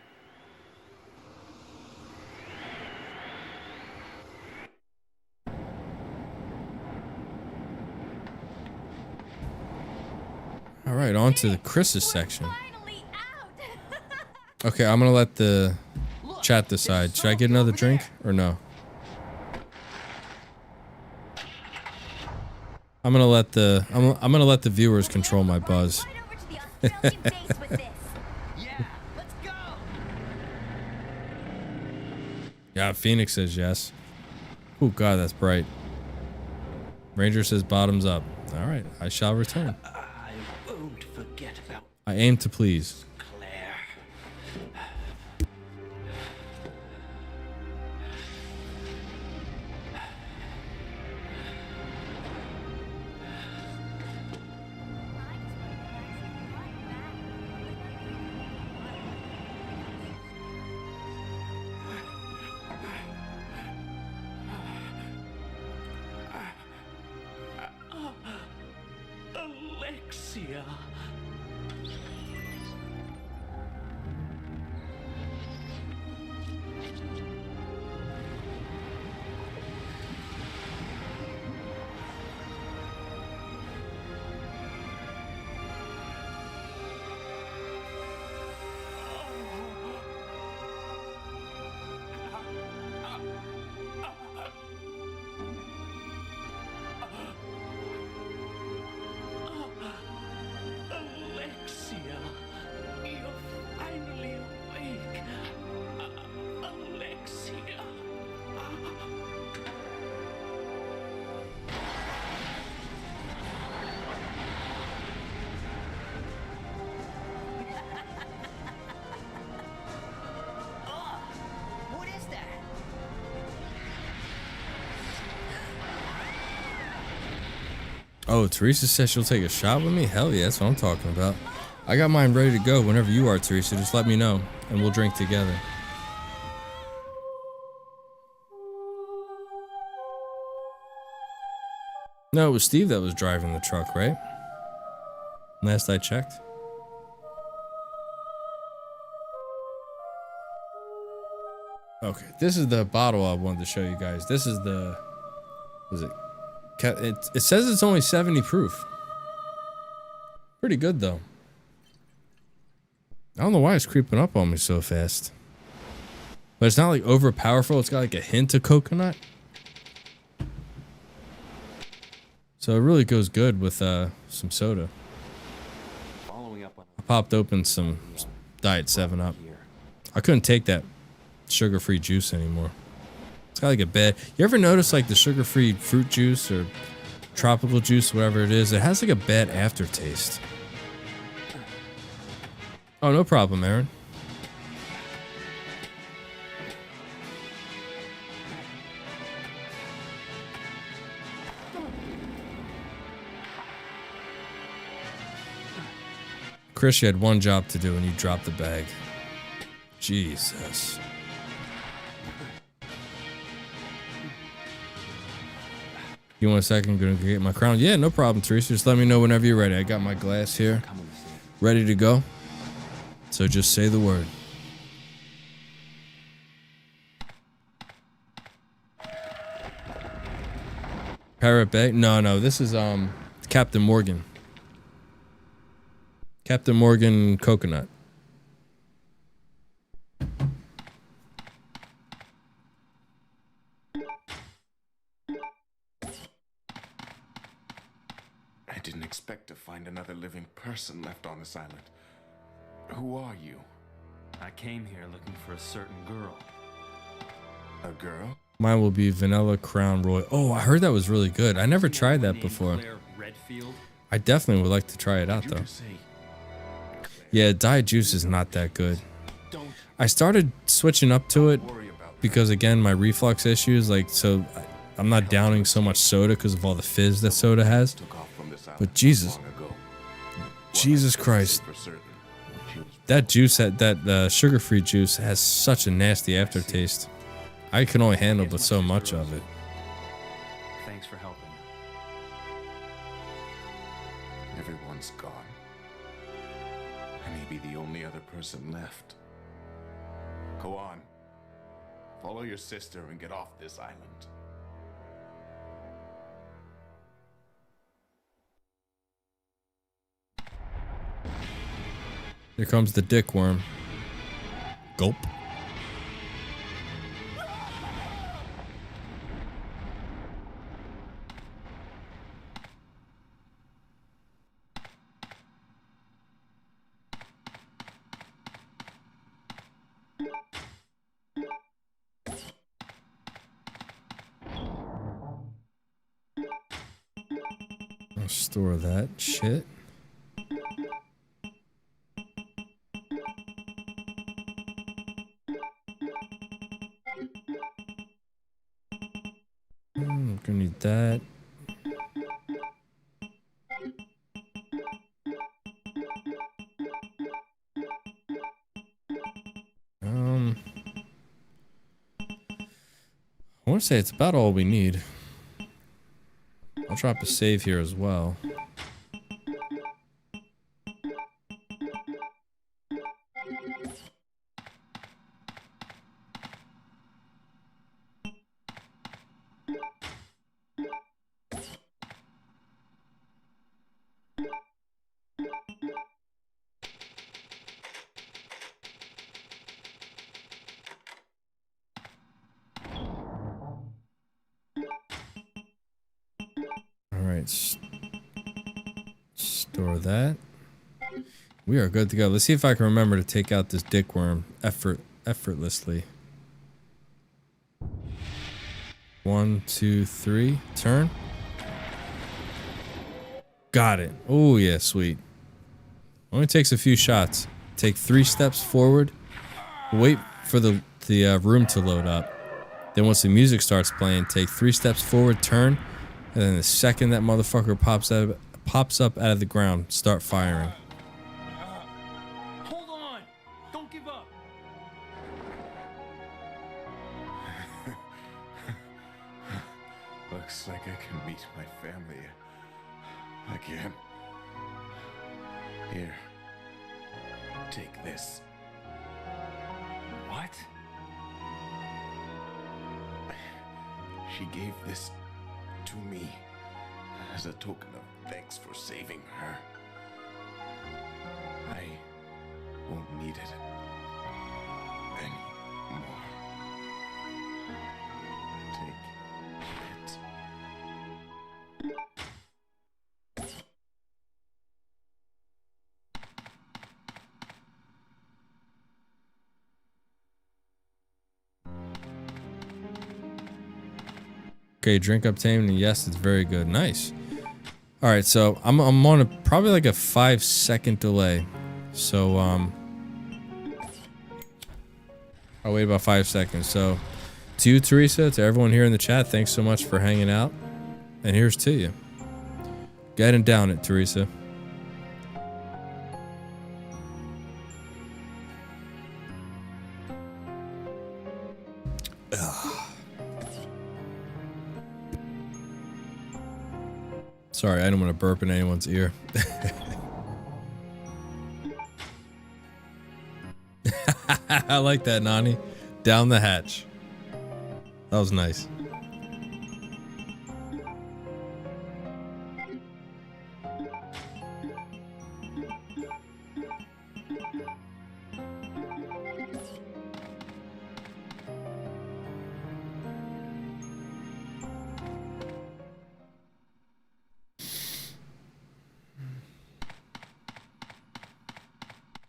All right, on to the Chris's section. Finally out! Okay, I'm gonna let the chat decide. Should I get another drink or no? I'm gonna let the viewers control my buzz. Right over to the Australian base with this. Yeah, let's go! Yeah, Phoenix says yes. Oh God, that's bright. Ranger says bottoms up. All right, I shall return. I won't forget about I aim to please. Claire. Alexia. Alexia, you're finally awake. Alexia. What is that? Oh, Teresa says she'll take a shot with me? Hell yeah, that's what I'm talking about. I got mine ready to go whenever you are, Teresa. Just let me know, and we'll drink together. No, it was Steve that was driving the truck, right? Last I checked. Okay, this is the bottle I wanted to show you guys. This is the... Was it... It says it's only 70 proof. Pretty good, though. I don't know why it's creeping up on me so fast. But it's not like over powerful. It's got like a hint of coconut. So it really goes good with some soda. I popped open some Diet 7-Up. I couldn't take that sugar-free juice anymore. It's got like a bad... You ever notice like the sugar-free fruit juice or tropical juice, whatever it is? It has like a bad aftertaste. Oh, no problem, Aaron. Chris, you had one job to do and you dropped the bag. Jesus. You want a second? Gonna get my crown? Yeah, no problem, Teresa. Just let me know whenever you're ready. I got my glass here, ready to go. So just say the word. Parrot Bay? No, this is Captain Morgan. Captain Morgan Coconut. I didn't expect to find another living person left on this island. Who are you? I came here looking for a certain girl. A girl? Mine will be Vanilla Crown Roy. Oh, I heard that was really good. I never tried that Named before. Claire Redfield. I definitely would like to try it out though. Yeah, Diet Juice is not that good. I started switching up to it because again, my reflux issues, like, so I'm not downing so much soda because of all the fizz that soda has. But Jesus Christ, that juice, that sugar-free juice has such a nasty aftertaste. I can only handle but so much of it. Thanks for helping. Everyone's gone. I may be the only other person left. Go on. Follow your sister and get off this island. Here comes the dick worm. Gulp. I'll store that shit. Gonna need that. I want to say it's about all we need. I'll drop a save here as well. Store that. We are good to go. Let's see if I can remember to take out this dick worm effortlessly. 1, 2, 3. Turn. Got it. Oh yeah, sweet. Only takes a few shots. Take 3 steps forward. Wait for the room to load up. Then once the music starts playing, take 3 steps forward, turn, and then the second that motherfucker pops up out of the ground, start firing. Hold on! Don't give up! Looks like I can meet my family again. Here. Take this. What? She gave this to me as a token of thanks for saving her. I won't need it anymore. Take it. Okay, drink obtained, and yes, it's very good. Nice. All right, so I'm on probably like a 5-second delay. So I'll wait about 5 seconds. So to you, Teresa, to everyone here in the chat, thanks so much for hanging out. And here's to you. Get and down it, Teresa. Sorry, I didn't want to burp in anyone's ear. I like that, Nani. Down the hatch. That was nice.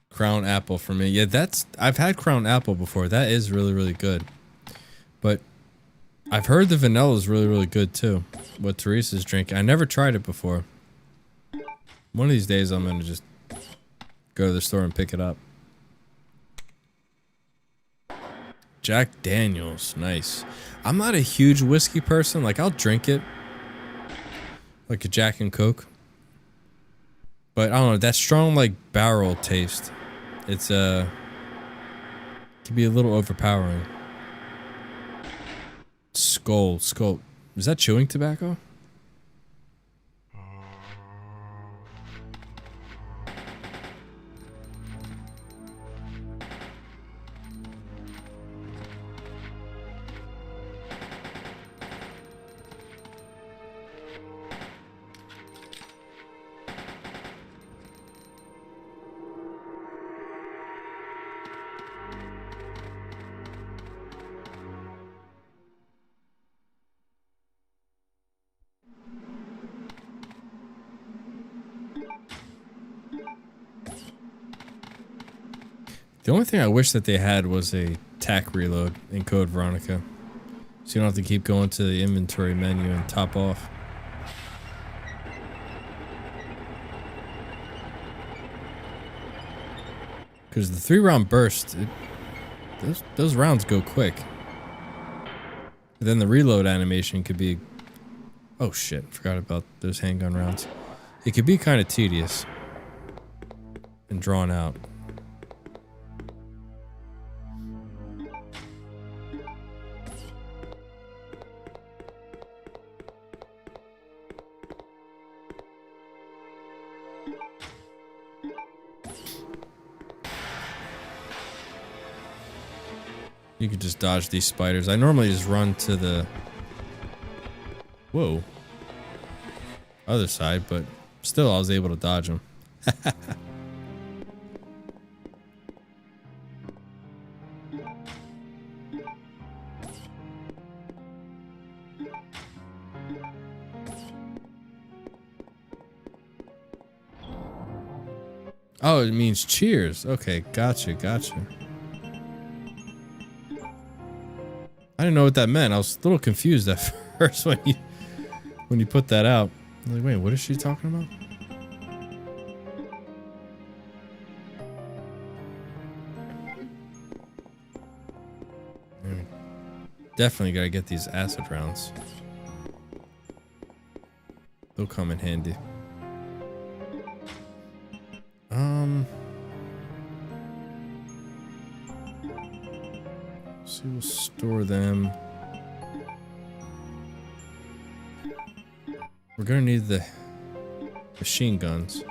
Crown apple for me. Yeah, I've had crown apple before. That is really, really good. But I've heard the vanilla is really, really good too. What Teresa's drinking. I never tried it before. One of these days I'm gonna just go to the store and pick it up. Jack Daniels, nice. I'm not a huge whiskey person. Like, I'll drink it. Like a Jack and Coke. But I don't know, that strong like barrel taste. It's can be a little overpowering. Skull. Is that chewing tobacco? The only thing I wish that they had was a tack reload in Code Veronica. So you don't have to keep going to the inventory menu and top off. Because the 3-round burst, those rounds go quick. But then the reload animation could be... Oh shit, forgot about those handgun rounds. It could be kind of tedious and drawn out. You could just dodge these spiders. I normally just run to the... Whoa. Other side, but still I was able to dodge them. Oh, it means cheers. Okay, gotcha. I didn't know what that meant. I was a little confused at first when you put that out. I was like, wait, what is she talking about? Definitely gotta get these acid rounds. They'll come in handy. So we'll store them. We're gonna need the machine guns.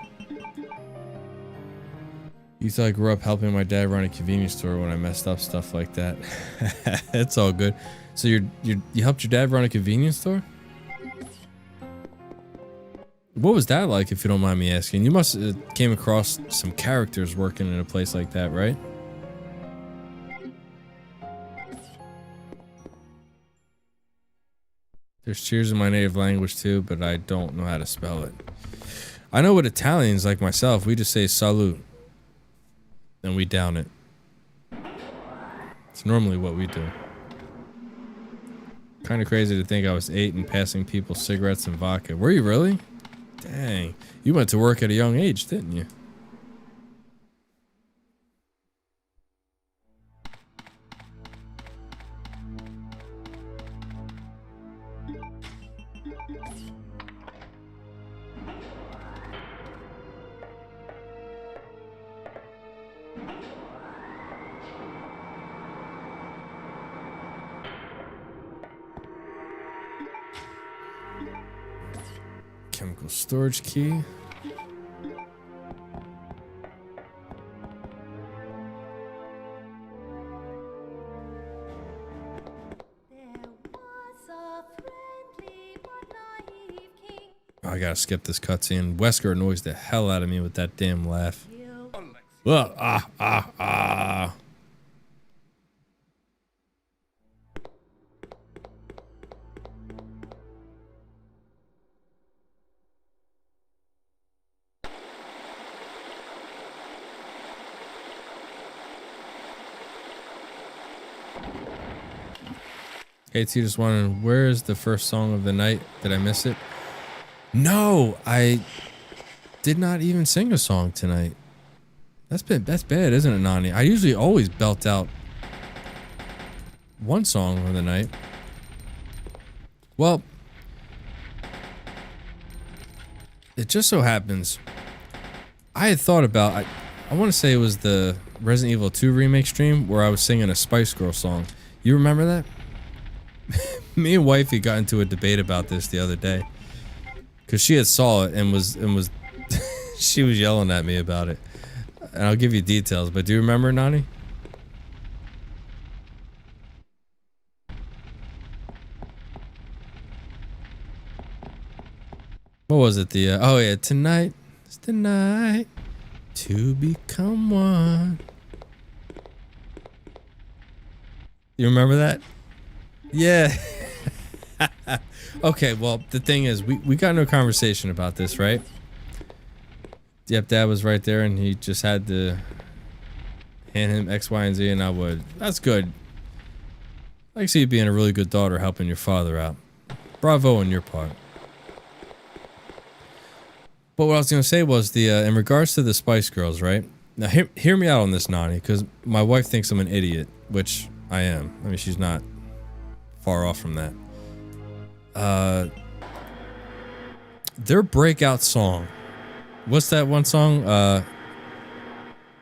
You thought I grew up helping my dad run a convenience store when I messed up, stuff like that. It's all good. So you helped your dad run a convenience store? What was that like, if you don't mind me asking? You must have came across some characters working in a place like that, right? There's cheers in my native language too, but I don't know how to spell it. I know what Italians like myself, we just say salute. And we down it. It's normally what we do. Kind of crazy to think I was 8 and passing people cigarettes and vodka. Were you really? Dang. You went to work at a young age, didn't you? Mechanical storage key. Oh, I gotta skip this cutscene. Wesker annoys the hell out of me with that damn laugh. KT just wondering, where is the first song of the night? Did I miss it? No, I did not even sing a song tonight. That's bad, isn't it, Nani? I usually always belt out one song of the night. Well, it just so happens I had thought about, I want to say it was the Resident Evil 2 remake stream where I was singing a Spice Girl song. You remember that? Me and wifey got into a debate about this the other day because she had saw it and was she was yelling at me about it. And I'll give you details, but do you remember, Nani? What was it? The oh yeah, tonight is the night to become one. You remember that? Yeah. Okay, well, the thing is, we got into a conversation about this, right? Yep, Dad was right there, and he just had to hand him X, Y, and Z, and I would. That's good. I can see you being a really good daughter helping your father out. Bravo on your part. But what I was going to say was, in regards to the Spice Girls, right? Now, hear me out on this, Nani, because my wife thinks I'm an idiot, which I am. I mean, she's not far off from that. Their breakout song. What's that one song?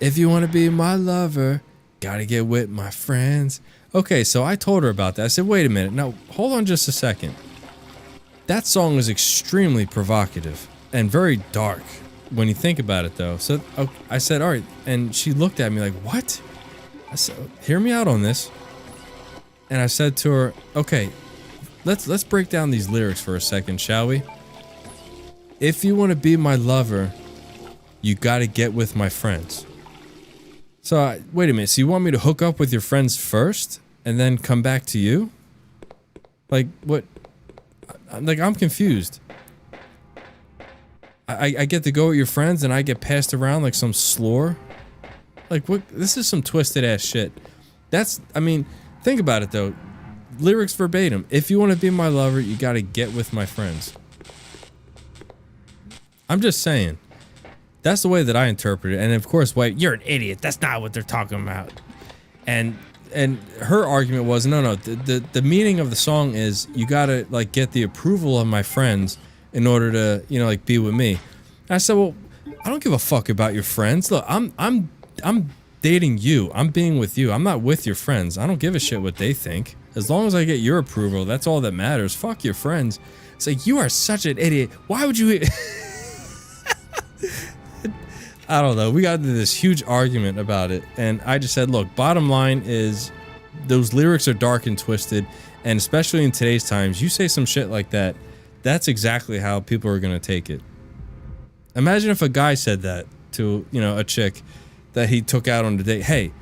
If you want to be my lover, gotta get with my friends. Okay, so I told her about that. I said, wait a minute. Now, hold on just a second. That song is extremely provocative and very dark when you think about it, though. So I said, all right. And she looked at me like, what? I said, hear me out on this. And I said to her, okay, let's break down these lyrics for a second, shall we? If you want to be my lover, you gotta get with my friends. So, wait a minute. So you want me to hook up with your friends first and then come back to you? Like, what? Like, I'm confused. I get to go with your friends and I get passed around like some slore? Like, what? This is some twisted ass shit. That's, I mean, think about it though. Lyrics verbatim. If you want to be my lover, you gotta get with my friends. I'm just saying. That's the way that I interpret it. And of course, wait, you're an idiot. That's not what they're talking about. And her argument was, no, the meaning of the song is you gotta like get the approval of my friends in order to, you know, like be with me. And I said, well, I don't give a fuck about your friends. Look, I'm dating you. I'm being with you. I'm not with your friends. I don't give a shit what they think. As long as I get your approval, that's all that matters. Fuck your friends. It's like, you are such an idiot. Why would you... I don't know. We got into this huge argument about it. And I just said, look, bottom line is those lyrics are dark and twisted. And especially in today's times, you say some shit like that, that's exactly how people are going to take it. Imagine if a guy said that to, you know, a chick that he took out on a date. Hey,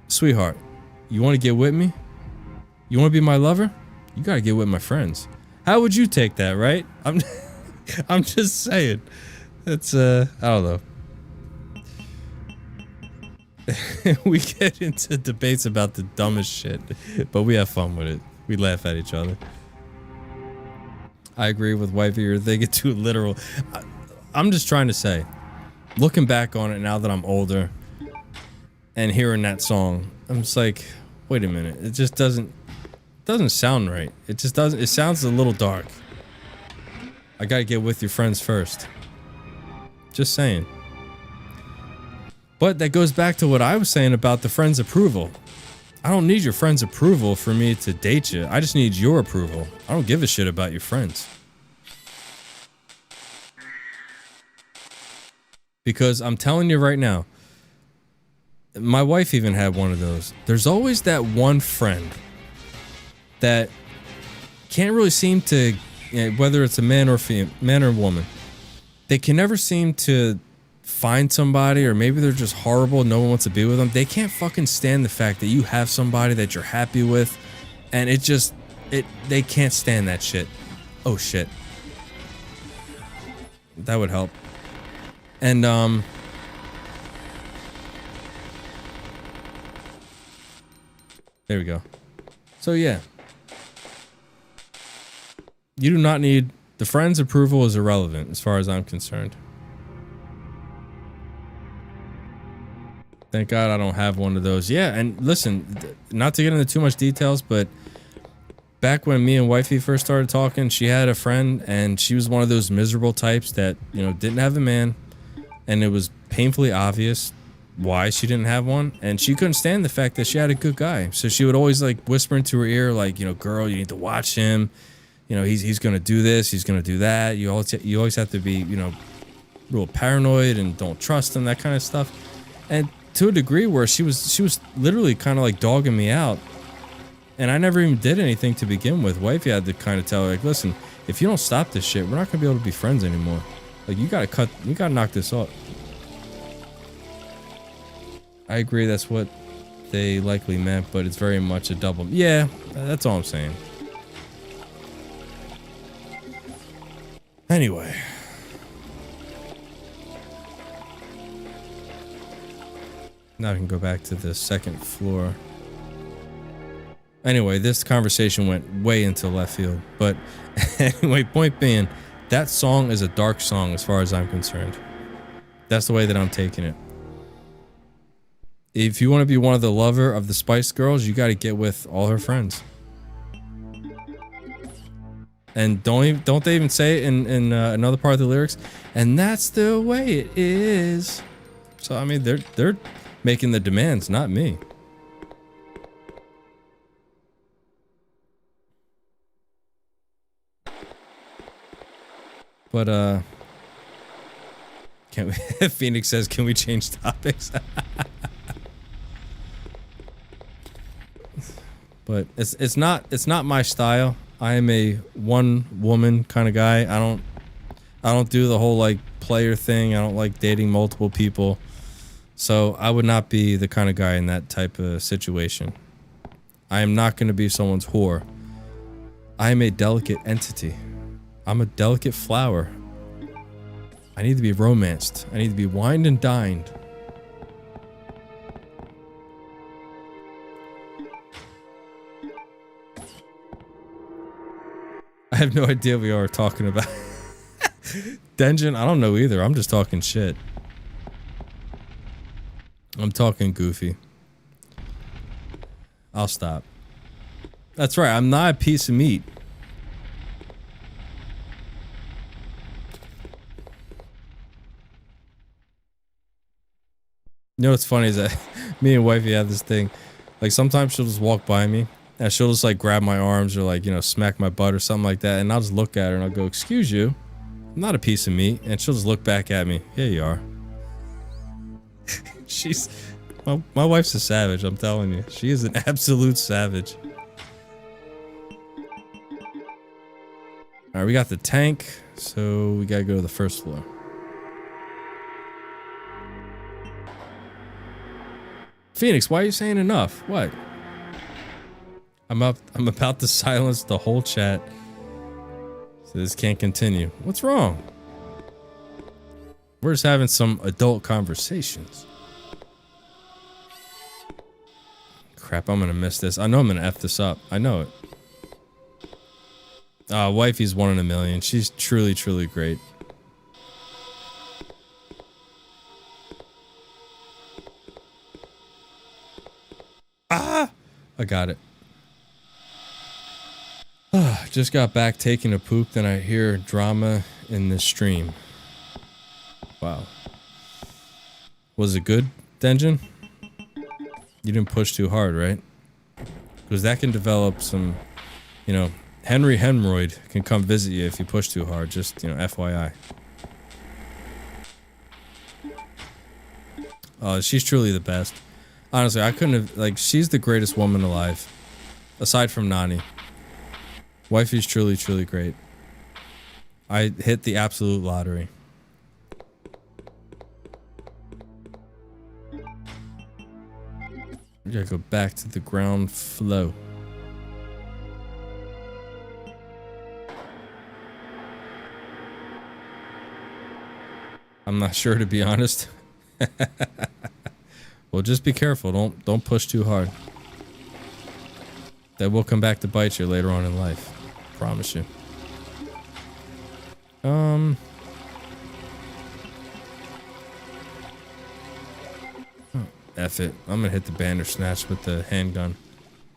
sweetheart, you want to get with me? You want to be my lover? You got to get with my friends. How would you take that, right? I'm just saying. It's, I don't know. We get into debates about the dumbest shit, but we have fun with it. We laugh at each other. I agree with wifey, you're thinking too literal. I'm just trying to say, looking back on it now that I'm older and hearing that song, I'm just like, wait a minute. It just doesn't sound right. It just doesn't. It sounds a little dark. I gotta get with your friends first. Just saying. But that goes back to what I was saying about the friends' approval. I don't need your friends' approval for me to date you. I just need your approval. I don't give a shit about your friends. Because I'm telling you right now, my wife even had one of those. There's always that one friend that can't really seem to, whether it's a man or woman, they can never seem to find somebody, or maybe they're just horrible. No one wants to be with them. They can't fucking stand the fact that you have somebody that you're happy with, and they can't stand that shit. Oh shit. That would help. And there we go. So yeah, you do not need the friend's approval is irrelevant as far as I'm concerned. Thank God I don't have one of those. Yeah, and listen, not to get into too much details, but back when me and wifey first started talking, she had a friend, and she was one of those miserable types that, didn't have a man, and it was painfully obvious why she didn't have one, and she couldn't stand the fact that she had a good guy. So she would always like whisper into her ear, like, girl, you need to watch him. He's gonna do this, he's gonna do that. You always have to be, real paranoid and don't trust him, that kind of stuff. And to a degree where she was literally kind of like dogging me out, and I never even did anything to begin with. Wifey had to kind of tell her, like, listen, if you don't stop this shit, we're not gonna be able to be friends anymore. Like, you gotta knock this off. I agree, that's what they likely meant, but it's very much a double. Yeah, that's all I'm saying. Anyway. Now I can go back to the second floor. Anyway, this conversation went way into left field. But anyway, point being, that song is a dark song as far as I'm concerned. That's the way that I'm taking it. If you want to be one of the lover of the Spice Girls, you got to get with all her friends. And don't they even say it in another part of the lyrics? And that's the way it is. So I mean, they're making the demands, not me. But can we? Phoenix says, "Can we change topics?" But it's not my style. I am a one woman kind of guy. I don't do the whole like player thing. I don't like dating multiple people. So I would not be the kind of guy in that type of situation. I am not going to be someone's whore. I am a delicate entity. I'm a delicate flower. I need to be romanced. I need to be wined and dined. I have no idea what we are talking about. Denjin, I don't know either. I'm just talking shit. I'm talking goofy. I'll stop. That's right, I'm not a piece of meat. You know what's funny is that me and wifey have this thing. Like sometimes she'll just walk by me and she'll just like grab my arms or like, smack my butt or something like that. And I'll just look at her and I'll go, "Excuse you, I'm not a piece of meat." And she'll just look back at me. "Yeah, you are." My wife's a savage, I'm telling you. She is an absolute savage. Alright, we got the tank, so we gotta go to the first floor. Phoenix, why are you saying enough? What? I'm about to silence the whole chat. So this can't continue. What's wrong? We're just having some adult conversations. Crap, I'm gonna miss this. I know I'm gonna F this up. I know it. Wifey's 1 in a million. She's truly, truly great. Ah! I got it. Just got back taking a poop, then I hear drama in the stream. Wow. Was it good, Denjin? You didn't push too hard, right? Because that can develop some, Henry Hemorrhoid can come visit you if you push too hard. Just, FYI. Oh, she's truly the best. Honestly, I couldn't have, like, she's the greatest woman alive. Aside from Nani. Wifey's truly, truly great. I hit the absolute lottery. We gotta go back to the ground floor. I'm not sure, to be honest. Well, just be careful. Don't push too hard. That will come back to bite you later on in life. Promise you. Oh, F it. I'm gonna hit the Bandersnatch with the handgun.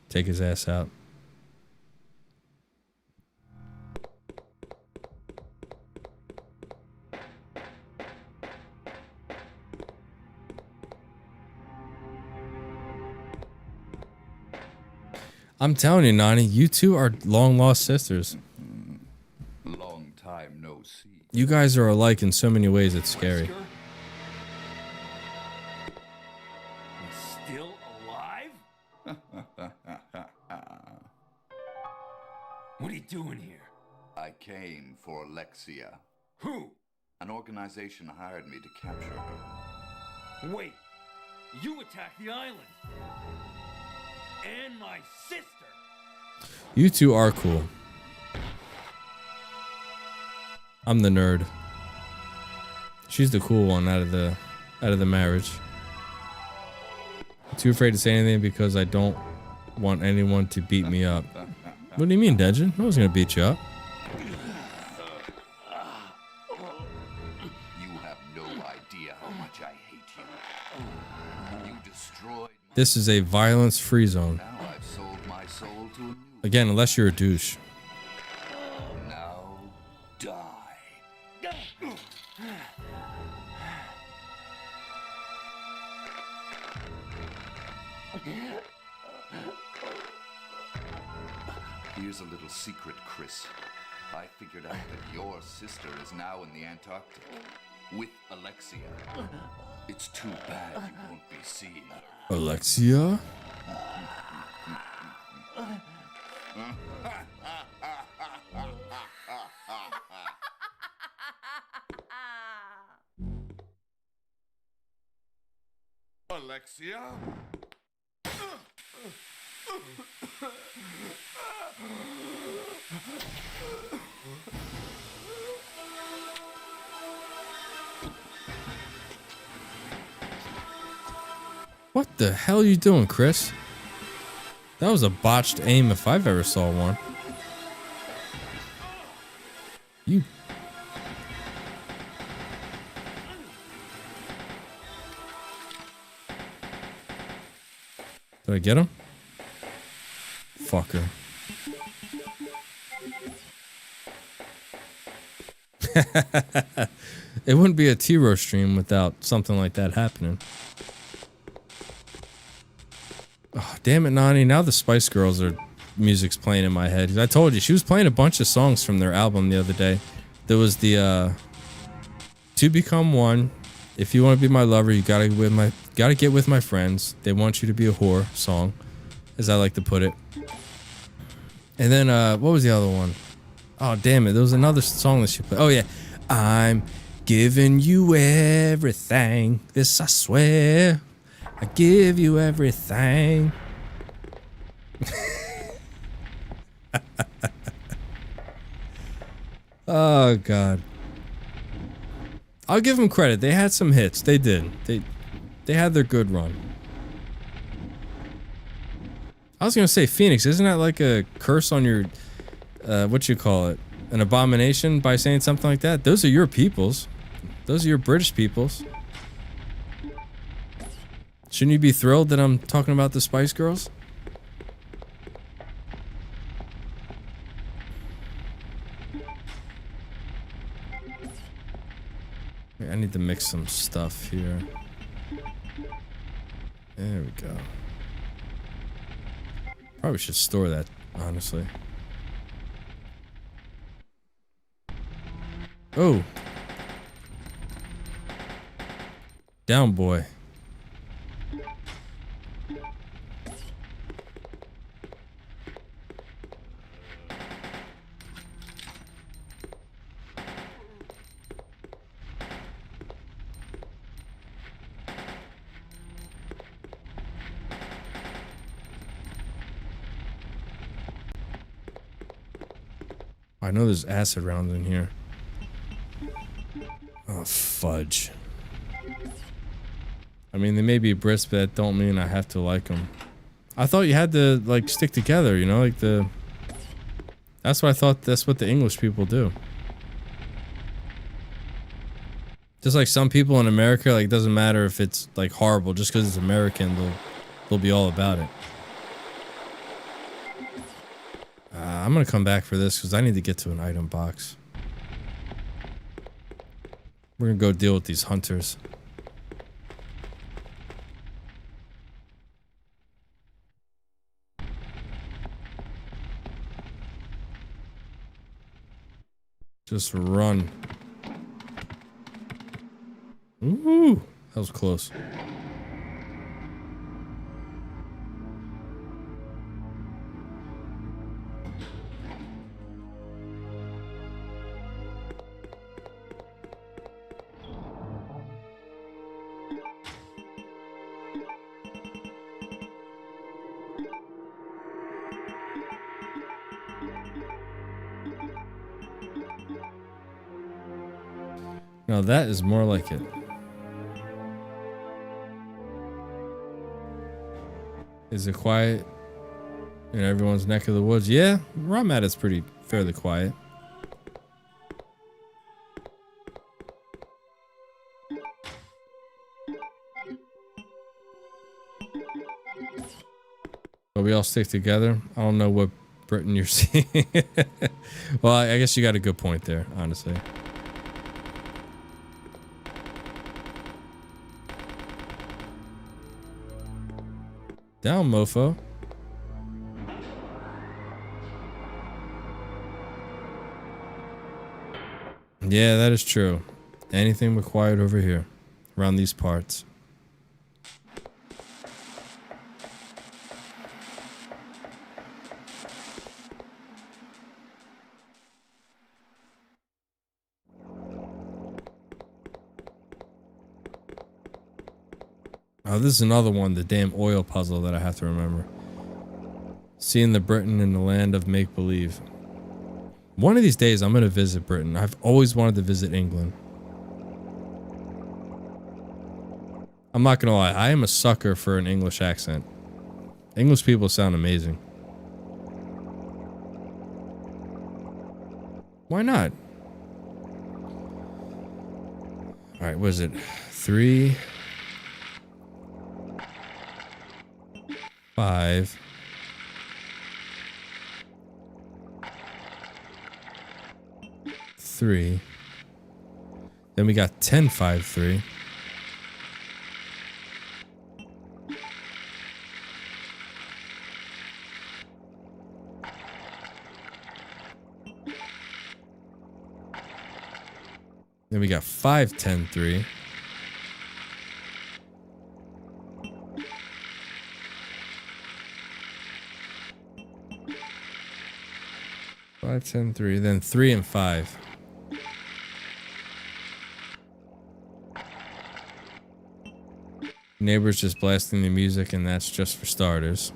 Take his ass out. I'm telling you, Nani, you two are long lost sisters. Long time no see. You guys are alike in so many ways, it's scary. Still alive? What are you doing here? I came for Alexia. Who? An organization hired me to capture her. Wait, you attacked the island. And my sister. You two are cool. I'm the nerd. She's the cool one out of the marriage. Too afraid to say anything because I don't want anyone to beat me up. What do you mean, Dejin? I wasn't gonna beat you up. You have no idea how much I hate you. You destroyed. This is a violence-free zone. Now I've sold my soul to a new. Again, unless you're a douche. Now die. Here's a little secret, Chris. I figured out that your sister is now in the Antarctic with Alexia. It's too bad you won't be seeing her. Alexia? Alexia? What the hell are you doing, Chris? That was a botched aim if I've ever saw one. You... Did I get him? Fucker. It wouldn't be a T-Row stream without something like that happening. Oh, damn it, Nani. Now the Spice Girls music's playing in my head. I told you, she was playing a bunch of songs from their album the other day. There was the, To Become One, If You Want to Be My Lover, You Gotta Get With My Friends, They Want You to Be a Whore song, as I like to put it. And then, what was the other one? Oh, damn it. There was another song that she played. Oh, yeah. I'm giving you everything. This I swear. I give you everything. Oh, God. I'll give them credit. They had some hits. They did. They had their good run. I was going to say, Phoenix, isn't that like a curse on your, what you call it? An abomination by saying something like that? Those are your peoples. Those are your British peoples. Shouldn't you be thrilled that I'm talking about the Spice Girls? I need to mix some stuff here. There we go. Probably should store that, honestly. Oh. Down, boy. I know there's acid rounds in here. Oh, fudge. I mean, they may be Brits, but that don't mean I have to like them. I thought you had to, like, stick together, you know? Like, that's what I thought, that's what the English people do. Just like some people in America, like, it doesn't matter if it's, like, horrible. Just because it's American, they'll be all about it. I'm gonna come back for this because I need to get to an item box. We're gonna go deal with these hunters. Just run. Ooh, that was close. Now that is more like it. Is it quiet in everyone's neck of the woods? Yeah, where I'm at, it's pretty fairly quiet. But we all stick together. I don't know what Britain you're seeing. Well, I guess you got a good point there, honestly. Down, mofo. Yeah, that is true. Anything but quiet over here, around these parts. Oh, this is another one, the damn oil puzzle that I have to remember. Seeing the Britain in the land of make-believe. One of these days, I'm going to visit Britain. I've always wanted to visit England. I'm not going to lie. I am a sucker for an English accent. English people sound amazing. Why not? All right, what is it? 3... 5. 3. Then we got 10, 5, 3. Then we got 5, 10, 3. 5, 10, 3, then 3 and 5. Neighbors just blasting the music, and that's just for starters.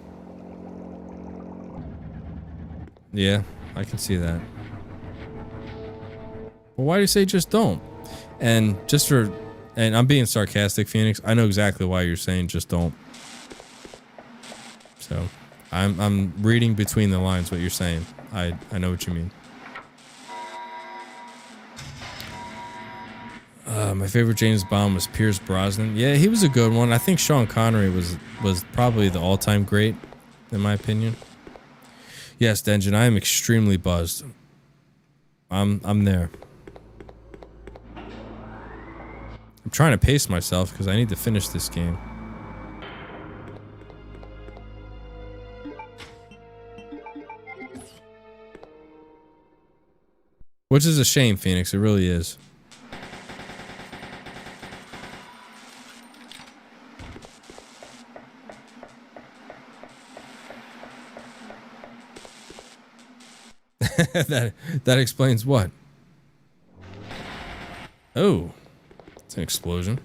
Yeah, I can see that. Well, why do you say just don't? And just for, and I'm being sarcastic, Phoenix. I know exactly why you're saying just don't. So, I'm reading between the lines what you're saying. I know what you mean. My favorite James Bond was Pierce Brosnan. Yeah, he was a good one. I think Sean Connery was probably the all-time great, in my opinion. Yes, Denjin, I am extremely buzzed. I'm there. I'm trying to pace myself because I need to finish this game. Which is a shame, Phoenix. It really is. that explains what? Oh, it's an explosion.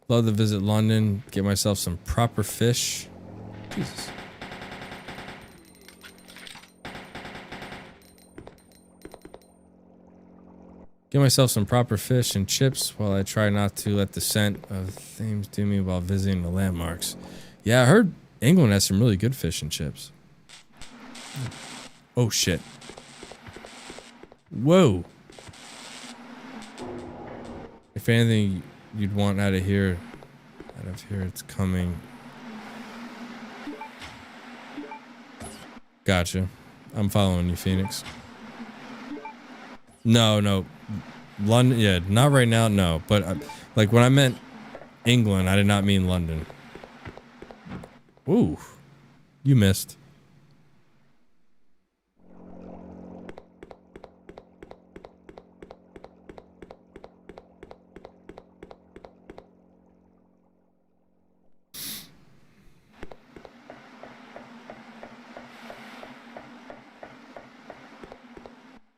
Love to visit London, get myself some proper fish. Jesus. Get myself some proper fish and chips while I try not to let the scent of things do me while visiting the landmarks. Yeah, I heard England has some really good fish and chips. Oh shit. Whoa. If anything you'd want out of here, it's coming. Gotcha. I'm following you, Phoenix. No. London, yeah, not right now, no. But, like, when I meant England, I did not mean London. Ooh. You missed.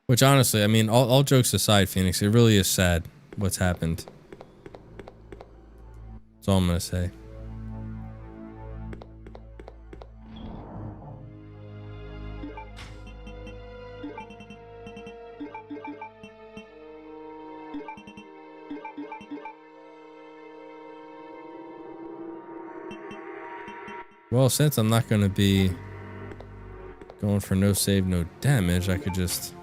Which honestly, I mean, all jokes aside, Phoenix, it really is sad what's happened. That's all I'm gonna say. Well, since I'm not gonna be going for no save, no damage, I could just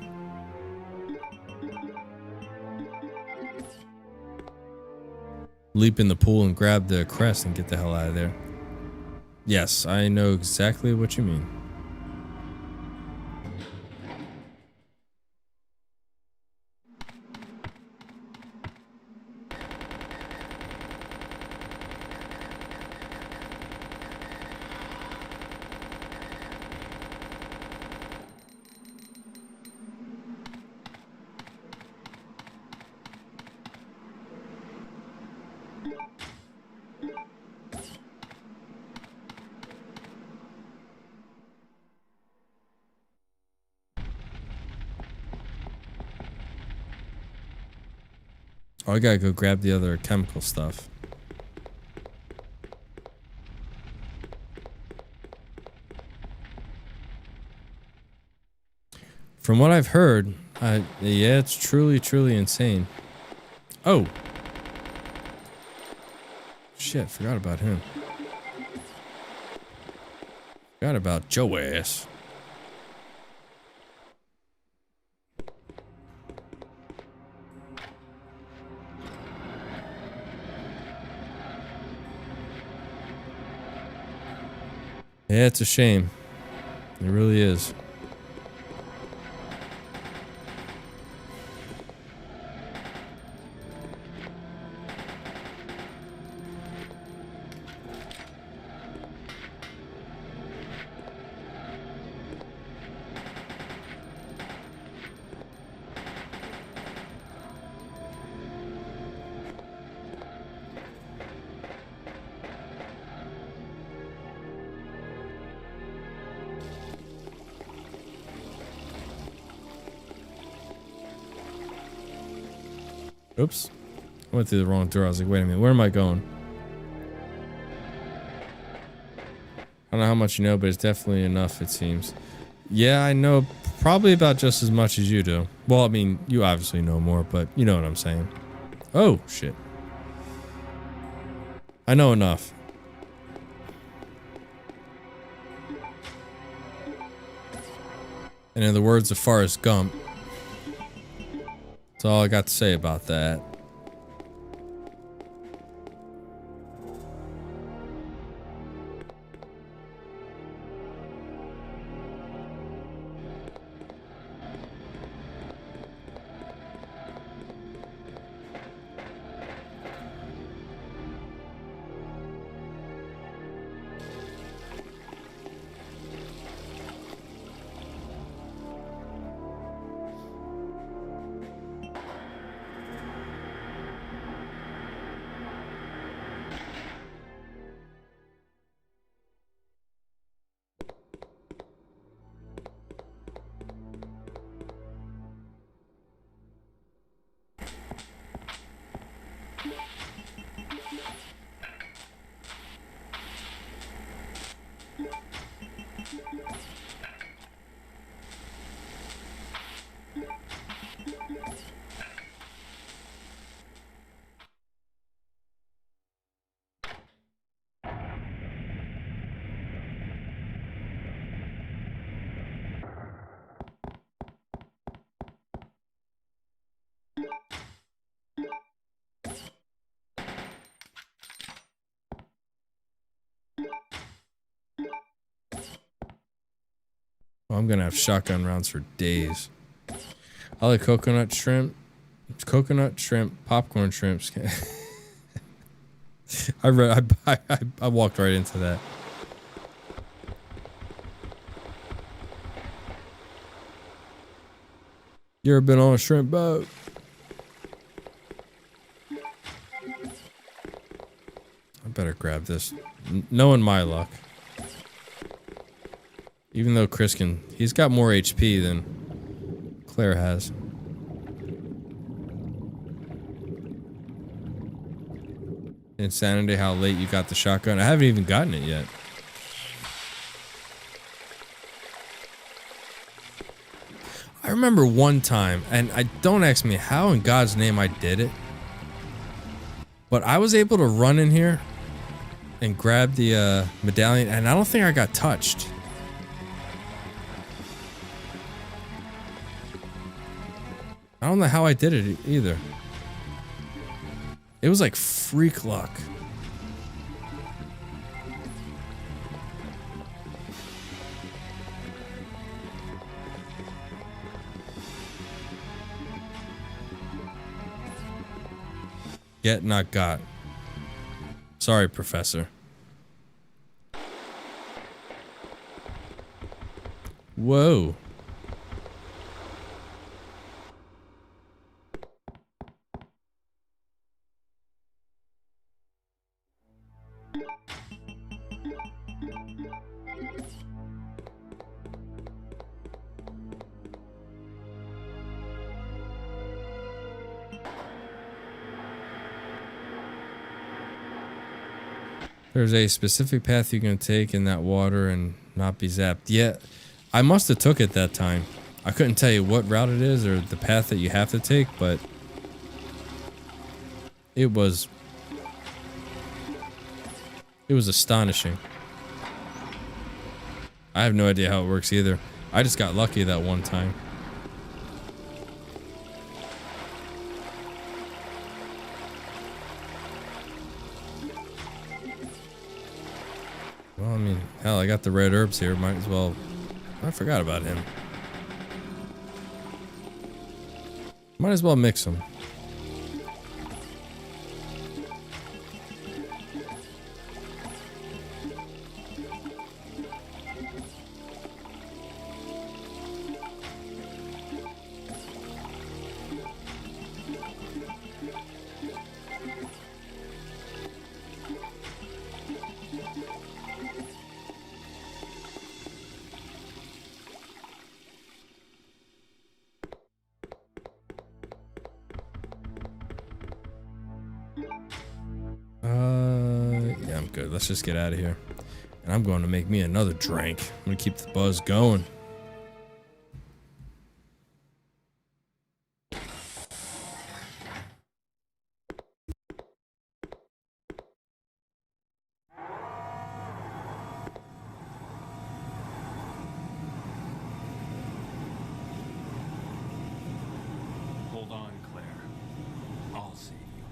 leap in the pool and grab the crest and get the hell out of there. Yes, I know exactly what you mean. Oh, I gotta go grab the other chemical stuff. From what I've heard, yeah, it's truly insane. Oh! Shit, forgot about him. Forgot about B.O.W.s. Yeah, it's a shame. It really is. Oops. I went through the wrong door. I was like, wait a minute, where am I going? I don't know how much you know, but it's definitely enough, it seems. Yeah, I know probably about just as much as you do. Well, I mean, you obviously know more, but you know what I'm saying. Oh, shit. I know enough. And in the words of Forrest Gump, that's all I got to say about that. I'm gonna have shotgun rounds for days. I like coconut shrimp, popcorn shrimps. I walked right into that. You ever been on a shrimp boat? I better grab this. Knowing my luck. Even though Chris can... He's got more HP than Claire has. Insanity how late you got the shotgun. I haven't even gotten it yet. I remember one time, and don't ask me how in God's name I did it, but I was able to run in here and grab the medallion, and I don't think I got touched. I don't know how I did it either. It was like freak luck. Get not got. Sorry, Professor. Whoa. There's a specific path you're going to take in that water and not be zapped. Yeah, I must have took it that time. I couldn't tell you what route it is or the path that you have to take, but it was astonishing. I have no idea how it works either. I just got lucky that one time. Well, I mean, hell, I got the red herbs here. Might as well... I forgot about him. Might as well mix them. Yeah, I'm good. Let's just get out of here. And I'm going to make me another drink. I'm going to keep the buzz going. Hold on, Claire. I'll save you.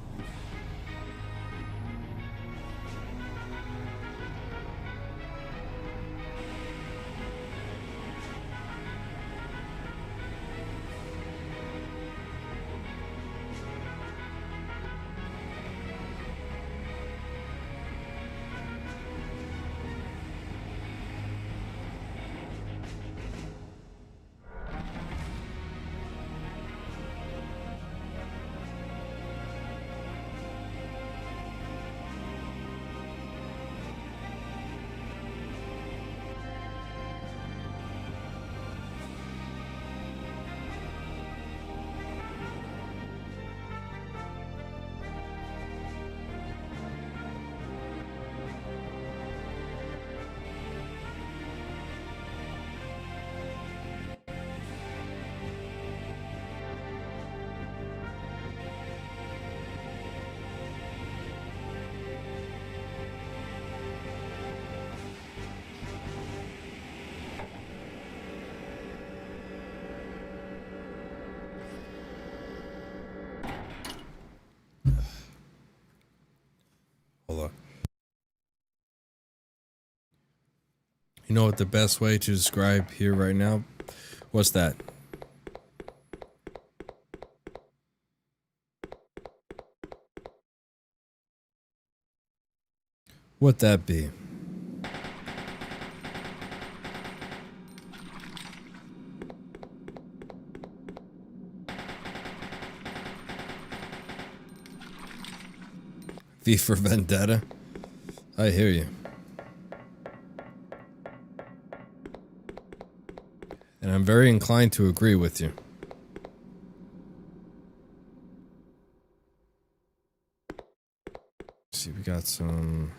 know what the best way to describe here right now? What's that? What that be? V for Vendetta? I hear you. And I'm very inclined to agree with you. Let's see, we got some...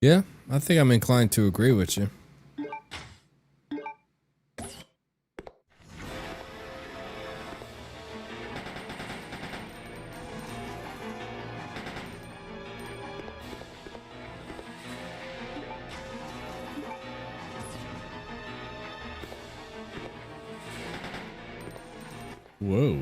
Yeah, I think I'm inclined to agree with you. Whoa.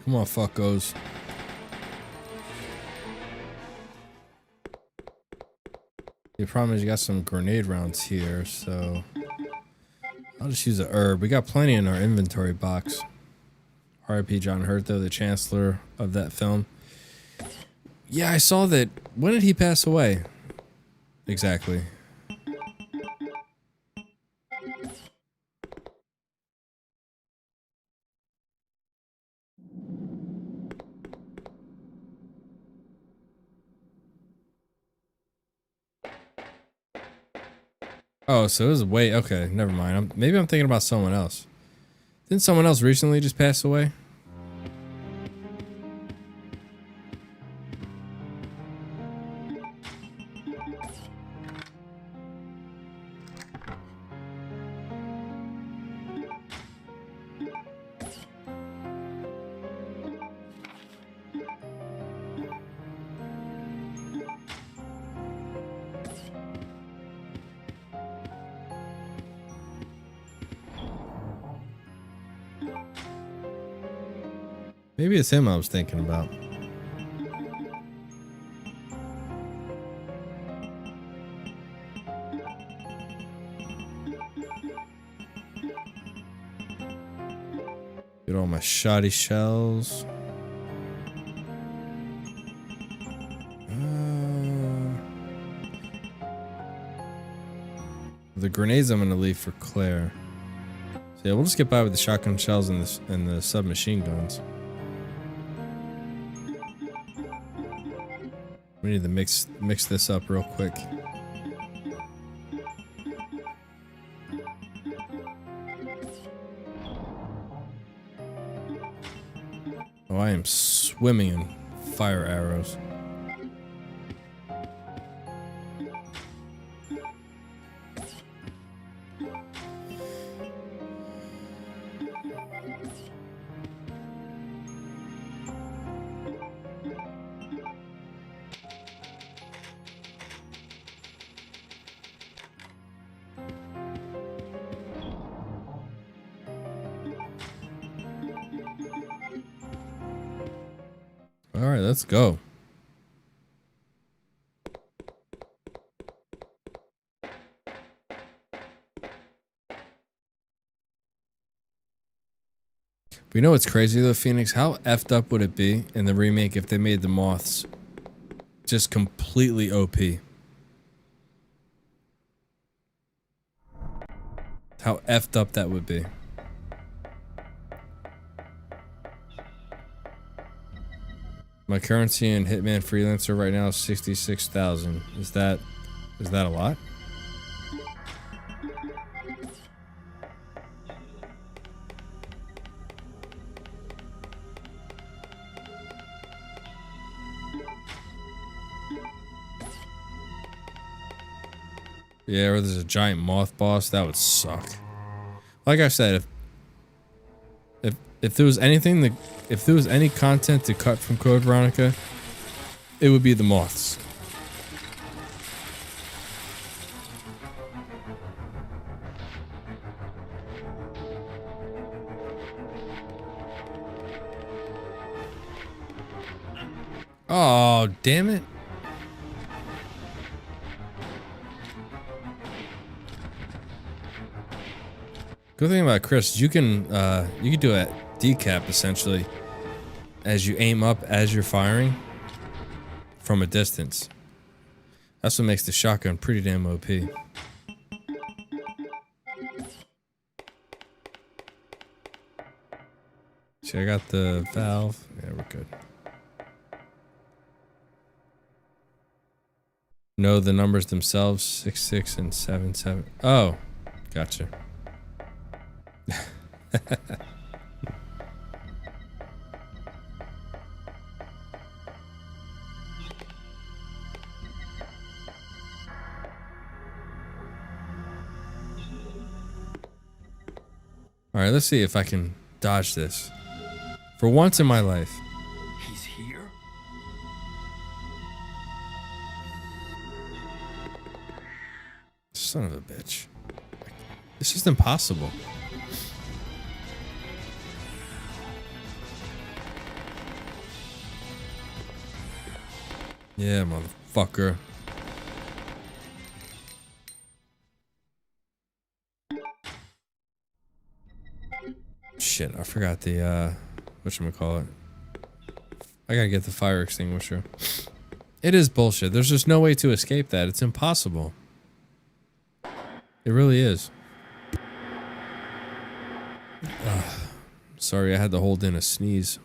Come on, fuckos. The problem is you got some grenade rounds here, so I'll just use a herb. We got plenty in our inventory box. R.I.P. John Hurt, though, the chancellor of that film. Yeah, I saw that. When did he pass away? Exactly. Oh, so it was way... Okay, never mind. Maybe I'm thinking about someone else. Didn't someone else recently just pass away? Maybe it's him I was thinking about. Get all my shoddy shells. The grenades I'm gonna leave for Claire. So yeah, we'll just get by with the shotgun shells and the submachine guns. We need to mix this up real quick. Oh, I am swimming in fire arrows. All right, let's go. But you know what's crazy though, Phoenix? How effed up would it be in the remake if they made the moths just completely OP? How effed up that would be. My currency in Hitman Freelancer right now is 66,000. Is that a lot? Yeah, or there's a giant moth boss. That would suck. Like I said, if there was anything that, if there was any content to cut from Code Veronica, it would be the moths. Oh, damn it. Good thing about Chris, you can do a decap essentially as you aim up as you're firing from a distance. That's what makes the shotgun pretty damn OP. See, I got the valve. Yeah, we're good. Know the numbers themselves, 66 and 77. Oh, gotcha. All right, let's see if I can dodge this. For once in my life. He's here? Son of a bitch. It's just impossible. Yeah, motherfucker. Shit, I forgot the, whatchamacallit. I gotta get the fire extinguisher. It is bullshit. There's just no way to escape that. It's impossible. It really is. Sorry, I had to hold in a sneeze.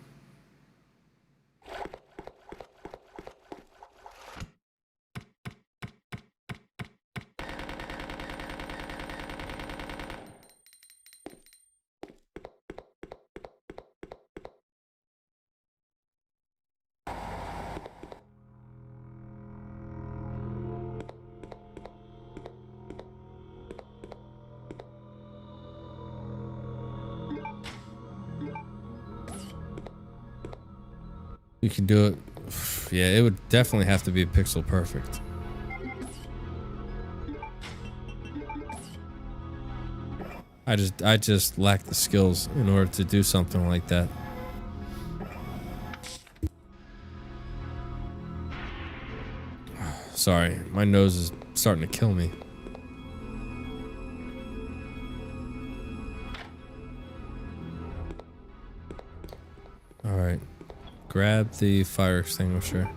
You can do it. Yeah, it would definitely have to be pixel perfect. I just lack the skills in order to do something like that. Sorry, my nose is starting to kill me. All right. Grab the fire extinguisher.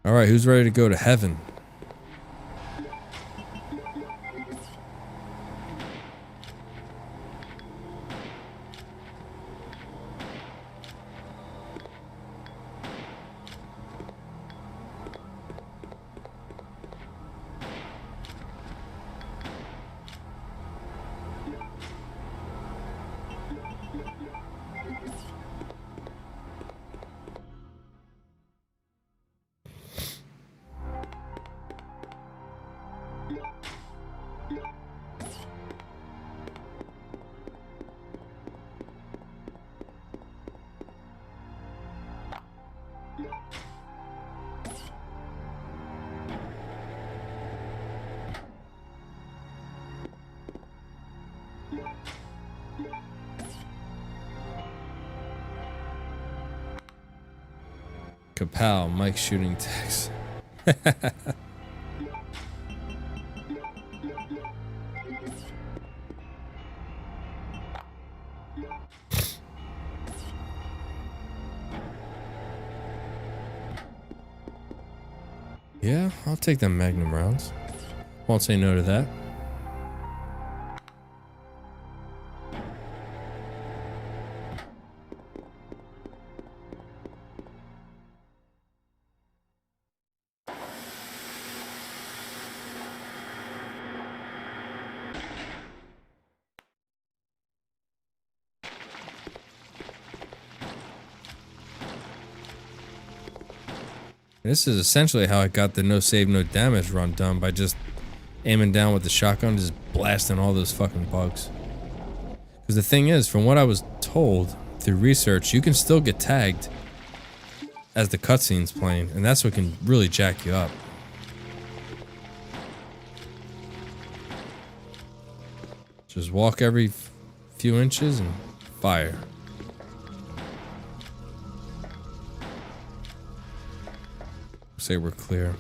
All right, who's ready to go to heaven? Kapow, Mike shooting text. Yeah, I'll take them Magnum rounds. Won't say no to that. This is essentially how I got the no save, no damage run done, by just aiming down with the shotgun, just blasting all those fucking bugs. Because the thing is, from what I was told through research, you can still get tagged as the cutscene's playing, and that's what can really jack you up. Just walk every few inches and fire. Say we're clear.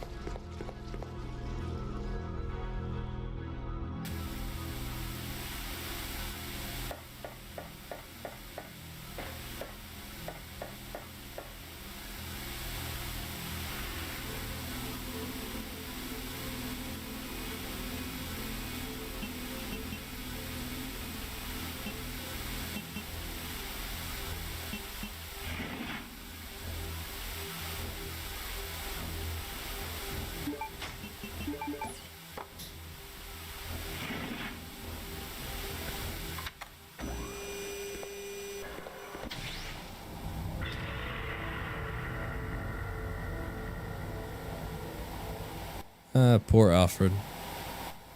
Poor Alfred.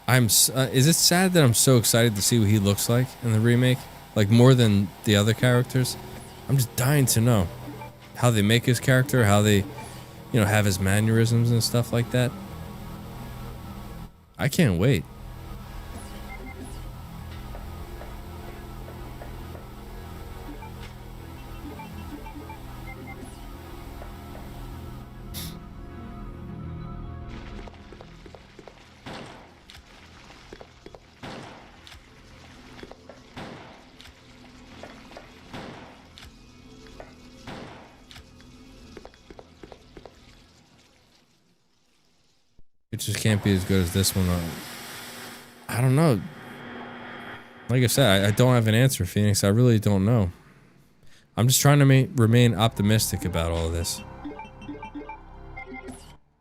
Is it sad that I'm so excited to see what he looks like in the remake? Like, more than the other characters? I'm just dying to know how they make his character, how they, you know, have his mannerisms and stuff like that. I can't wait. It just can't be as good as this one. I don't know. Like I said, I don't have an answer, Phoenix. I really don't know. I'm just trying to remain optimistic about all of this.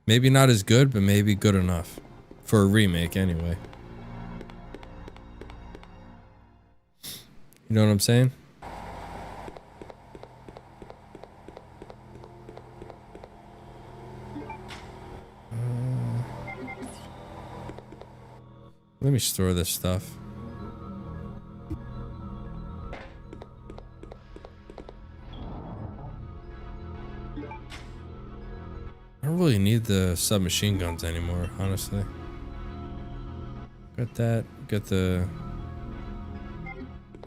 Maybe not as good, but maybe good enough. For a remake, anyway. You know what I'm saying? Let me store this stuff. I don't really need the submachine guns anymore, honestly. Got that. Got the...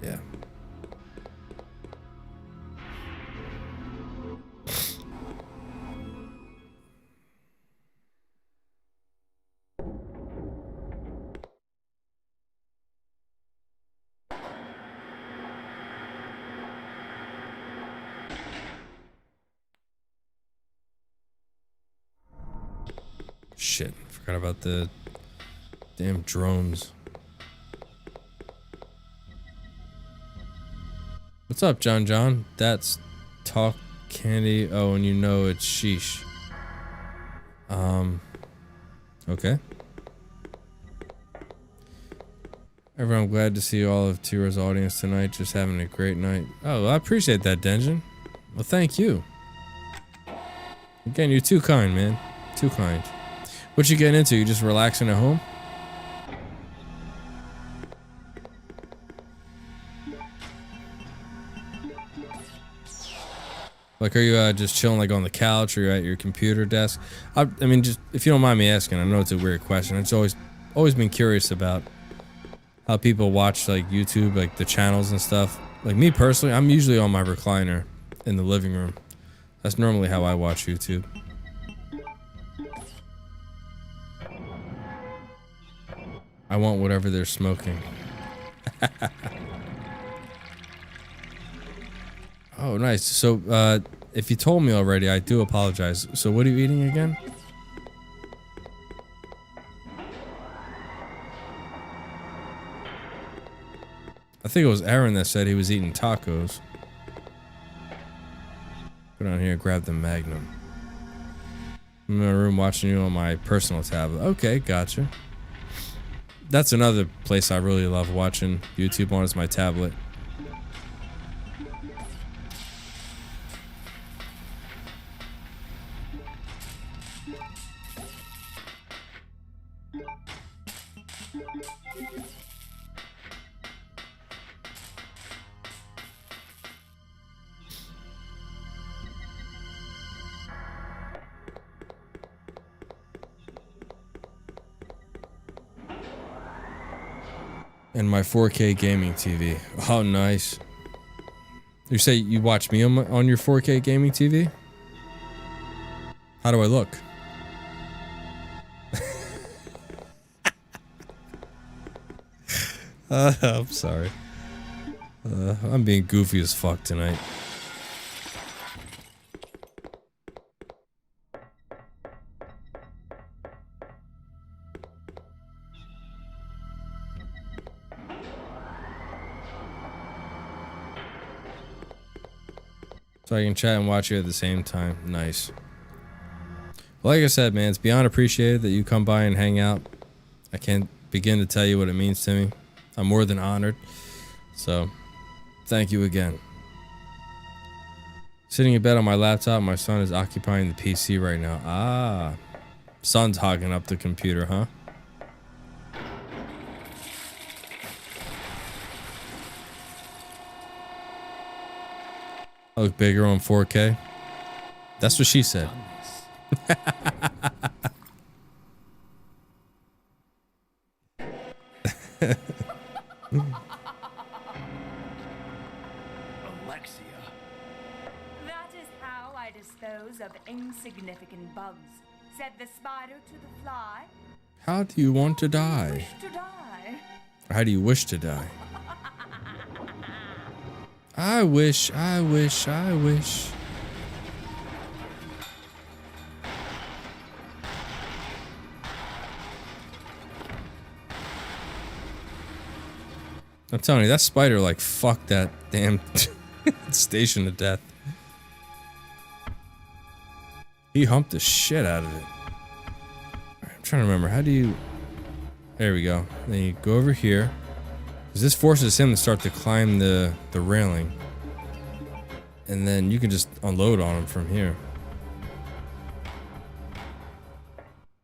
Yeah. Shit, forgot about the damn drones. What's up, John? That's talk candy. Oh, and you know it's sheesh. Okay. Everyone, I'm glad to see all of Tira's audience tonight. Just having a great night. Oh, well, I appreciate that, Denjin. Well, thank you. Again, you're too kind, man. Too kind. What you getting into? You just relaxing at home? Like, are you just chilling, like, on the couch, or you're at your computer desk? I mean, just if you don't mind me asking, I know it's a weird question. It's always been curious about how people watch, like, YouTube, like the channels and stuff. Like, me personally, I'm usually on my recliner in the living room. That's normally how I watch YouTube. I want whatever they're smoking. Oh, nice. So, if you told me already, I do apologize. So, what are you eating again? I think it was Aaron that said he was eating tacos. Go down here and grab the Magnum. I'm in my room watching you on my personal tablet. Okay, gotcha. That's another place I really love watching YouTube on is my tablet. And my 4K gaming TV. Oh, nice. You say you watch me on your 4K gaming TV? How do I look? I'm sorry. I'm being goofy as fuck tonight. So I can chat and watch you at the same time. Nice. Well, like I said, man, it's beyond appreciated that you come by and hang out. I can't begin to tell you what it means to me. I'm more than honored. So, thank you again. Sitting in bed on my laptop, my son is occupying the PC right now. Ah. Son's hogging up the computer, huh? I look bigger on 4K. That's what she said. Alexia. That is how I dispose of insignificant bugs, said the spider to the fly. How do you want to die? Wish to die. How do you wish to die? I wish. I'm telling you, that spider like fucked that damn station to death. He humped the shit out of it. I'm trying to remember, how do you... There we go. Then you go over here. Because this forces him to start to climb the railing. And then you can just unload on him from here.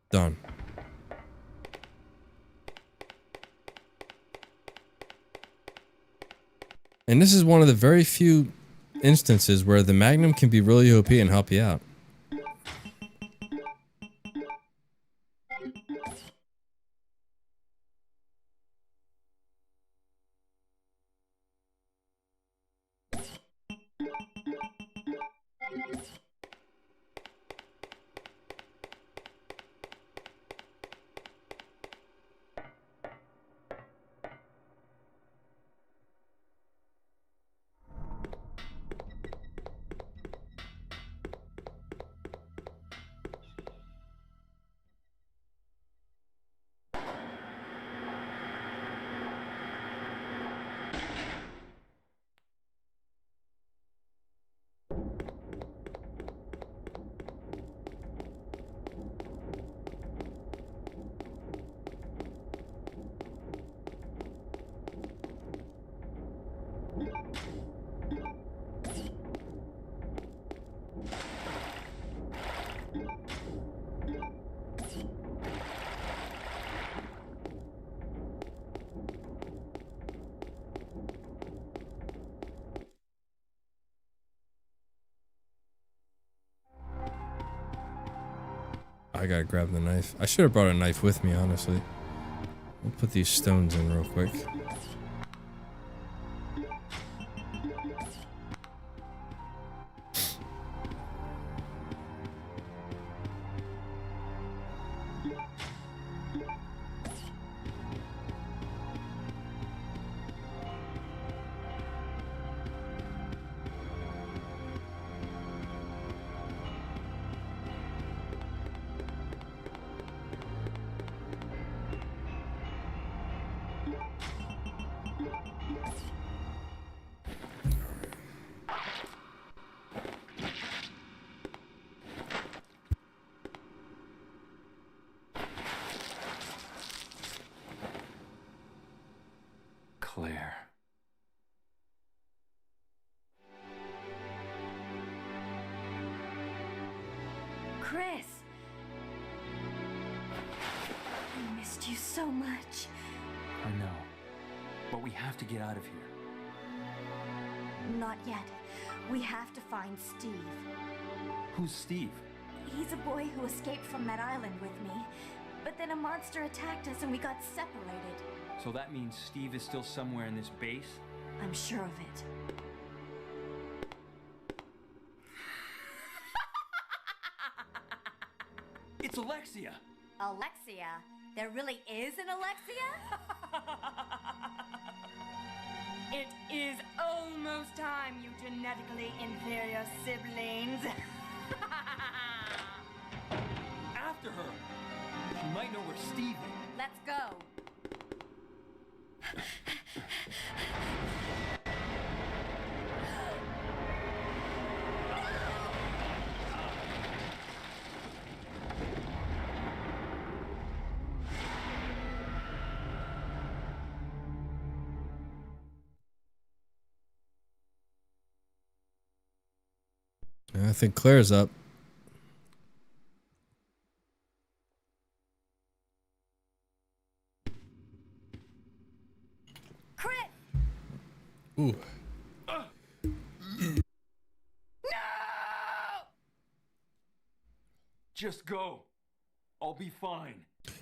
Done. And this is one of the very few instances where the Magnum can be really OP and help you out. I gotta grab the knife. I should have brought a knife with me, honestly. I'll put these stones in real quick. Claire. Chris! I missed you so much. I know. But we have to get out of here. Not yet. We have to find Steve. Who's Steve? He's a boy who escaped from that island with me. But then a monster attacked us and we got separated. So that means Steve is still somewhere in this base? I'm sure of it. It's Alexia! Alexia? There really is an Alexia? It is almost time, you genetically inferior siblings. After her! She might know where Steve is. Let's go. I think Claire's up. Chris! Ooh. Just go. I'll be fine.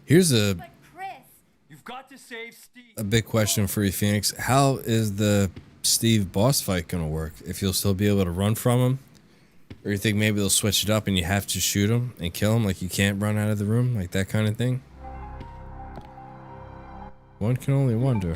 Here's a But Chris! You've got to save Steve. big question for you, Phoenix. How is the Steve boss fight gonna work? If you'll still be able to run from him? Or you think maybe they'll switch it up and you have to shoot him and kill him, like you can't run out of the room, like that kind of thing? One can only wonder.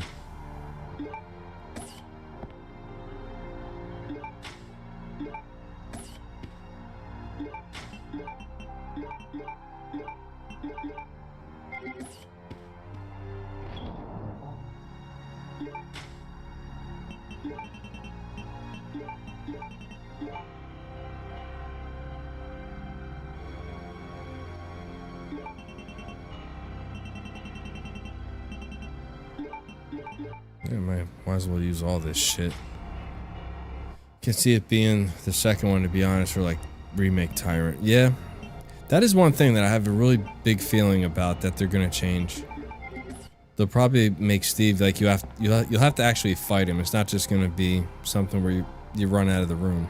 Yeah, might as well use all this shit. Can see it being the second one, to be honest, or like remake Tyrant. Yeah, that is one thing that I have a really big feeling about that they're gonna change. They'll probably make Steve like you'll have to actually fight him. It's not just gonna be something where you run out of the room.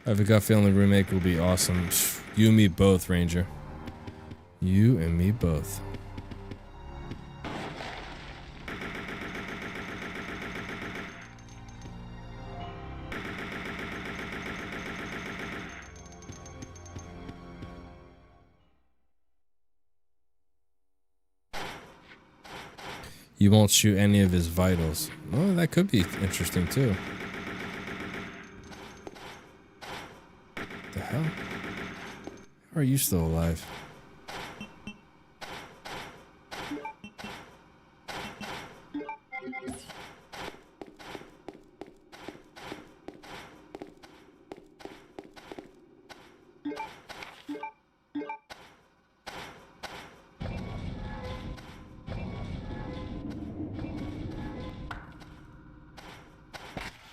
I have a gut feeling the remake will be awesome. You and me both, Ranger. You and me both. You won't shoot any of his vitals. Well, that could be interesting too. The hell? How are you still alive?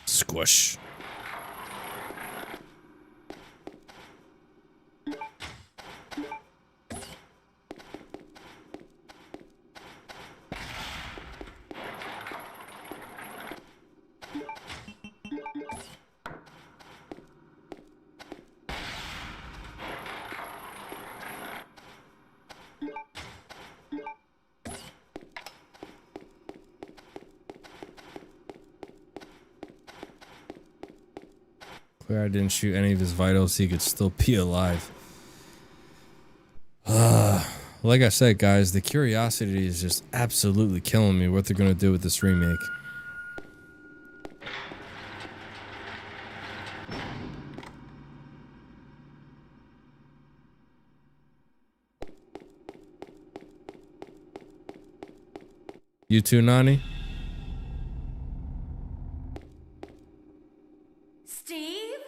Squish. Clear I didn't shoot any of his vitals, so he could still be alive. Like I said, guys, the curiosity is just absolutely killing me what they're going to do with this remake. You too, Nani? Steve?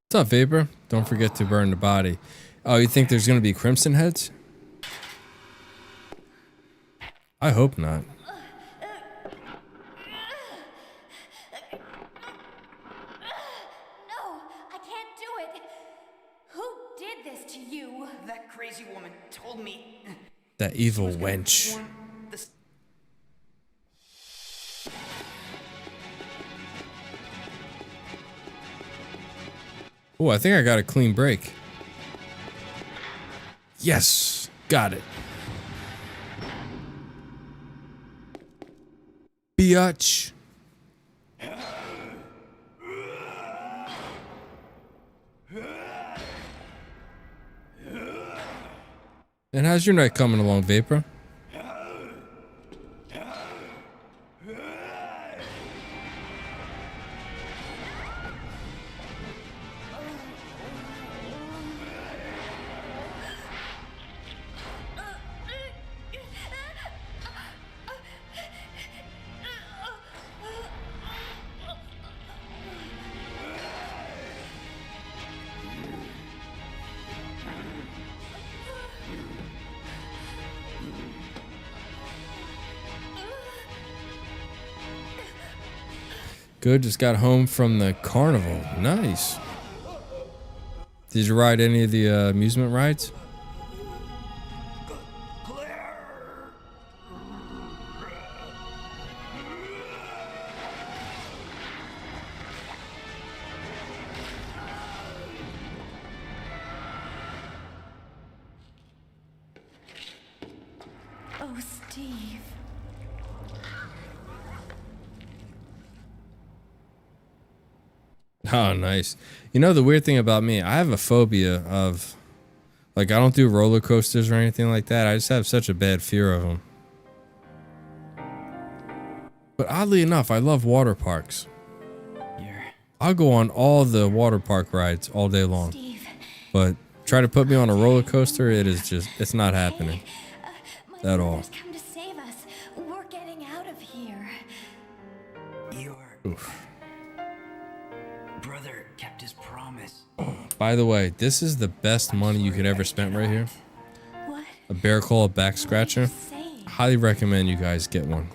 What's up, Vapor? Don't forget to burn the body. Oh, you think there's gonna be crimson heads? I hope not. No, I can't do it. Who did this to you? That crazy woman told me. That evil wench. Oh, I think I got a clean break. Yes, got it. Biatch. And how's your night coming along, Vapor? Good, just got home from the carnival. Nice. Did you ride any of the amusement rides? Oh, Steve. Oh, nice. You know, the weird thing about me, I have a phobia of, like, I don't do roller coasters or anything like that. I just have such a bad fear of them. But oddly enough, I love water parks. I'll go on all the water park rides all day long. Steve. But try to put me on a roller coaster, it is just, it's not happening. At all. Come to save us. We're getting out of here. Your brother kept his promise. By the way, this is the best money you could ever spend right here. What? A bear claw back scratcher. Saying? Highly recommend you guys get one.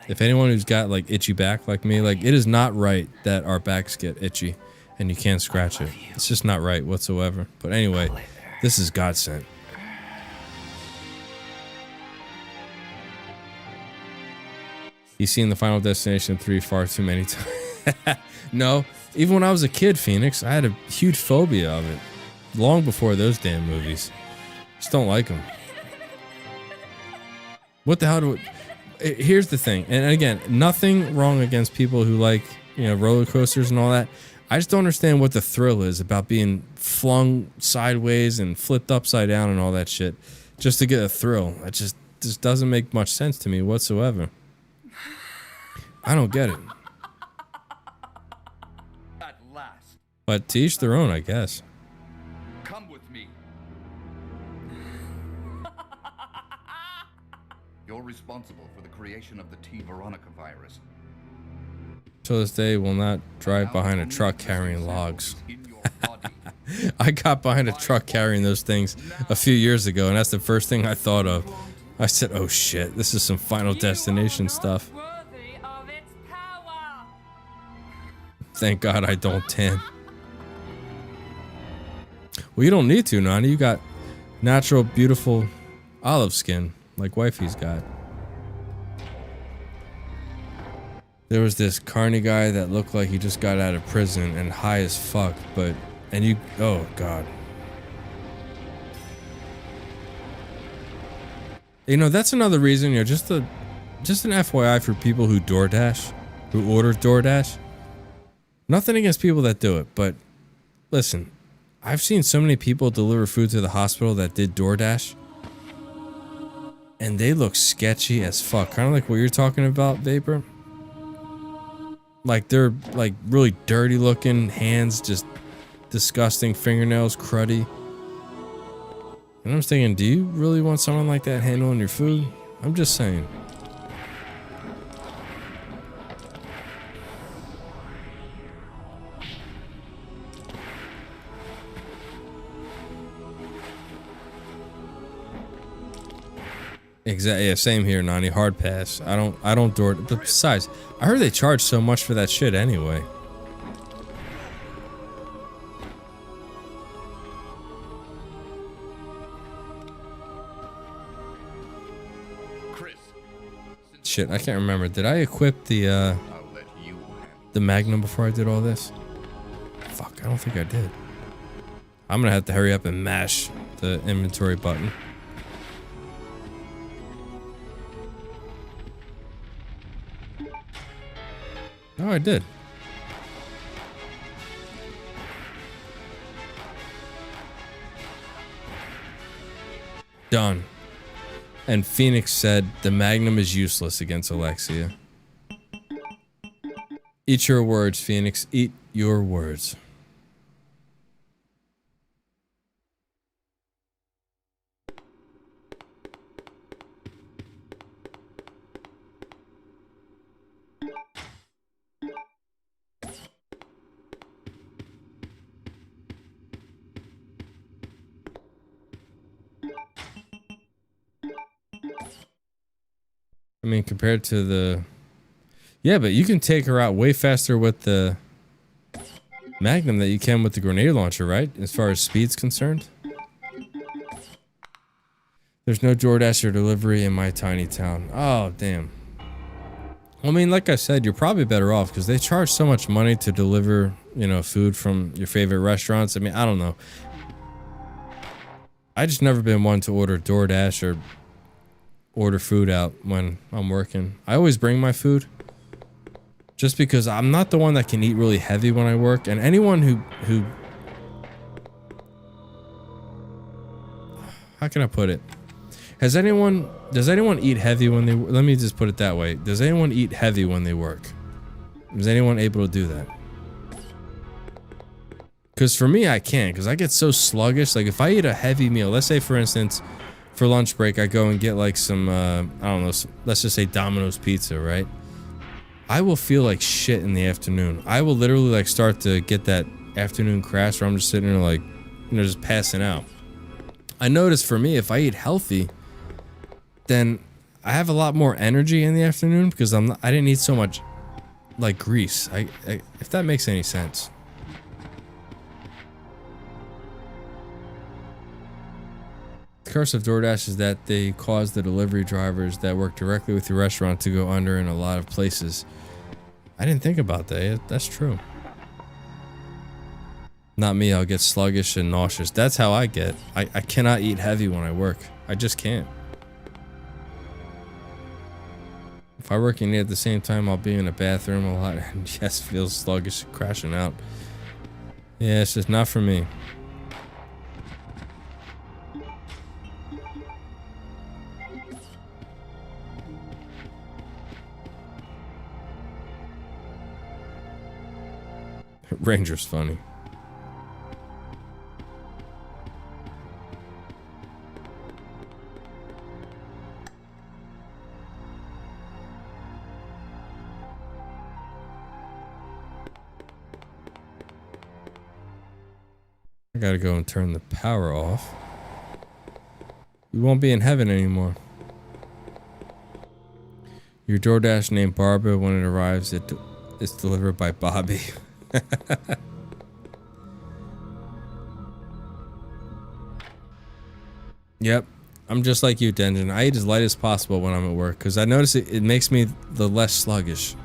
If anyone who's got like itchy back like me, like it is not right that our backs get itchy and you can't scratch it. It's just not right whatsoever. But anyway, this is God sent. You've seen the Final Destination 3 far too many times. No, even when I was a kid, Phoenix, I had a huge phobia of it. Long before those damn movies. Just don't like them. What the hell do here's the thing, and again, nothing wrong against people who like, you know, roller coasters and all that. I just don't understand what the thrill is about being flung sideways and flipped upside down and all that shit just to get a thrill. It just doesn't make much sense to me whatsoever. I don't get it. At last. But to each their own, I guess. Come with me. You're responsible for the creation of the T. Veronica virus. To this day, will not drive behind a truck carrying logs. I got behind a truck carrying those things a few years ago, and that's the first thing I thought of. I said, oh shit, this is some Final Destination stuff. Thank God I don't tan. Well, you don't need to, Nani. You got natural, beautiful olive skin, like wifey's got. There was this carny guy that looked like he just got out of prison and high as fuck, oh God. You know, that's another reason, you know, just an FYI for people who DoorDash, who order DoorDash. Nothing against people that do it, but listen, I've seen so many people deliver food to the hospital that did DoorDash, and they look sketchy as fuck. Kind of like what you're talking about, Vapor. Like they're like really dirty looking, hands just disgusting, fingernails cruddy. And I'm just thinking, do you really want someone like that handling your food? I'm just saying. Exactly. Yeah, same here, Nani. Hard pass. I don't door. But besides, I heard they charge so much for that shit anyway. Chris, Shit, I can't remember. Did I equip the I'll let you handle Magnum before I did all this? Fuck, I don't think I did. I'm gonna have to hurry up and mash the inventory button. Oh, I did. Done. And Phoenix said the Magnum is useless against Alexia. Eat your words, Phoenix. Eat your words. I mean, compared to the... Yeah, but you can take her out way faster with the Magnum than you can with the grenade launcher, right? As far as speed's concerned. There's no DoorDash or delivery in my tiny town. Oh, damn. I mean, like I said, you're probably better off because they charge so much money to deliver, you know, food from your favorite restaurants. I mean, I don't know. I just never been one to order DoorDash or order food out when I'm working. I always bring my food just because I'm not the one that can eat really heavy when I work, and anyone who how can I put it? Does anyone eat heavy when they, let me just put it that way. Does anyone eat heavy when they work? Is anyone able to do that? Because for me, I can't, because I get so sluggish. Like if I eat a heavy meal, let's say for instance, for lunch break, I go and get like some, I don't know, let's just say Domino's pizza, right? I will feel like shit in the afternoon. I will literally like start to get that afternoon crash where I'm just sitting there like, you know, just passing out. I notice for me, if I eat healthy, then I have a lot more energy in the afternoon because I didn't eat so much like grease. If that makes any sense. The curse of DoorDash is that they cause the delivery drivers that work directly with your restaurant to go under in a lot of places. I didn't think about that. That's true. Not me, I'll get sluggish and nauseous. That's how I get. I cannot eat heavy when I work. I just can't. If I work and eat at the same time, I'll be in a bathroom a lot and just feel sluggish and crashing out. Yeah, it's just not for me. Ranger's funny. I gotta go and turn the power off. We won't be in heaven anymore. Your DoorDash named Barbara. When it arrives, it's delivered by Bobby. Yep, I'm just like you, Denjin. I eat as light as possible when I'm at work because I notice it makes me the less sluggish.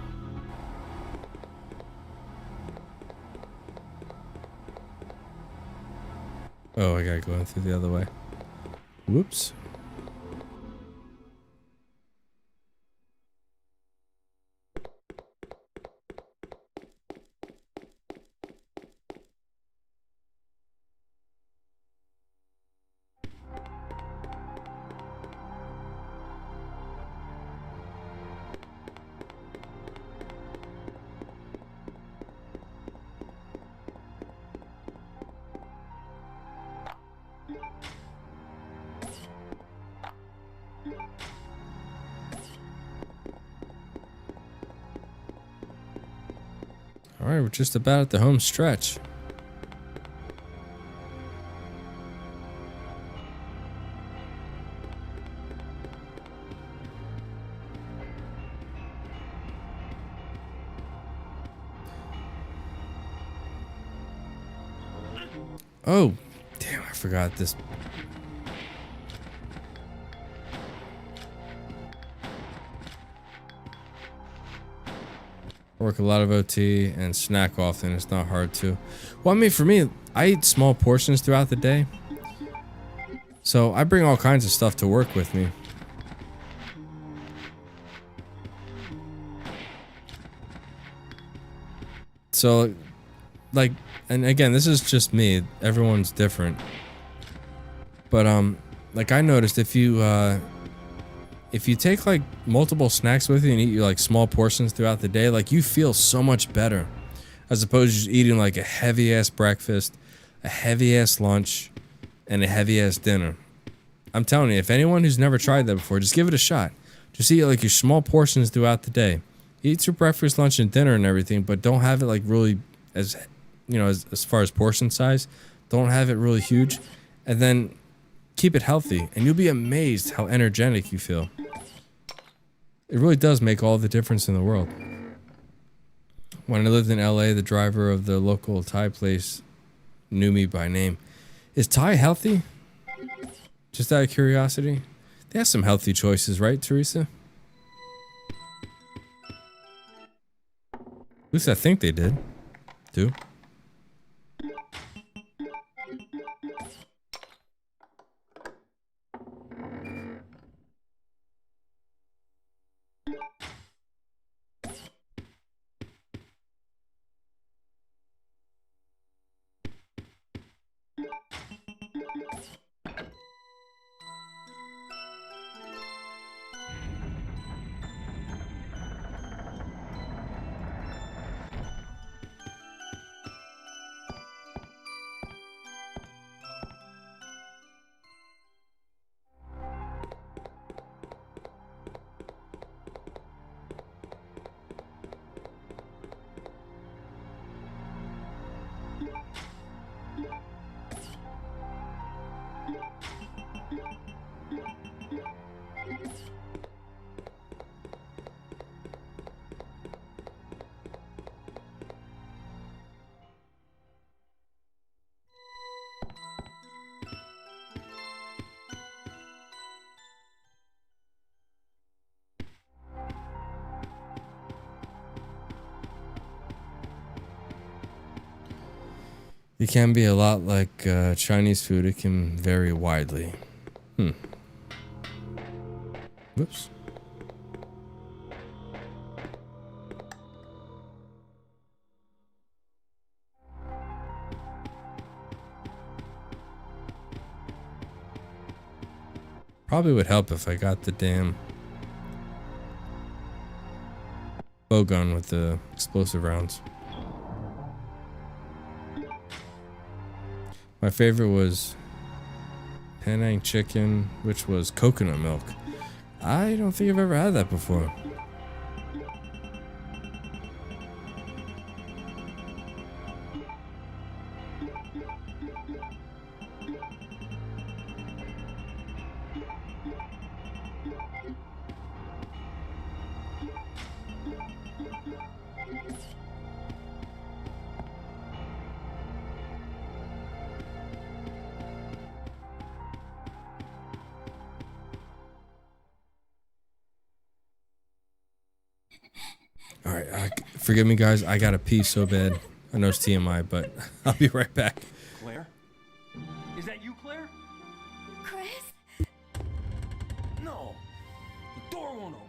Oh, I gotta go in through the other way. Whoops. Alright, we're just about at the home stretch. Oh, damn, I forgot this. Work a lot of OT and snack often. It's not hard to. Well, I mean, for me, I eat small portions throughout the day. So I bring all kinds of stuff to work with me. So, like, and again, this is just me. Everyone's different. But, like I noticed if you take like multiple snacks with you and eat your like small portions throughout the day, like you feel so much better. As opposed to just eating like a heavy ass breakfast, a heavy ass lunch, and a heavy ass dinner. I'm telling you, if anyone who's never tried that before, just give it a shot. Just eat like your small portions throughout the day. Eat your breakfast, lunch, and dinner and everything, but don't have it like really as, you know, as far as portion size. Don't have it really huge. And then keep it healthy, and you'll be amazed how energetic you feel. It really does make all the difference in the world. When I lived in LA, the driver of the local Thai place knew me by name. Is Thai healthy? Just out of curiosity. They have some healthy choices, right, Teresa? At least I think they did. Do. It can be a lot like Chinese food. It can vary widely. Whoops. Probably would help if I got the damn bow gun with the explosive rounds. My favorite was Penang chicken, which was coconut milk. I don't think I've ever had that before. Alright, forgive me guys, I gotta pee so bad. I know it's TMI, but I'll be right back. Claire? Is that you, Claire? Chris? No. The door won't open.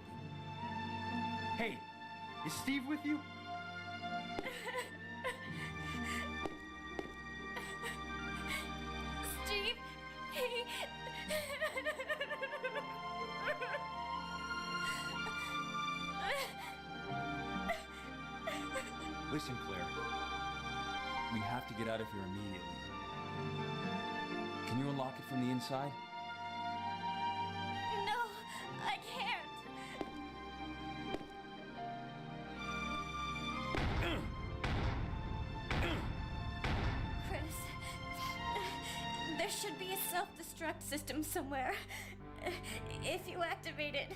Hey, is Steve with you? Steve, he... Listen, Claire. We have to get out of here immediately. Can you unlock it from the inside? No, I can't. Chris, there should be a self-destruct system somewhere. If you activate it,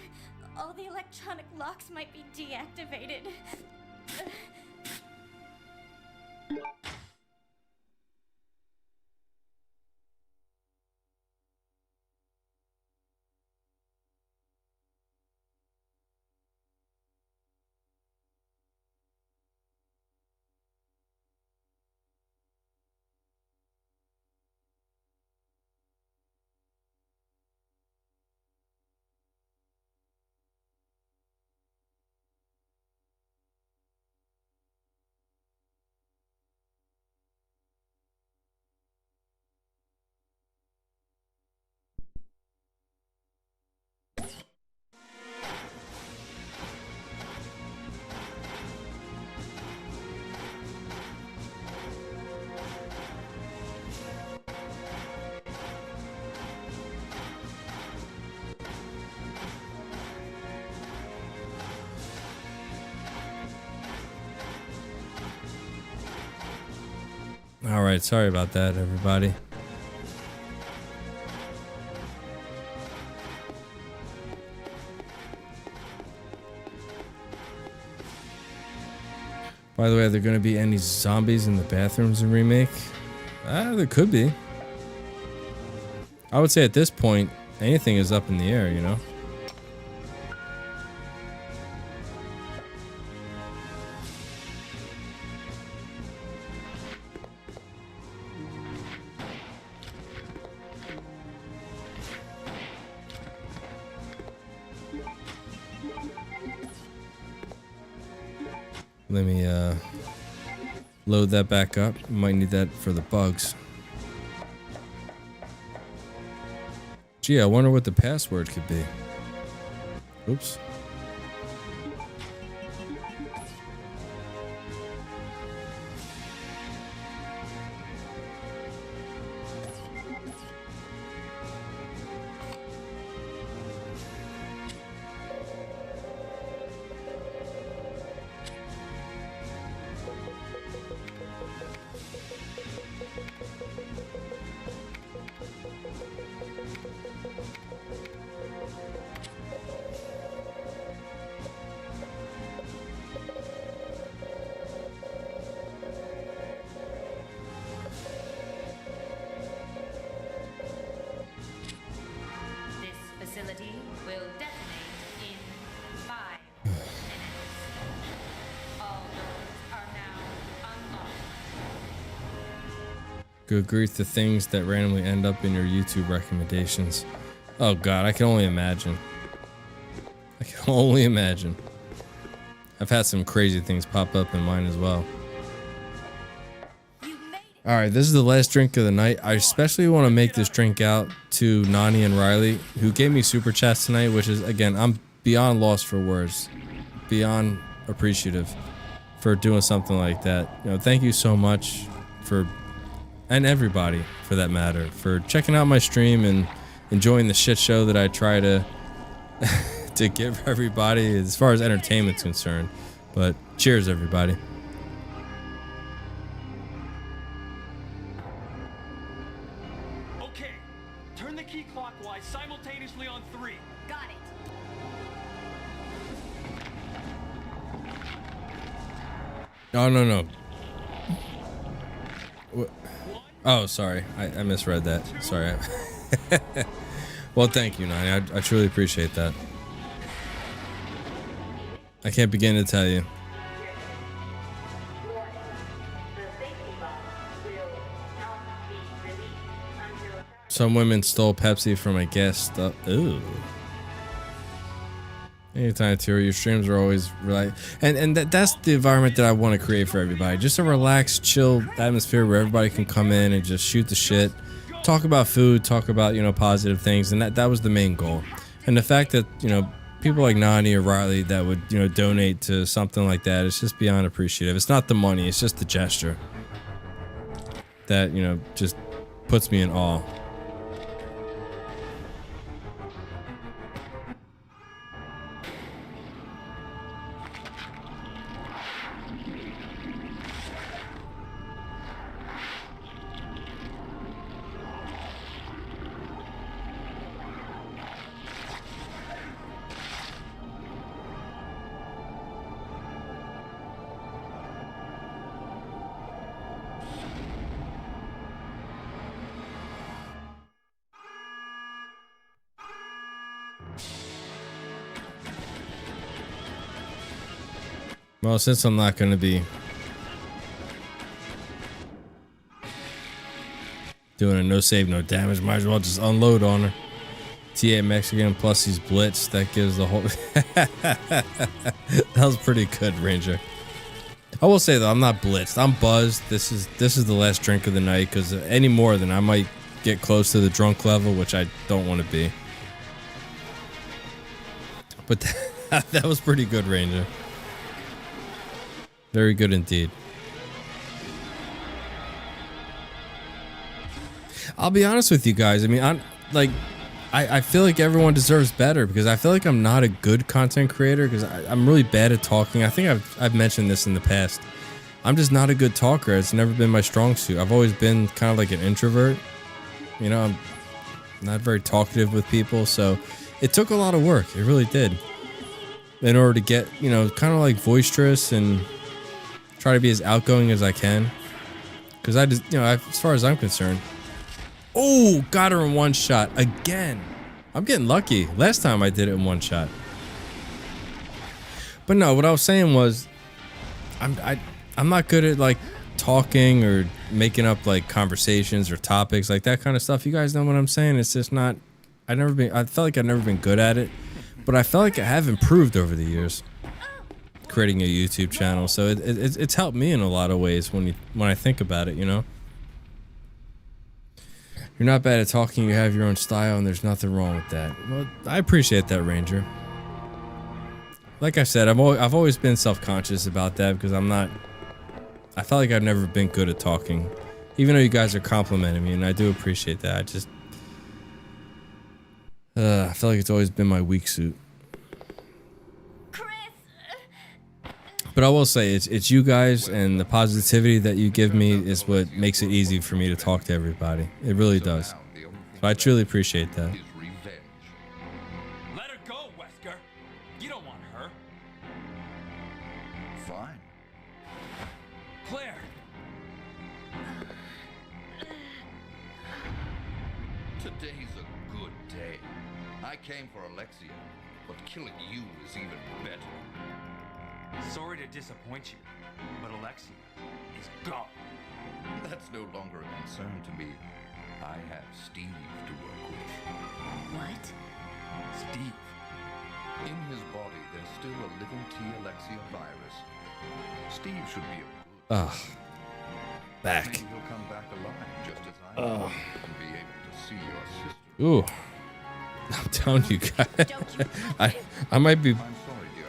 all the electronic locks might be deactivated. Listen, Claire. All right, sorry about that, everybody. By the way, are there going to be any zombies in the bathrooms in Remake? There could be. I would say at this point, anything is up in the air, you know? Let me load that back up. Might need that for the bugs. Gee, I wonder what the password could be. Oops. Facility will detonate in 5 minutes. All doors are now unlocked. Good grief, the things that randomly end up in your YouTube recommendations. Oh god, I can only imagine. I can only imagine. I've had some crazy things pop up in mine as well. Alright, this is the last drink of the night. I especially want to make this drink out to Nani and Riley, who gave me super chats tonight, which is, again, I'm beyond lost for words. Beyond appreciative for doing something like that. You know, thank you so much for, and everybody for that matter, for checking out my stream and enjoying the shit show that I try to to give everybody as far as entertainment's concerned. But cheers, everybody. Okay, turn the key clockwise simultaneously on 3. Got it. Oh, no. Oh, sorry. I misread that. Sorry. Well, thank you, Nani. I truly appreciate that. I can't begin to tell you. Some women stole Pepsi from a guest. Ooh. Anytime, Tira, your streams are always and that's the environment that I want to create for everybody. Just a relaxed, chill atmosphere where everybody can come in and just shoot the shit, talk about food, talk about, you know, positive things, and that was the main goal. And the fact that, you know, people like Nani or Riley that would, you know, donate to something like that, it's just beyond appreciative. It's not the money, it's just the gesture that, you know, just puts me in awe. Well, since I'm not going to be doing a no save, no damage, might as well just unload on her. TA Mexican plus he's blitzed. That gives the whole... That was pretty good, Ranger. I will say, though, I'm not blitzed. I'm buzzed. This is the last drink of the night, because any more than I might get close to the drunk level, which I don't want to be. But that was pretty good, Ranger. Very good indeed. I'll be honest with you guys. I mean, I feel like everyone deserves better, because I feel like I'm not a good content creator, because I'm really bad at talking. I think I've mentioned this in the past. I'm just not a good talker. It's never been my strong suit. I've always been kind of like an introvert. You know, I'm not very talkative with people, so it took a lot of work. It really did. In order to get, you know, kind of like boisterous and try to be as outgoing as I can. Because I just, you know, as far as I'm concerned. Oh, got her in one shot again. I'm getting lucky. Last time I did it in one shot. But no, what I was saying was, I'm not good at like talking or making up like conversations or topics like that kind of stuff. You guys know what I'm saying? It's just not. I felt like I've never been good at it, but I felt like I have improved over the years. Creating a YouTube channel, so it's helped me in a lot of ways when I think about it. You know, you're not bad at talking. You have your own style, and there's nothing wrong with that. Well, I appreciate that, Ranger. Like I said, I've always been self-conscious about that because I'm not. I felt like I've never been good at talking, even though you guys are complimenting me, and I do appreciate that. I just, I feel like it's always been my weak suit. But I will say, it's you guys and the positivity that you give me is what makes it easy for me to talk to everybody. It really does. So I truly appreciate that. Let her go, Wesker. You don't want her. Fine. Claire. Today's a good day. I came for Alexia, but killing you is even better. Sorry to disappoint you, but Alexia is gone. That's no longer a concern to me. I have Steve to work with. What? Steve. In his body, there's still a living T. Alexia virus. Steve should be a good. Back. Maybe he'll come back alive just as I am and be able to see your sister. Ooh. I'm telling you guys. I might be. I'm sorry, dear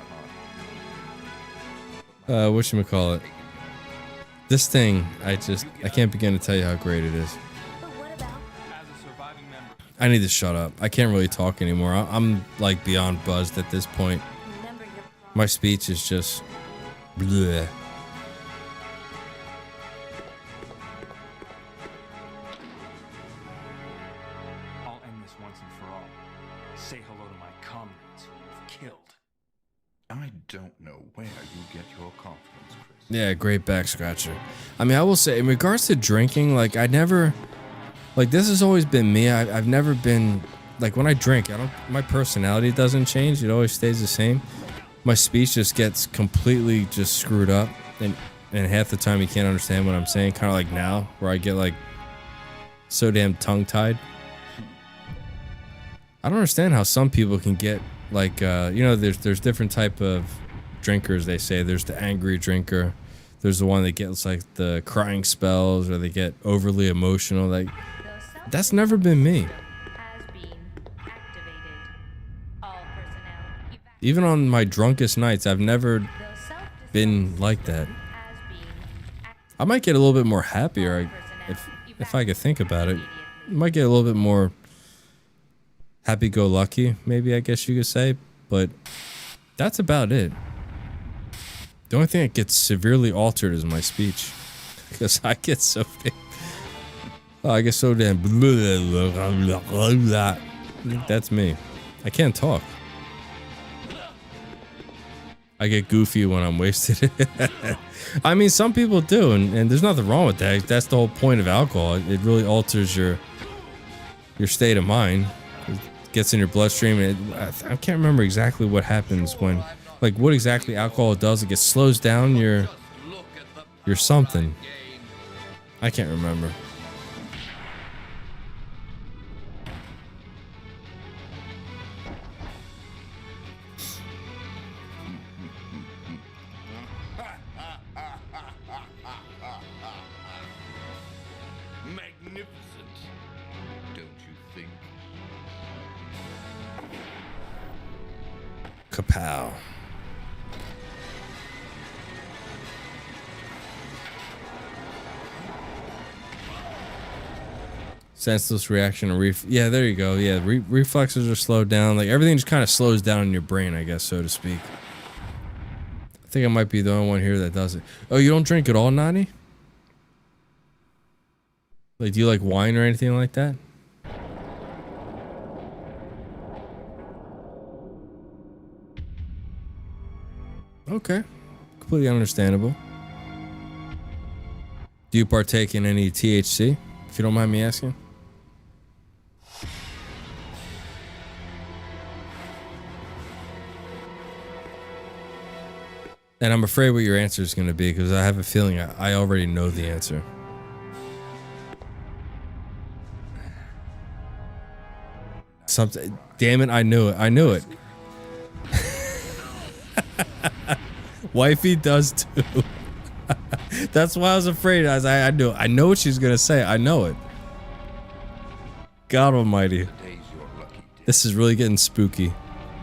heart. Whatchamacallit. This thing, I can't begin to tell you how great it is. But what about? As a surviving member. I need to shut up. I can't really talk anymore. I'm like beyond buzzed at this point. Remember your My speech is just bleh. I'll end this once and for all. Say hello to my comrades who you've killed. I don't know where you get your confidence, Chris. Yeah, great back scratcher. I mean, I will say, in regards to drinking, like, I never, like, this has always been me. I've never been, like, when I drink, my personality doesn't change. It always stays the same. My speech just gets completely just screwed up. And half the time you can't understand what I'm saying. Kind of like now, where I get, like, so damn tongue-tied. I don't understand how some people can get, like, you know, there's different type of drinkers, they say. There's the angry drinker. There's the one that gets, like, the crying spells, or they get overly emotional. Like, that's never been me. Has been activated. All personnel Even on my drunkest nights, I've never The self-destruct been like that. has been activated. I might get a little bit more happier if I could think about it. I might get a little bit more happy-go-lucky, maybe, I guess you could say. But that's about it. The only thing that gets severely altered is my speech. Because I get so big. Oh, I get so damn that's me. I can't talk. I get goofy when I'm wasted. I mean, some people do, and there's nothing wrong with that. That's the whole point of alcohol. It really alters your state of mind. It gets in your bloodstream, and I can't remember exactly what happens when, like, what exactly alcohol does. It slows down your something. I can't remember. Magnificent, don't you think? Kapow. Senseless reaction to yeah, there you go. Yeah, reflexes are slowed down. Like, everything just kind of slows down in your brain, I guess, so to speak. think I might be the only one here that does it. Oh, you don't drink at all, Nani? Like, do you like wine or anything like that? Okay. Completely understandable. Do you partake in any THC, if you don't mind me asking? And I'm afraid what your answer is going to be, because I have a feeling I already know the answer. Something. Damn it! I knew it. I knew it. Wifey does too. That's why I was afraid. I knew. I know what she's gonna say. I know it. God Almighty. This is really getting spooky.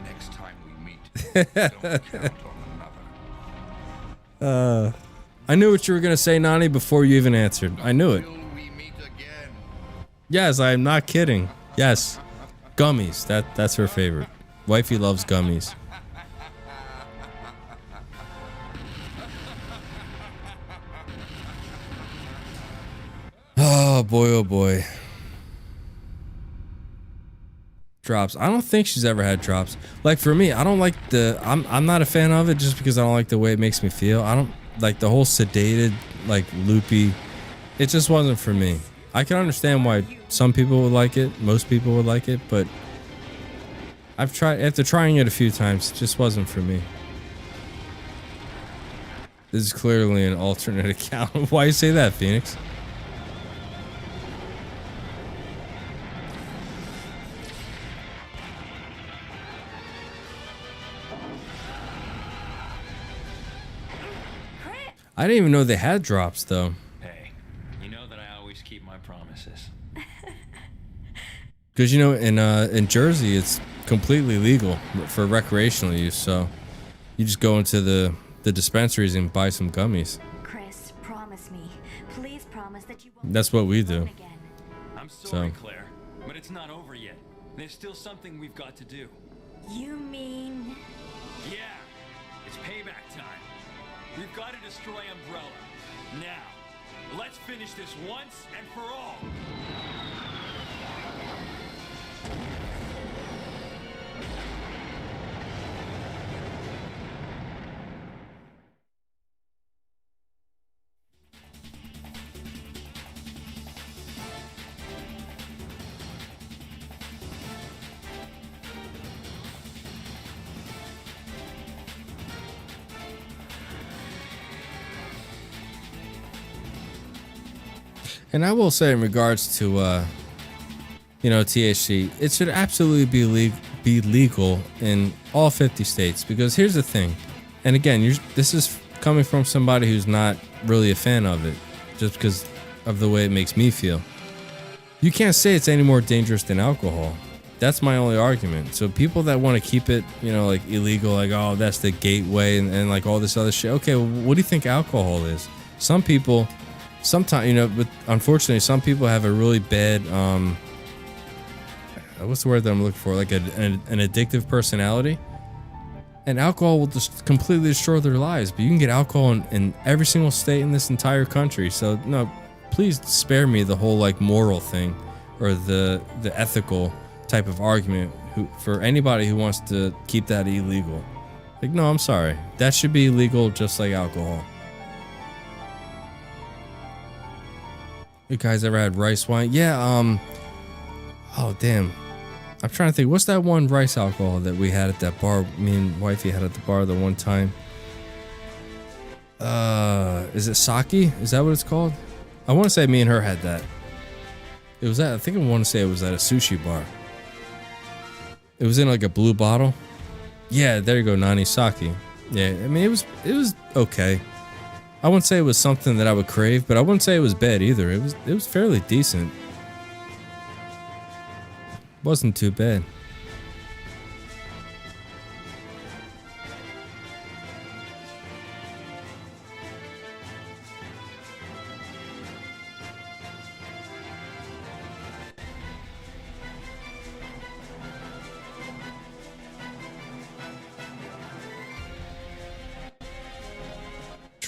Next time we meet, don't count on another. I knew what you were gonna say, Nani, before you even answered. I knew it. Will we meet again? Yes, I am not kidding. Yes. Gummies. That's her favorite. Wifey loves gummies. Oh boy, oh boy. Drops. I don't think she's ever had drops. Like for me, I don't like I'm not a fan of it just because I don't like the way it makes me feel. I don't like the whole sedated, like loopy. It just wasn't for me. I can understand why some people would like it, most people would like it, but I've tried, after trying it a few times, it just wasn't for me. This is clearly an alternate account. Why you say that, Phoenix? I didn't even know they had drops, though. Hey, you know that I always keep my promises. Because, you know, in Jersey, it's completely legal for recreational use, so you just go into the dispensaries and buy some gummies. Chris, promise me. Please promise that you won't. That's what we do. Again. I'm sorry, Claire, but it's not over yet. There's still something we've got to do. You mean? Yeah, it's payback time. We've got to destroy Umbrella. Now, let's finish this once and for all. And I will say, in regards to, you know, THC, it should absolutely be legal in all 50 states. Because here's the thing, and again, this is coming from somebody who's not really a fan of it, just because of the way it makes me feel. You can't say it's any more dangerous than alcohol. That's my only argument. So people that want to keep it, you know, like illegal, like, oh, that's the gateway and like all this other shit. Okay, well, what do you think alcohol is? Some people... Sometimes, you know, but unfortunately, some people have a really bad, what's the word that I'm looking for? Like an addictive personality. And alcohol will just completely destroy their lives. But you can get alcohol in every single state in this entire country. So, no, please spare me the whole, like, moral thing or the ethical type of argument for anybody who wants to keep that illegal. Like, no, I'm sorry. That should be illegal just like alcohol. You guys ever had rice wine? Yeah, oh damn. I'm trying to think, what's that one rice alcohol that we had at that bar, me and wifey had at the bar the one time? Is it sake? Is that what it's called? I want to say me and her had that. It was at, I think I want to say it was at a sushi bar. It was in like a blue bottle. Yeah, there you go, Nani, sake. Yeah, I mean, it was okay. I wouldn't say it was something that I would crave, but I wouldn't say it was bad either. It was fairly decent. Wasn't too bad.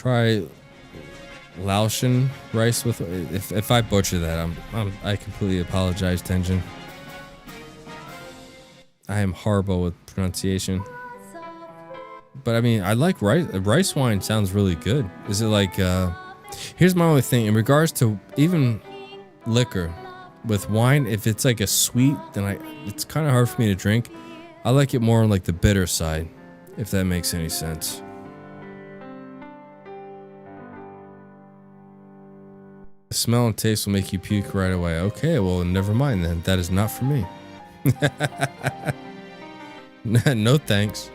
try Laotian rice with. If I butcher that, I completely apologize, Tenjin. I am horrible with pronunciation. But I mean, I like rice. Rice wine sounds really good. Is it like? Here's my only thing in regards to even liquor. With wine, if it's like a sweet, then it's kind of hard for me to drink. I like it more on like the bitter side, if that makes any sense. The smell and taste will make you puke right away. Okay, well, never mind then. That is not for me. No thanks.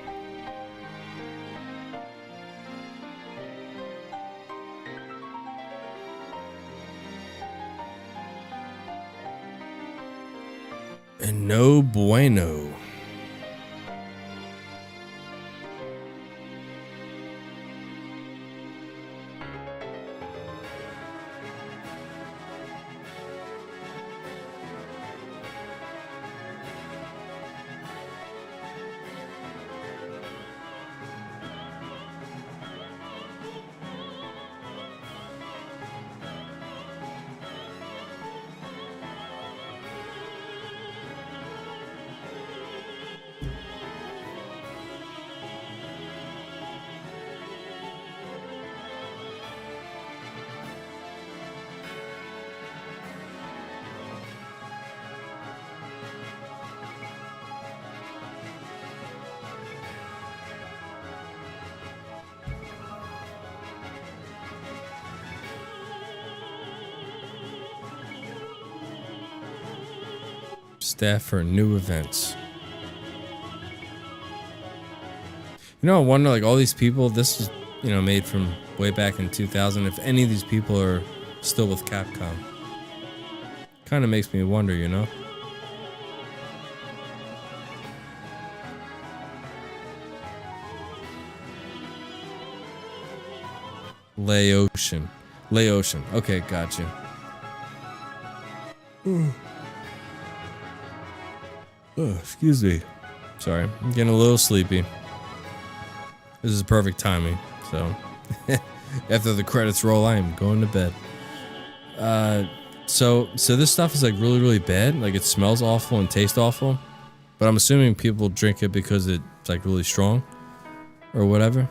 And no bueno. Staff for new events. You know, I wonder, like, all these people, this was, you know, made from way back in 2000. If any of these people are still with Capcom. Kind of makes me wonder, you know? Laotian. Okay, gotcha. Oh, excuse me. Sorry, I'm getting a little sleepy. This is perfect timing. So, after the credits roll, I am going to bed. So this stuff is like really, really bad. Like it smells awful and tastes awful. But I'm assuming people drink it because it's like really strong, or whatever.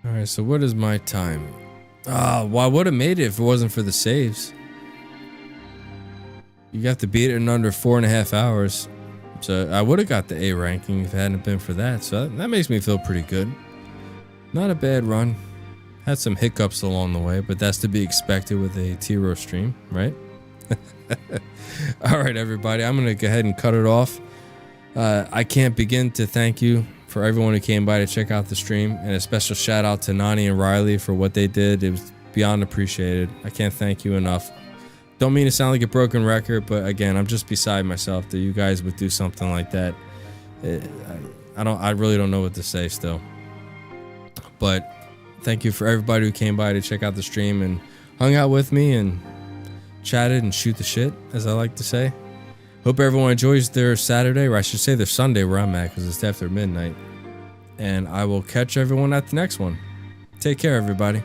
Alright, so what is my time? Well, I would have made it if it wasn't for the saves. You got to beat it in under 4.5 hours. So I would have got the A ranking if it hadn't been for that. So that makes me feel pretty good. Not a bad run. Had some hiccups along the way, but that's to be expected with a T-Row stream, right? Alright, everybody. I'm going to go ahead and cut it off. I can't begin to thank you for everyone who came by to check out the stream, and a special shout out to Nani and Riley for what they did. It was beyond appreciated. I can't thank you enough. Don't mean to sound like a broken record, but again, I'm just beside myself that you guys would do something like that. I really don't know what to say still. But thank you for everybody who came by to check out the stream and hung out with me and chatted and shoot the shit, as I like to say. Hope everyone enjoys their Saturday, or I should say their Sunday where I'm at, because it's after midnight. And I will catch everyone at the next one. Take care, everybody.